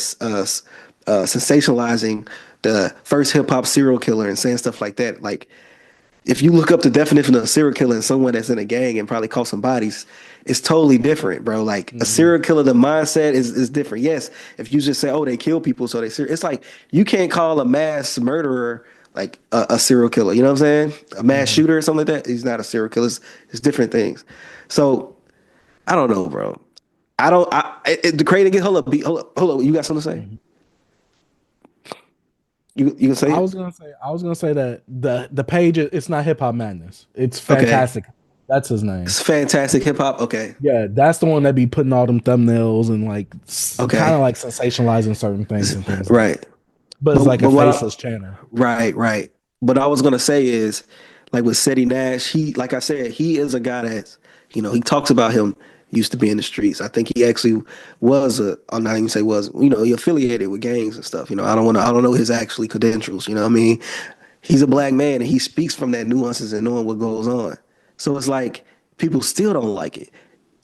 sensationalizing the first hip hop serial killer and saying stuff like that. Like, if you look up the definition of a serial killer and someone that's in a gang and probably caught some bodies, it's totally different, bro. Like a serial killer, the mindset is different. Yes, if you just say, oh, they kill people, so it's like you can't call a mass murderer like a serial killer. You know what I'm saying? A mass shooter or something like that. He's not a serial killer. It's different things. So I don't know, bro. The crazy again. Hold up. You got something to say? You can say? I was gonna say that the page, it's not Hip Hop Madness. It's Fantastic. Okay. That's his name. It's Fantastic Hip Hop. Okay. Yeah, that's the one that be putting all them thumbnails and like kind of like sensationalizing certain things and things. Right. But it's like a faceless channel. Right. But I was gonna say is, like with Seti Nash, like I said, he is a guy that's, he talks about him used to be in the streets. I think he actually was I'm not even say was, he affiliated with gangs and stuff. I don't know his actually credentials. You know what I mean? He's a black man and he speaks from that nuances and knowing what goes on. So it's like people still don't like it.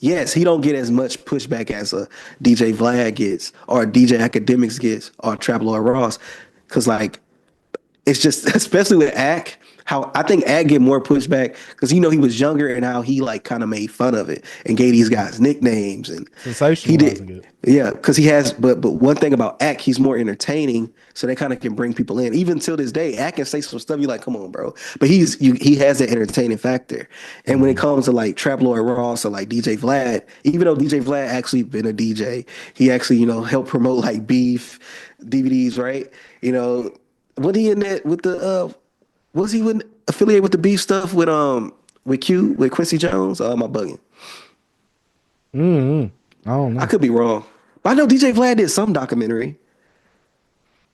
Yes, he don't get as much pushback as a DJ Vlad gets or DJ Academics gets or Trap Lord Ross. Cause like, it's just, especially with Ak, how I think Ak get more pushback because he was younger and how he like kind of made fun of it and gave these guys nicknames and he did. Yeah, because he has, but one thing about Ak, he's more entertaining, so they kind of can bring people in. Even till this day, Ak can say some stuff you're like, come on, bro. But he has that entertaining factor. And when it comes to like Trap Lord Ross or like DJ Vlad, even though DJ Vlad actually been a DJ, he actually helped promote like Beef DVDs, right? What he in that with the was he affiliated with the Beef stuff with Quincy Jones? Am I bugging? I don't know. I could be wrong. But I know DJ Vlad did some documentary.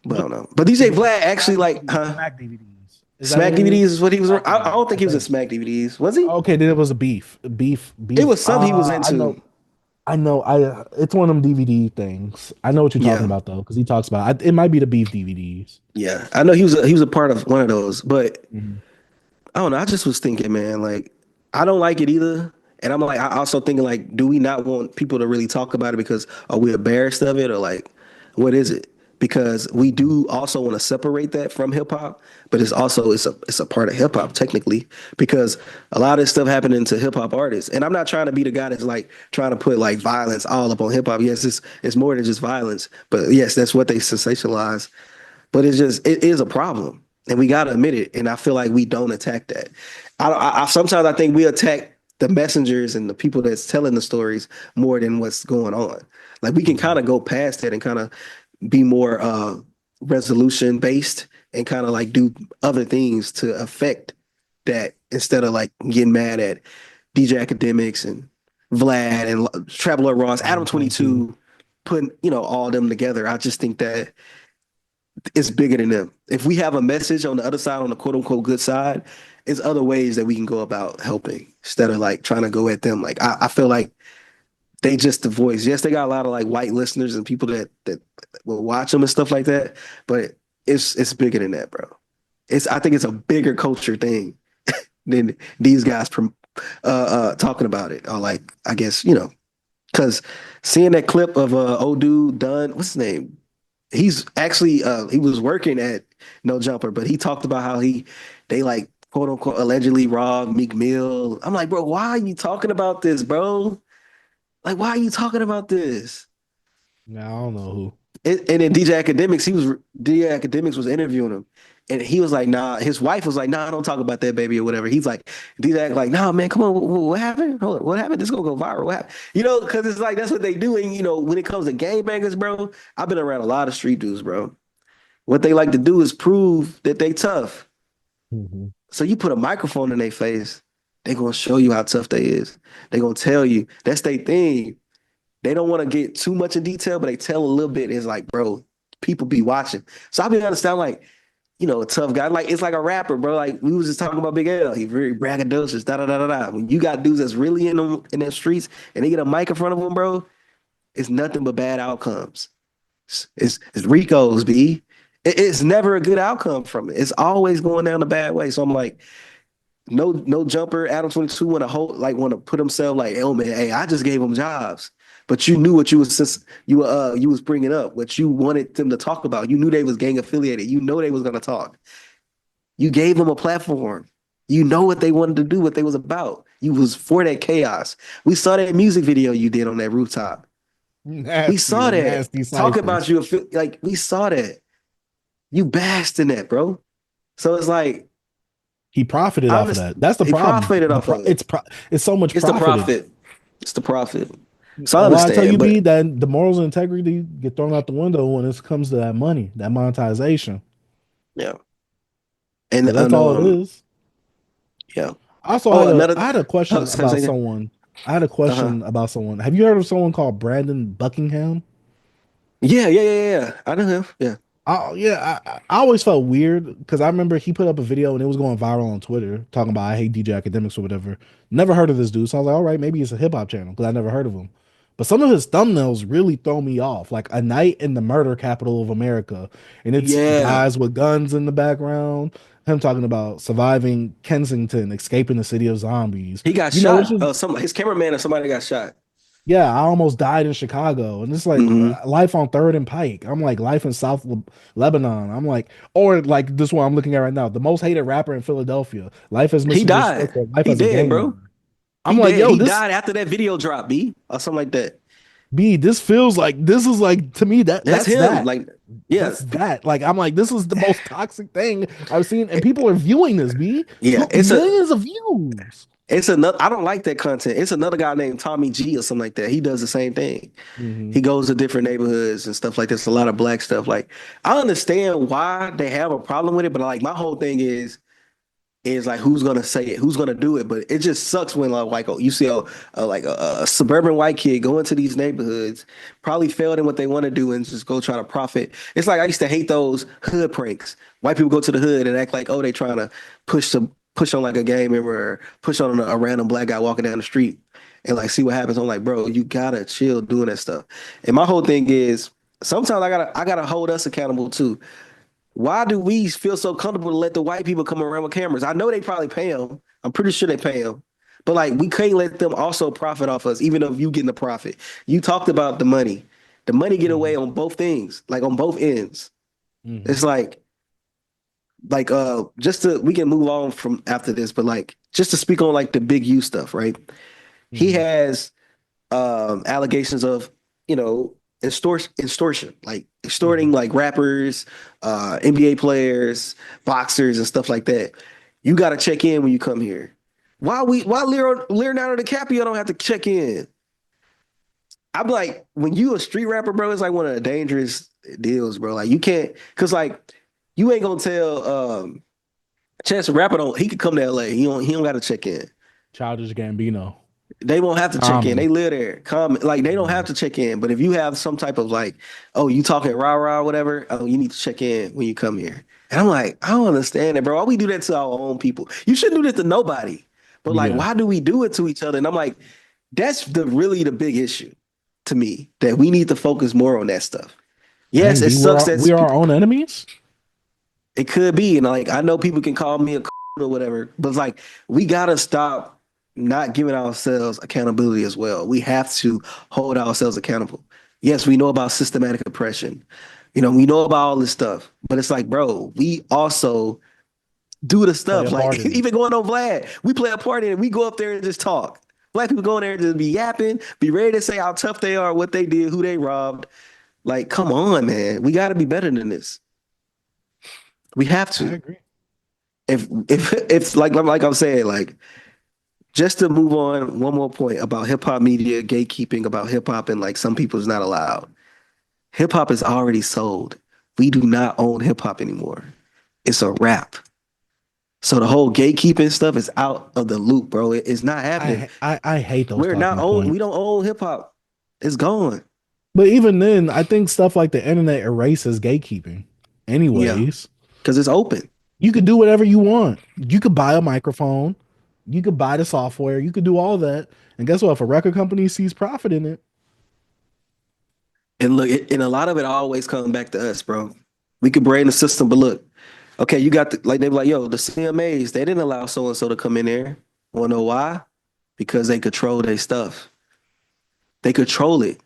But I don't know. But DJ Vlad actually like, huh? Mac DVDs. Is that Smack what it is? DVDs is what he was. I Okay, don't think he was in okay. Smack DVDs. Was he? Okay, then it was a It beef. was something he was I into. know, I know. It's one of them DVD things. I know what you're talking Yeah, about though, because he talks about it. It might be the beef DVDs. yeah. I know he was a part of one of those, but Mhm. I don't know. I just was thinking, man, like I don't like it either. And I'm like, I also thinking like, do we not want people to really talk about it because are we embarrassed of it or like, what is it? Because we do also want to separate that from hip hop, but it's a part of hip hop technically because a lot of this stuff happening to hip hop artists. And I'm not trying to be the guy that's like trying to put like violence all up on hip hop. Yes, it's more than just violence, but yes, that's what they sensationalize. But it is a problem, and we got to admit it. And I feel like we don't attack that. Sometimes I think we attack the messengers and the people that's telling the stories more than what's going on. Like we can kind of go past that and kind of be more resolution based and kind of like do other things to affect that instead of like getting mad at DJ Academics and Vlad and Traveler Ross, Adam 22, putting all them together. I just think that it's bigger than them. If we have a message on the other side, on the quote unquote good side, there's other ways that we can go about helping instead of like trying to go at them. Like I feel like they just the voice. Yes, they got a lot of like white listeners and people that will watch them and stuff like that, but it's bigger than that, bro. I think it's a bigger culture thing than these guys talking about it. Or like I guess because seeing that clip of old dude Dunn, what's his name? He's actually he was working at No Jumper, but he talked about how they like quote unquote allegedly robbed Meek Mill. I'm like, bro, why are you talking about this, bro? Like, why are you talking about this? Yeah, I don't know who. And then DJ Academics was interviewing him, and he was like, nah. His wife was like, nah, don't talk about that, baby, or whatever. He's like, DJ like, nah, man, come on, what happened? Hold on, what happened? This gonna go viral. What happened? Because it's like that's what they do. And when it comes to gangbangers, bro, I've been around a lot of street dudes, bro. What they like to do is prove that they tough. Mhm. So you put a microphone in their face, they gonna show you how tough they is. They gonna tell you that's their thing. They don't want to get too much in detail, but they tell a little bit. It's like, bro, people be watching. So I be understand like, a tough guy. Like it's like a rapper, bro. Like we was just talking about Big L. He very braggadocious, da da da da da. When you got dudes that's really in the streets and they get a mic in front of them, bro, it's nothing but bad outcomes. It's Rico's, B. It's never a good outcome from it. It's always going down the bad way. So I'm like, no jumper. Adam 22 want to put himself like, oh man, hey, I just gave him jobs. But you knew what you was bringing up, what you wanted them to talk about. You knew they was gang affiliated. You know they was gonna talk. You gave them a platform. You know what they wanted to do, what they was about. You was for that chaos. We saw that music video you did on that rooftop. We Nasty, saw the that. nasty Talk ciphers. about you, like we saw that. You basked in that, bro. So it's like He profited I off of understand that. That's the he problem. profited off of it. It's so much It's the profited. profit. It's the profit. So I And why I tell you, understand, B, but that the morals and integrity get thrown out the window when it comes to that money, that monetization. yeah. And Because that's all it is. yeah. I also Oh, had a another. I had a Oh, question same about second. someone. I had a Uh-huh. question about someone. Have you heard of someone called Brandon Buckingham? Yeah. I know him. Yeah. Oh yeah, I always felt weird because I remember he put up a video and it was going viral on Twitter talking about I hate DJ Academics or whatever. Never heard of this dude, so I was like, all right, maybe it's a hip hop channel because I never heard of him. But some of his thumbnails really throw me off, like a night in the murder capital of America, and it's Yeah. guys with guns in the background. Him talking about surviving Kensington, escaping the city of zombies. He got It's shot. just His cameraman or somebody got shot. yeah, I almost died in Chicago, and it's like Hmm. life on Third and Pike. I'm like life in Lebanon. I'm like, or like this one I'm looking at right now, the most hated rapper in Philadelphia. Life as He misunderstood. died. Life He as a dead, gang bro. member. I'm He like, dead. yo, He this died after that video drop, B, or something like that. B, this feels like this is like to me That's that's him. that. Like, yeah, That's that. Like I'm like, this is the most toxic thing I've seen, and people are viewing this. B yeah. millions of views. It's another. I don't like that content. It's another guy named Tommy G or something like that. He does the same thing. Hmm. He goes to different neighborhoods and stuff like this. A lot of black stuff. Like, I understand why they have a problem with it, but like my whole thing is is like who's gonna say it, who's gonna do it. But it just sucks when like you see a suburban white kid go into these neighborhoods, probably failed in what they want to do, and just go try to profit. It's like I used to hate those hood pranks. White people go to the hood and act like, oh, they trying to push on like a gang member or push on a random black guy walking down the street and like see what happens. I'm like, bro, you gotta chill doing that stuff. And my whole thing is sometimes I gotta hold us accountable too. Why do we feel so comfortable to let the white people come around with cameras? I know they probably pay them. I'm pretty sure they pay them. But like we can't let them also profit off us, even though you getting the profit. You talked about the money. The money get away on both things, like on both ends. It's just to we can move on from after this, but like just to speak on like the big U stuff, right? He has allegations of, extortion, like extorting like rappers, NBA players, boxers, and stuff like that. You got to check in when you come here. Why Leonardo DiCaprio don't have to check in? I'm like, when you a street rapper, bro, it's like one of the dangerous deals, bro. Like you can't, cause like you ain't gonna tell Chance the Rapper don't he could come to LA. He don't gotta check in. Childish Gambino. They won't have to check in. They live there. Like they don't have to check in. But if you have some type of like, oh, you talking rah-rah, whatever, oh, you need to check in when you come here. And I'm like, I don't understand it, bro. Why we do that to our own people? You shouldn't do that to nobody. But like, why do we do it to each other? And I'm like, that's really the big issue to me, that we need to focus more on that stuff. Yes, it sucks that we are our own enemies. It could be. And like, I know people can call me a or whatever, but it's like, we gotta stop not giving ourselves accountability as well. We have to hold ourselves accountable. Yes, we know about systematic oppression. We know about all this stuff, but it's like, bro, we also do the stuff. Like even going on Vlad, we play a part in it. We go up there and just talk. Black people go in there and just be yapping, be ready to say how tough they are, what they did, who they robbed. Like, come on, man. We got to be better than this. We have to. I agree. If like I'm saying, like, just to move on, one more point about hip hop media gatekeeping about hip hop, and like some people is not allowed. Hip hop is already sold. We do not own hip hop anymore. It's a wrap. So the whole gatekeeping stuff is out of the loop, bro. It's not happening. I hate those. We don't own hip hop. It's gone. But even then, I think stuff like the internet erases gatekeeping. Anyways, because it's open. You could do whatever you want. You could buy a microphone. You could buy the software. You could do all that. And guess what? If a record company sees profit in it. And look, and a lot of it always comes back to us, bro. We could brain the system, but look, okay, you got they were like, yo, the CMAs, they didn't allow so-and-so to come in there. Wanna know why? Because they control their stuff. They control it.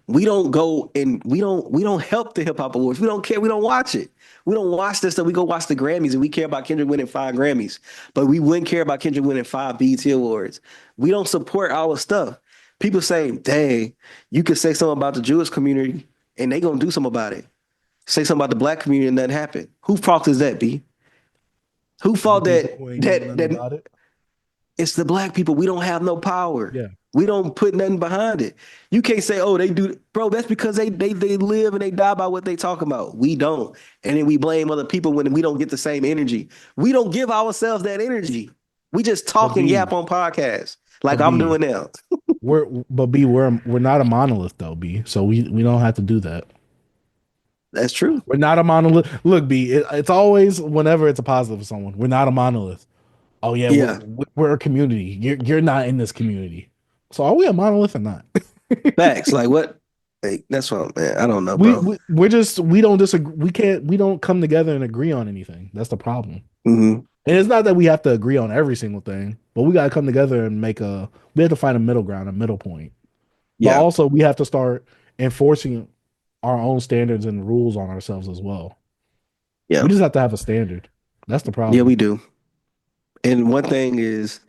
We don't go and we don't help the hip hop awards. We don't care. We don't watch it. We don't watch this stuff. We go watch the Grammys, and we care about Kendrick winning 5 Grammys, but we wouldn't care about Kendrick winning 5 BET awards. We don't support our stuff. People say, dang, you could say something about the Jewish community and they gonna do something about it. Say something about the black community and nothing happened. Who fault is that, B? Who fault that it's the black people. We don't have no power. Yeah. We don't put nothing behind it. You can't say, oh, they do. Bro, that's because they live and they die by what they talk about. We don't. And then we blame other people when we don't get the same energy. We don't give ourselves that energy. We just talk and yap on podcasts like I'm doing now. we're not a monolith though, B. So we don't have to do that. That's true. We're not a monolith. Look, B, it's always whenever it's a positive for someone. We're not a monolith. Oh yeah. We're a community. You're not in this community. So are we a monolith or not? Facts. Like what? Like, that's what, man. I don't know, bro. We don't disagree. We don't come together and agree on anything. That's the problem. Mm-hmm. And it's not that we have to agree on every single thing, but we got to come together and we have to find a middle ground, a middle point. But also we have to start enforcing our own standards and rules on ourselves as well. Yeah. We just have to have a standard. That's the problem. Yeah, we do. And one thing is,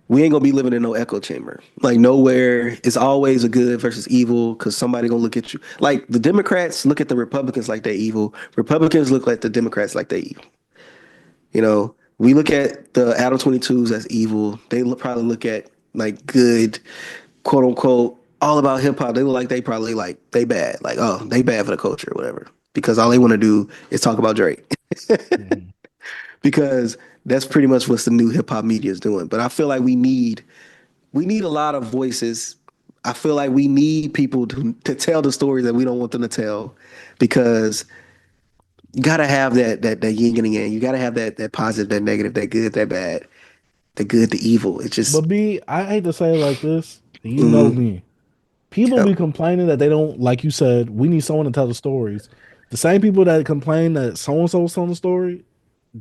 we ain't gonna be living in no echo chamber. Like nowhere is always a good versus evil because somebody gonna look at you. Like the Democrats look at the Republicans like they're evil. Republicans look at the Democrats like they're evil. We look at the Adam 22s as evil. They probably look at like good, quote unquote, all about hip hop. They look like they probably like they bad. Like, oh, they bad for the culture or whatever. Because all they want to do is talk about Drake. because that's pretty much what the new hip hop media is doing. But I feel like we need a lot of voices. I feel like we need people to tell the stories that we don't want them to tell, because you gotta have that yin and yang. You gotta have that positive, that negative, that good, that bad, the good, the evil. It's But just B, I hate to say it like this. You know mm, me. People yeah. be complaining that they don't, like you said, we need someone to tell the stories. The same people that complain that so and so is telling the story,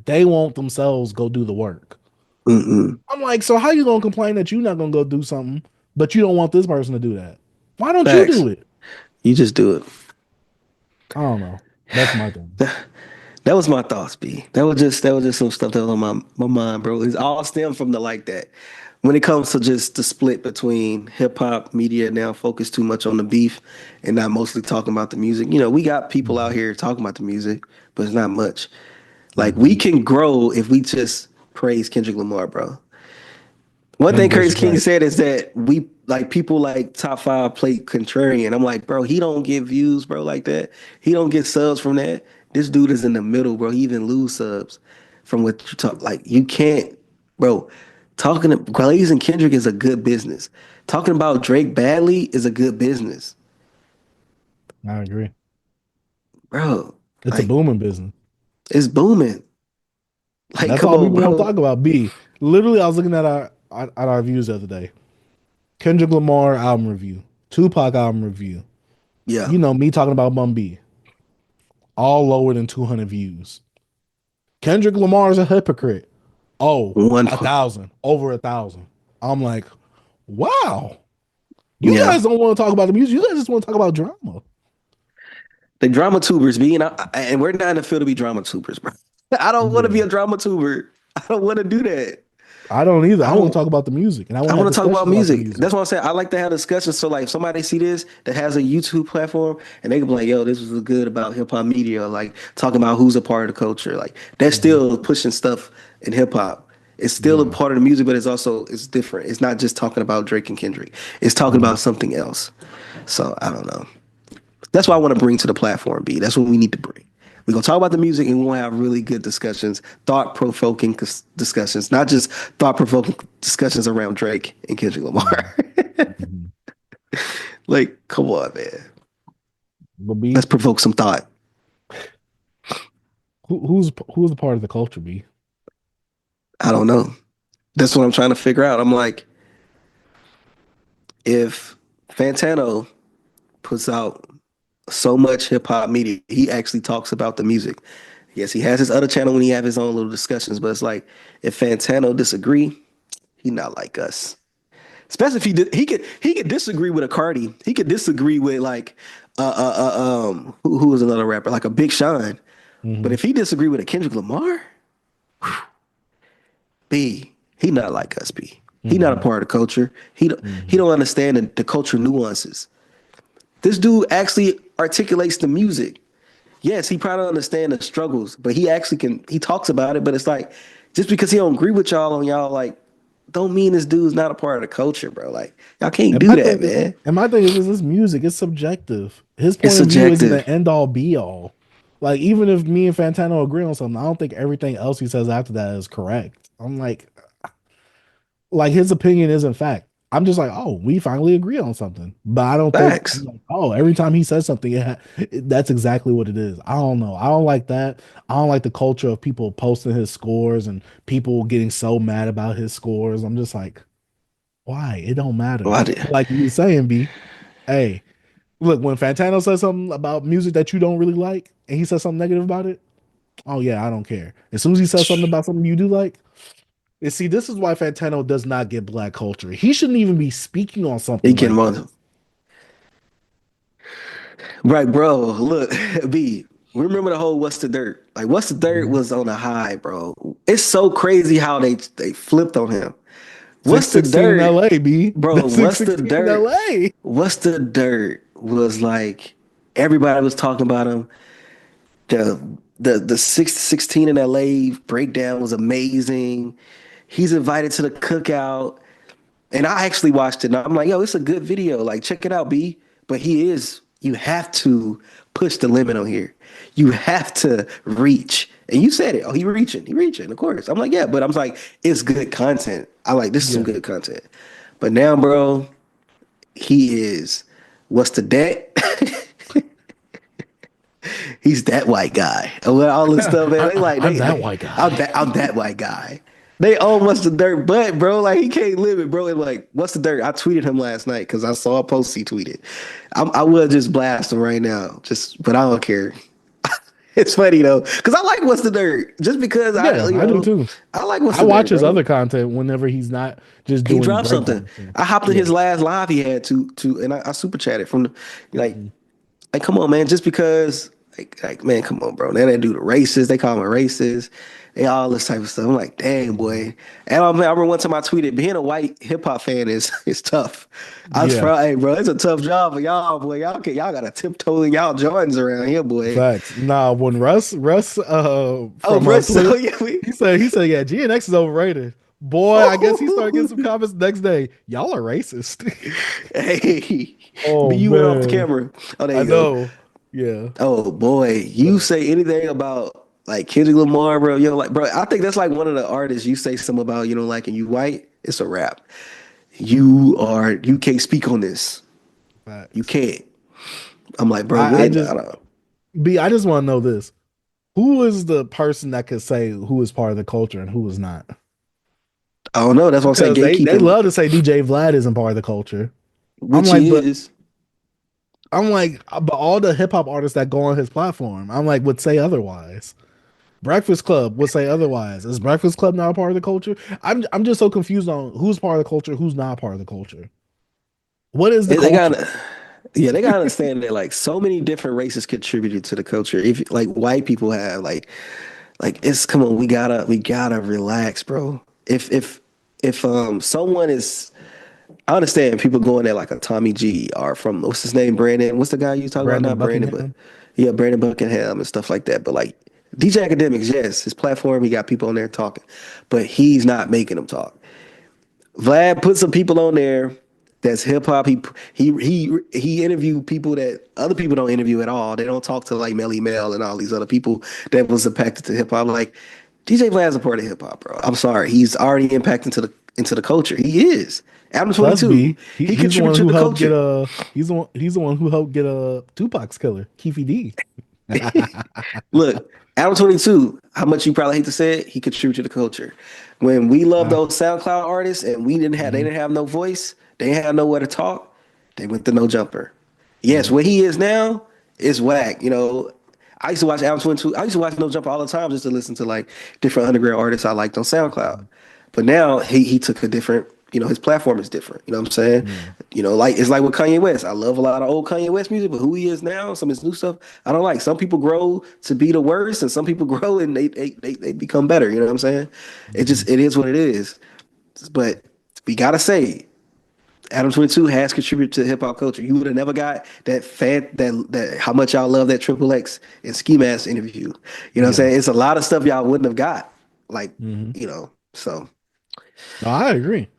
they won't themselves go do the work. Mm-mm. I'm like, so how you gonna complain that you're not gonna go do something, but you don't want this person to do that? Why don't you Facts. do it? You just do it. I don't know. That's my thing. That was my thoughts, B. That was just some stuff that was on my mind, bro. It's all stemmed from the like that. When it comes to just the split between hip hop media now focused too much on the beef and not mostly talking about the music. We got people out Mhm. here talking about the music, but it's not much. Like we Mhm. can grow if we just praise Kendrick Lamar, bro. One Him thing Curtis versus King Drake. said is that we like people like Top Five play contrarian. I'm like, bro, he don't get views, bro, like that. He don't get subs from that. This dude is in the middle, bro. He even lose subs from what you talk. Like you can't, bro. Talking to Glaze and Kendrick is a good business. Talking about Drake badly is a good business, I agree. bro. It's a Like booming business. it's booming. Like That's come all on, people want to bro. talk about. B. Literally, I was looking at our views the other day. Kendrick Lamar album review, Tupac album review. Yeah, You know me talking about Bun B, all lower than 200 views. Kendrick Lamar is a hypocrite. Oh, one a point. thousand, over 1,000. I'm like, wow. You Yeah. guys don't want to talk about the music. You guys just want to talk about drama. The drama tubers being, and we're not in the field to be drama tubers, bro. I don't want to be Yeah, a drama tuber. I don't want to do that. I don't either. I I want don't. to talk about the music, and I want I to have want to talk about discussions about the music. music. That's what I'm saying. I like to have discussions. So like, if somebody see this that has a YouTube platform, and they can be like, "Yo, this was good about hip hop media," or like talking about who's a part of the culture. Like that's Mhm. still pushing stuff in hip hop. It's still a Yeah. part of the music, but it's different. It's not just talking about Drake and Kendrick. It's talking Mhm. about something else. So I don't know. That's what I want to bring to the platform, B. That's what we need to bring. We're going to talk about the music and we're going to have really good discussions, thought provoking discussions, not just thought provoking discussions around Drake and Kendrick Mhm. Lamar. Mhm. Like, come on, man. But Let's B, provoke some thought. who's a part of the culture? B. I don't know. That's what I'm trying to figure out. I'm like, if Fantano puts out so much hip hop media, he actually talks about the music. Yes, he has his other channel when he have his own little discussions, but it's like if Fantano disagree, he not like us. Especially if he could disagree with a Cardi. He could disagree with like who was another rapper like a Big Sean. But Mhm. if he disagree with a Kendrick Lamar, B, he not like us. B, he not a Mhm. part of the culture. He Mhm. don't understand the culture nuances. This dude actually articulates the music. Yes, he probably understand the struggles, but he actually can. He talks about it, but it's like just because he don't agree with y'all on y'all like don't mean this dude's not a part of the culture, bro. Like y'all can't And do my that, thing, man. and my thing is this music. It's subjective. His It's point of view isn't the subjective. end all be all. Like even if me and Fantano agree on something, I don't think everything else he says after that is correct. I'm like his opinion isn't fact. I'm just like, oh, we finally agree on something. But I don't think, Facts. like, oh, every time he says something, that's exactly what it is. I don't know. I don't like that. I don't like the culture of people posting his scores and people getting so mad about his scores. I'm just like, why? It don't matter. Why did Like you were saying, B, hey, look, when Fantano says something about music that you don't really like and he says something negative about it, oh yeah, I don't care. As soon as he says something about something you do like, and see, this is why Fantano does not get black culture. He shouldn't even be speaking on he something can like this. run? Right, bro. Look, B. Remember the whole "What's the Dirt"? Like "What's the Dirt" Mhm. was on a high, bro. It's so crazy how they flipped on him. What's the 616 in dirt, LA, B. bro? The What's the 616 in dirt? LA. What's the dirt was like. Everybody was talking about him. The 616 in LA breakdown was amazing. He's invited to the cookout. And I actually watched it and I'm like, yo, it's a good video. Like, check it out, B. But you have to push the limit on here. You have to reach And you said it. Oh, he reaching. Of course. I'm like, yeah, but I'm like, it's good content. I like this is some good content. But now, bro, he is. What's the debt? He's that white guy. And with all this stuff, man, I'm that white guy. I'm that white guy. They own What's the Dirt, but bro, like he can't live it, bro. And like, What's the Dirt? I tweeted him last night because I saw a post he tweeted. I will just blast him right now, but I don't care. It's funny though, because I like What's the Dirt, just because I do too. I like What's the Dirt. I watch his other content whenever he's not just doing. He dropped something. I hopped in his last live he had and I super chatted from like come on, man, just because. Like, man, come on, bro. Now they do the races. They call them races. They all this type of stuff. I'm like, dang, boy. And I remember one time I tweeted, being a white hip hop fan is tough. I was hey, bro, it's a tough job for y'all, boy. Y'all got to tiptoe in y'all Jordans around here, boy. Facts. Nah, when Russ, Russ, he said, yeah, GNX is overrated. Boy, I guess he started getting some comments the next day. Y'all are racist. Hey, but you went off the camera. Oh, there you go. Yeah. Oh boy, you say anything about like Kendrick Lamar, bro? You know, like, bro, I think that's like one of the artists. You say something about like, and you white, it's a rap. You can't speak on this. Facts. You can't. I'm like, bro, I just want to know this: who is the person that could say who is part of the culture and who is not? I don't know. That's what I'm saying. They love to say DJ Vlad isn't part of the culture, which he is. I'm like, but all the hip hop artists that go on his platform, I'm like, would say otherwise. Breakfast Club would say otherwise. Is Breakfast Club not a part of the culture? I'm just so confused on who's part of the culture, who's not part of the culture. What is the culture? They gotta understand that like so many different races contributed to the culture. If like white people have like it's come on, we gotta relax, bro. If someone is, I understand people going there like a Tommy G or from what's his name, Brandon. What's the guy you talking about? Not Brandon, but yeah, Brandon Buckingham and stuff like that. But like DJ Academics, yes, his platform, he got people on there talking, but he's not making them talk. Vlad put some people on there that's hip hop. He interviewed people that other people don't interview at all. They don't talk to like Melly Mel and all these other people that was impacted to hip hop. Like DJ Vlad's a part of hip hop, bro. I'm sorry, he's already impacted into the culture. He is. Adam 22. He contributed to the culture. He's the one who helped get a Tupac's killer, Keefy D. Look, Adam 22. How much you probably hate to say it, he contributed to the culture. When we loved those SoundCloud artists and they didn't have no voice, they didn't have nowhere to talk, they went to No Jumper. Yes, where he is now is whack. You know, I used to watch Adam 22. I used to watch No Jumper all the time just to listen to like different underground artists I liked on SoundCloud. But now he took a different. His platform is different. You know what I'm saying? Like it's like with Kanye West. I love a lot of old Kanye West music, but who he is now, some of his new stuff, I don't like. Some people grow to be the worst, and some people grow and they become better. You know what I'm saying? It is what it is. But we gotta say, Adam 22 has contributed to hip hop culture. You would have never got that how much y'all love that Triple X and Ski Mask interview. You know what I'm saying? It's a lot of stuff y'all wouldn't have got. Like, so. No, I agree.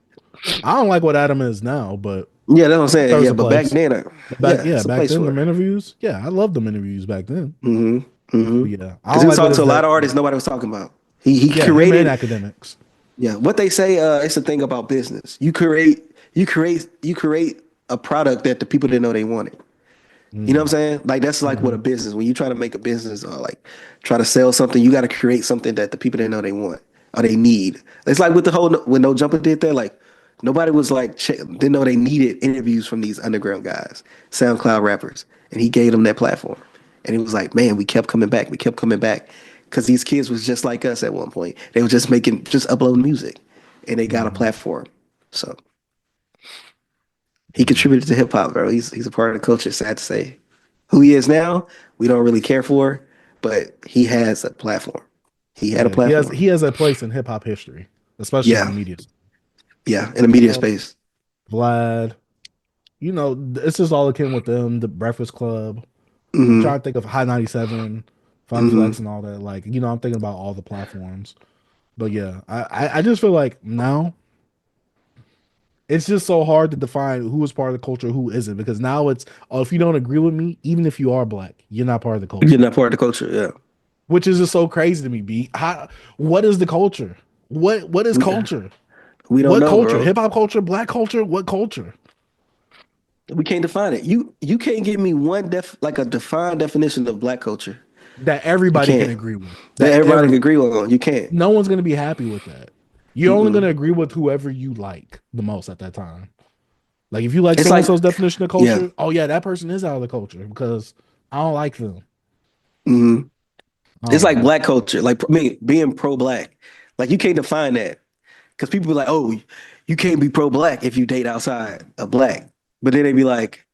I don't like what Adam is now, but yeah, that's what I'm saying. Yeah, but back then, back then, them interviews. Yeah, I loved them interviews back then. Yeah, because he was talking to a lot of artists nobody was talking about. He created academics. Yeah, what they say it's the thing about business. You create a product that the people didn't know they wanted. You know what I'm saying? Like that's like what a business. When you try to make a business or like try to sell something, you got to create something that the people didn't know they want or they need. It's like with the whole when No Jumper did that, like. Nobody was like, didn't know they needed interviews from these underground guys, SoundCloud rappers. And he gave them that platform. And he was like, man, we kept coming back. Because these kids was just like us at one point. They were just uploading music. And they got a platform. So he contributed to hip hop, bro. He's a part of the culture, sad to say. Who he is now, we don't really care for. But he has a platform. He had a platform. He has a place in hip hop history, especially in the media. Yeah, in the media space. Vlad, it's just all akin with them, the Breakfast Club. I'm trying to think of High 97, Fun Flex, and all that. Like, I'm thinking about all the platforms. But yeah, I just feel like now it's just so hard to define who is part of the culture, who isn't. Because now it's, if you don't agree with me, even if you are black, you're not part of the culture. You're not part of the culture, yeah. which is just so crazy to me. B, what is the culture? What is culture? We don't what know, culture? bro. Hip hop culture, black culture, what culture? We can't define it. You can't give me like a defined definition of black culture. That You everybody can can't. agree with. That everybody can agree on. You can't. No one's gonna be happy with that. You're only Mm-mm. gonna agree with whoever you like the most at that time. Like if you like It's so and like, so's definition of yeah. culture, oh yeah, that person is out of the culture because I don't like them. Mhm. I It's don't like know. black culture. Like, I mean, being pro-black. Like, you can't define that because people be like, "Oh, you can't be pro-black if you date outside of black." But then they be like,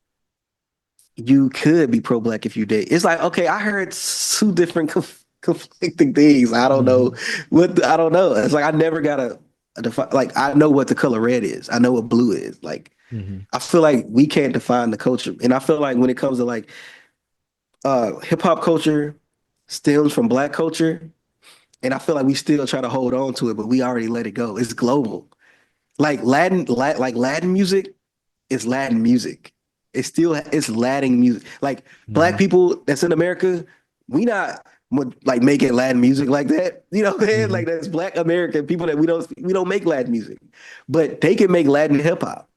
"You could be pro-black if you date." It's like, okay, I heard two different conflicting things. I don't know I don't know. It's like I never got a define. Like, I know what the color red is. I know what blue is. Like, Mm-hmm. I feel like we can't define the culture, and I feel like when it comes to like hip hop culture stems from black culture. And I feel like we still try to hold on to it, but we already let it go. It's global. Like Latin music is Latin music. It's Latin music. Like black people that's in America, we not like making Latin music like that. You know what I'm saying? Like that's black American people that we don't make Latin music. But they can make Latin hip hop.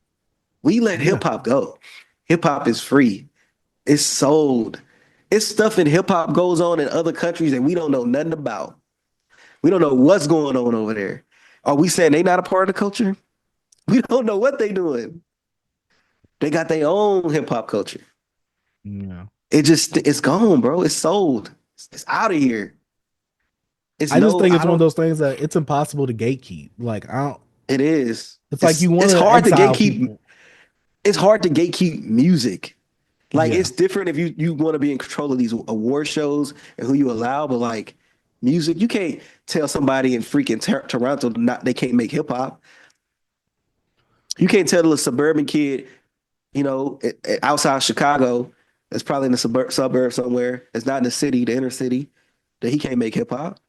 We let hip hop go. Hip hop is free. It's sold. It's stuff in hip hop goes on in other countries that we don't know nothing about. We don't know what's going on over there. Are we saying they not a part of the culture? We don't know what they doing. They got their own hip hop culture. Yeah. It's gone, bro. It's sold. It's out of here. I just think it's one of those things that it's impossible to gatekeep. Like I don't. It is. It's like you want It's to hard to exile gatekeep. people. It's hard to gatekeep music. Like Yeah. it's different if you want to be in control of these award shows and who you allow, but like music, you can't tell somebody in freaking Toronto they can't make hip hop. You can't tell a suburban kid, outside Chicago, that's probably in the suburb somewhere, that's not in the city, the inner city, that he can't make hip hop.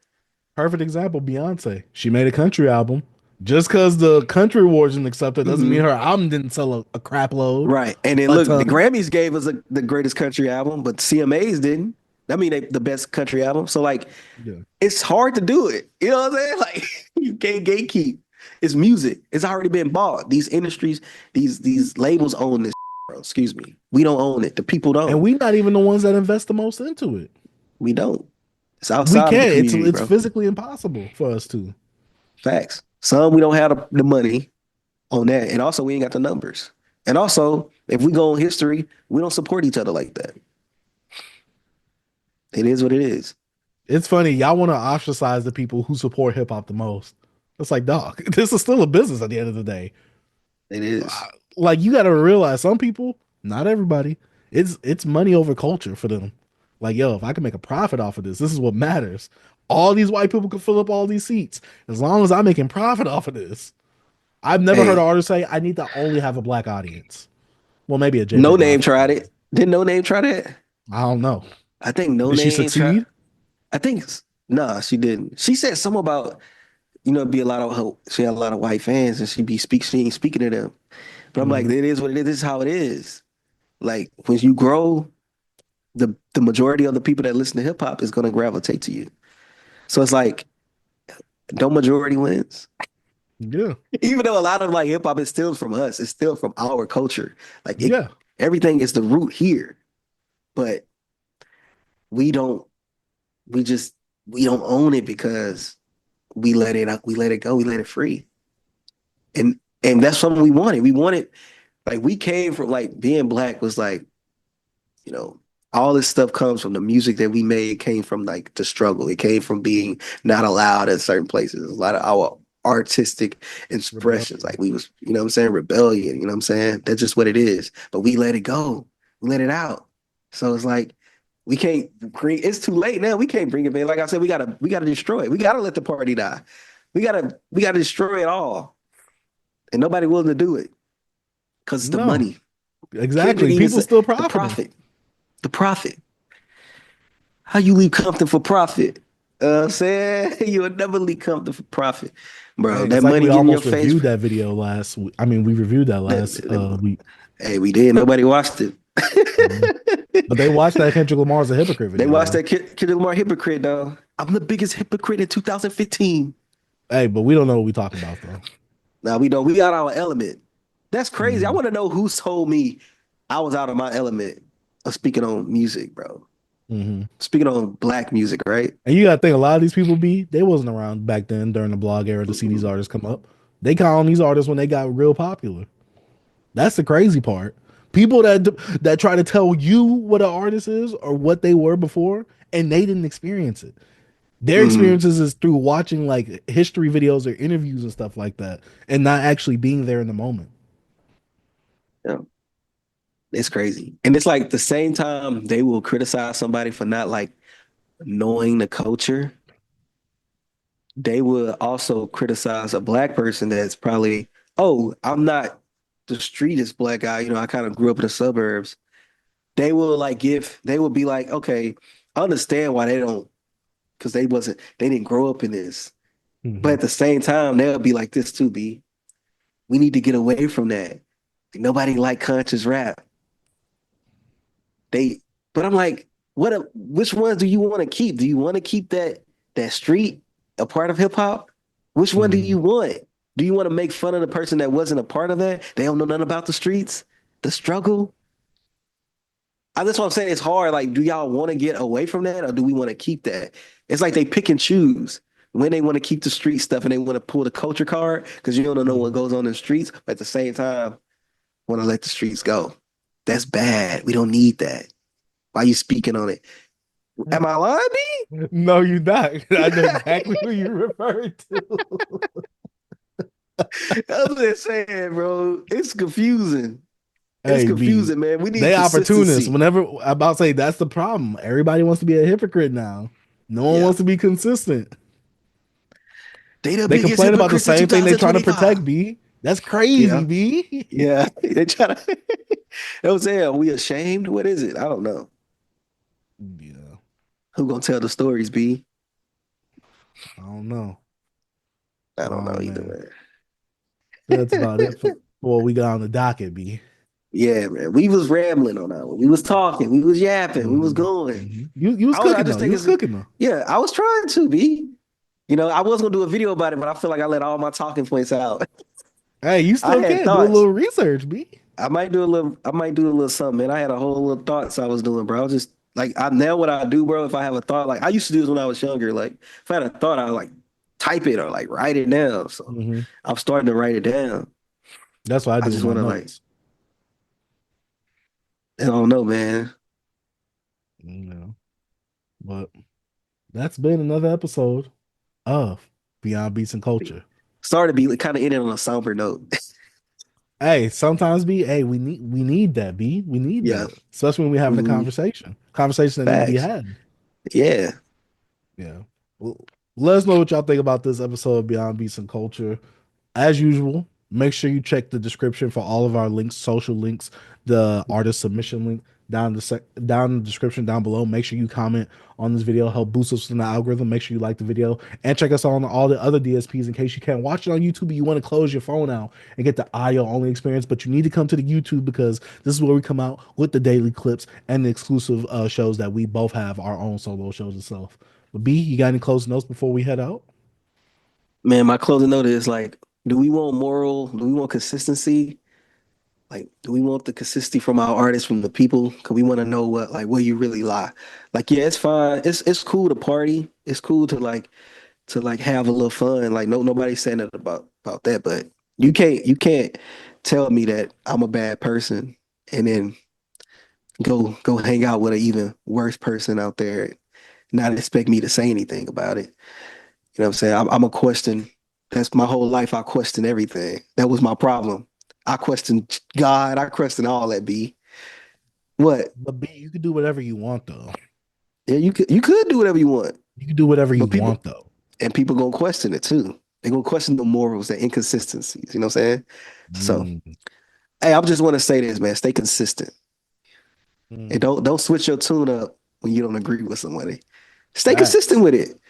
Perfect example, Beyonce. She made a country album. Just because the country awards didn't accept it doesn't mean her album didn't sell a crap load. Right. And then look, the Grammys gave us the greatest country album, but CMAs didn't. I mean, the best country album. So like, it's hard to do it. You know what I'm saying? Like, you can't gatekeep. It's music. It's already been bought. These industries, these labels own this. Bro. Excuse me. We don't own it. The people don't. And we're not even the ones that invest the most into it. We don't. It's outside of the community, it's physically impossible for us to. Facts. Some we don't have the money on that, and also we ain't got the numbers. And also, if we go on history, we don't support each other like that. It is what it is. It's funny. Y'all want to ostracize the people who support hip hop the most. It's like, dog, this is still a business at the end of the day. It is. Like, you got to realize some people, not everybody, it's money over culture for them. Like, yo, if I can make a profit off of this is what matters. All these white people can fill up all these seats as long as I'm making profit off of this. I've never heard an artist say, I need to only have a black audience. Well, maybe a No Name tried it. Didn't No Name try that? I don't know. I think No Name. Did she succeed? I think, nah, she didn't. She said something about, be a lot of she had a lot of white fans and she ain't speaking to them. But I'm like, it is what it is. This is how it is. Like, when you grow, the majority of the people that listen to hip hop is going to gravitate to you. So it's like, no majority wins. Yeah. Even though a lot of like hip hop is still from us, it's still from our culture. Like, everything is the root here. But we don't own it because we let it go, we let it free. And that's something we wanted. We wanted, like, we came from, like, being black was like, all this stuff comes from the music that we made. Came from like the struggle. It came from being not allowed at certain places. A lot of our artistic expressions, like we was, what I'm saying, rebellion, what I'm saying? That's just what it is. But we let it go. We let it out. So it's like, we can't it's too late now. We can't bring it back. Like I said, we gotta destroy it. We gotta let the party die. We gotta destroy it all. And nobody willing to do it. Because it's the money. Exactly. People still profit. The profit. How you leave Compton for profit? I'm saying you would never leave Compton for profit, bro. That money in your face. Reviewed that video last week. I mean, we reviewed that last week. Hey, we did. Nobody watched it. But they watched that Kendrick Lamar's a hypocrite They video. watched Though. that Kendrick Lamar hypocrite, though. I'm the biggest hypocrite in 2015. Hey, but we don't know what we talking about though. Now we don't. We got our element. That's crazy. I Mhm. want to know who told me I was out of my element of speaking on music, bro. Mhm. Speaking on black music, right? And you got to think a lot of these people they wasn't around back then during the blog era to see these artists come up. They caught on these artists when they got real popular. That's the crazy part. People that try to tell you what an artist is or what they were before, and they didn't experience it. Their Mm, experiences is through watching like history videos or interviews and stuff like that, and not actually being there in the moment. yeah, it's crazy. And it's like the same time they will criticize somebody for not like knowing the culture, they will also criticize a black person that's probably, oh, I'm not the streetest black guy. You know, I kind of grew up in the suburbs. They will be like, okay, I understand why they don't, because they didn't grow up in this. But Mhm. at the same time, they'll be like this too, B. We need to get away from that. Nobody like conscious rap. They, but I'm like, which ones do you want to keep? Do you want to keep that street a part of hip hop? Which one do Mhm. you want? Do you want to make fun of the person that wasn't a part of that? They don't know nothing about the streets, the struggle. That's what I'm saying. It's hard. Like, do y'all want to get away from that, or do we want to keep that? It's like they pick and choose when they want to keep the street stuff and they want to pull the culture card because you don't know what Mhm. goes on in the streets, but at the same time, want to let the streets go. That's bad. We don't need that. Why are you speaking on it? Am I lying, No, you're not. I know exactly who you're referring to. B? I'm just saying, bro. It's confusing. It's Hey, B, confusing, man. We need they opportunists. consistency. Whenever I'm about to say that's the problem. Everybody wants to be a hypocrite now. No one Yeah. wants to be consistent. They the They biggest complain about the hypocrites in same thing they trying to 2025. protect, B. That's crazy, Yeah. B. Yeah. They try to. They was saying, are we ashamed? What is it? I don't know. Yeah, Who gonna tell the stories, B? I don't know. I don't Oh know either, man, that's man. about it for what we got on the docket, B. Yeah, man. We was rambling on that one. We was talking. We was yapping. We was Mhm. going. Mhm. You was I cooking just though. You think was it's cooking though. yeah. I was trying to be. You know, I was gonna do a video about it, but I feel like I let all my talking points out. Hey, you I still had can do a thoughts. little research, B. I might do a little. I might do a little something, man. I had a whole little thoughts I was doing, bro. I was just like, I now what I do, bro. If I have a thought, like I used to do this when I was younger. Like if I had a thought, I would like type it or like write it down. So Mhm. I'm starting to write it down. That's what I I do with just my want to like, notes. I don't know, man. You know, but that's been another episode of Beyond Beats and Culture. Started to be kind of ending on a somber note. Hey, sometimes B, hey, we need that, B. We need Yeah. that. Especially when we're having a Mhm. conversation. Conversation that need to be Facts. had. Yeah. Yeah. Well, let us know what y'all think about this episode of Beyond Beats and Culture. As usual, make sure you check the description for all of our links, social links, the artist submission link down in the description down below. Make sure you comment on this video, help boost us in the algorithm. Make sure you like the video and check us on all the other DSPs in case you can't watch it on YouTube. But you want to close your phone out and get the audio only experience, but you need to come to the YouTube because this is where we come out with the daily clips and the exclusive shows that we both have our own solo shows itself. But B, you got any closing notes before we head out? Man, my closing note is like, do we want moral? Do we want consistency? Like, do we want the consistency from our artists, from the people? Cause we want to know what, like, where you really lie. Like, yeah, it's fine. It's cool to party. It's cool to like have a little fun. Like, nobody's saying that about that. But you can't tell me that I'm a bad person and then go hang out with an even worse person out there, and not expect me to say anything about it. You know what I'm saying? I'm a question. That's my whole life. I question everything. That was my problem. I question God. I question all that. B. What? But B, you can do whatever you want though. Yeah, you could do whatever you want, You can do whatever you but want though. people gonna question it too. They gonna question the morals, the inconsistencies. You know what I'm saying? So, Mm, hey, I just want to say this, man. Stay consistent and mm. don't switch your tune up when you don't agree with somebody. Stay consistent Facts. with it.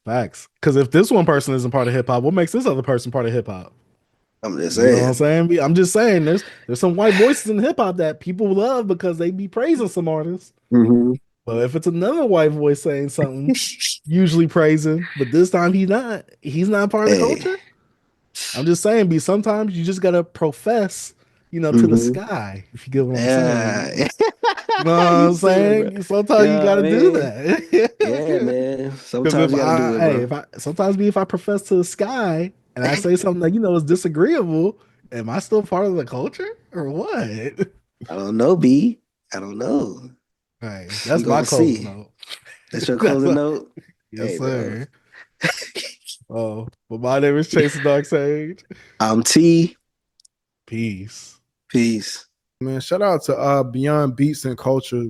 Facts. Because if this one person isn't part of hip hop, what makes this other person part of hip hop? I'm just You know what I'm saying. saying? I'm just saying there's some white voices in hip hop that people love because they be praising some artists. Mm-hmm. But if it's another white voice saying something, usually praising, but this time he's not part of the Hey. culture. I'm just saying, B, sometimes you just gotta profess, to the Mm-hmm. sky, if you get what I'm saying. Yeah. You know what You I'm silly, bro. saying? Sometimes you Yeah, gotta do man. Yeah, that. man. Because Sometimes you gotta do it, bro. if I profess to the sky and I say something that is disagreeable, am I still part of the culture or what? I don't know, B. I don't know. Hey, We that's my gonna closing see. note. That's your That's closing note? yes, Hey, bro. sir. Oh, but my name is Chase the Dark Sage. I'm T. Peace. Peace. Man, shout out to Beyond Beats and Culture.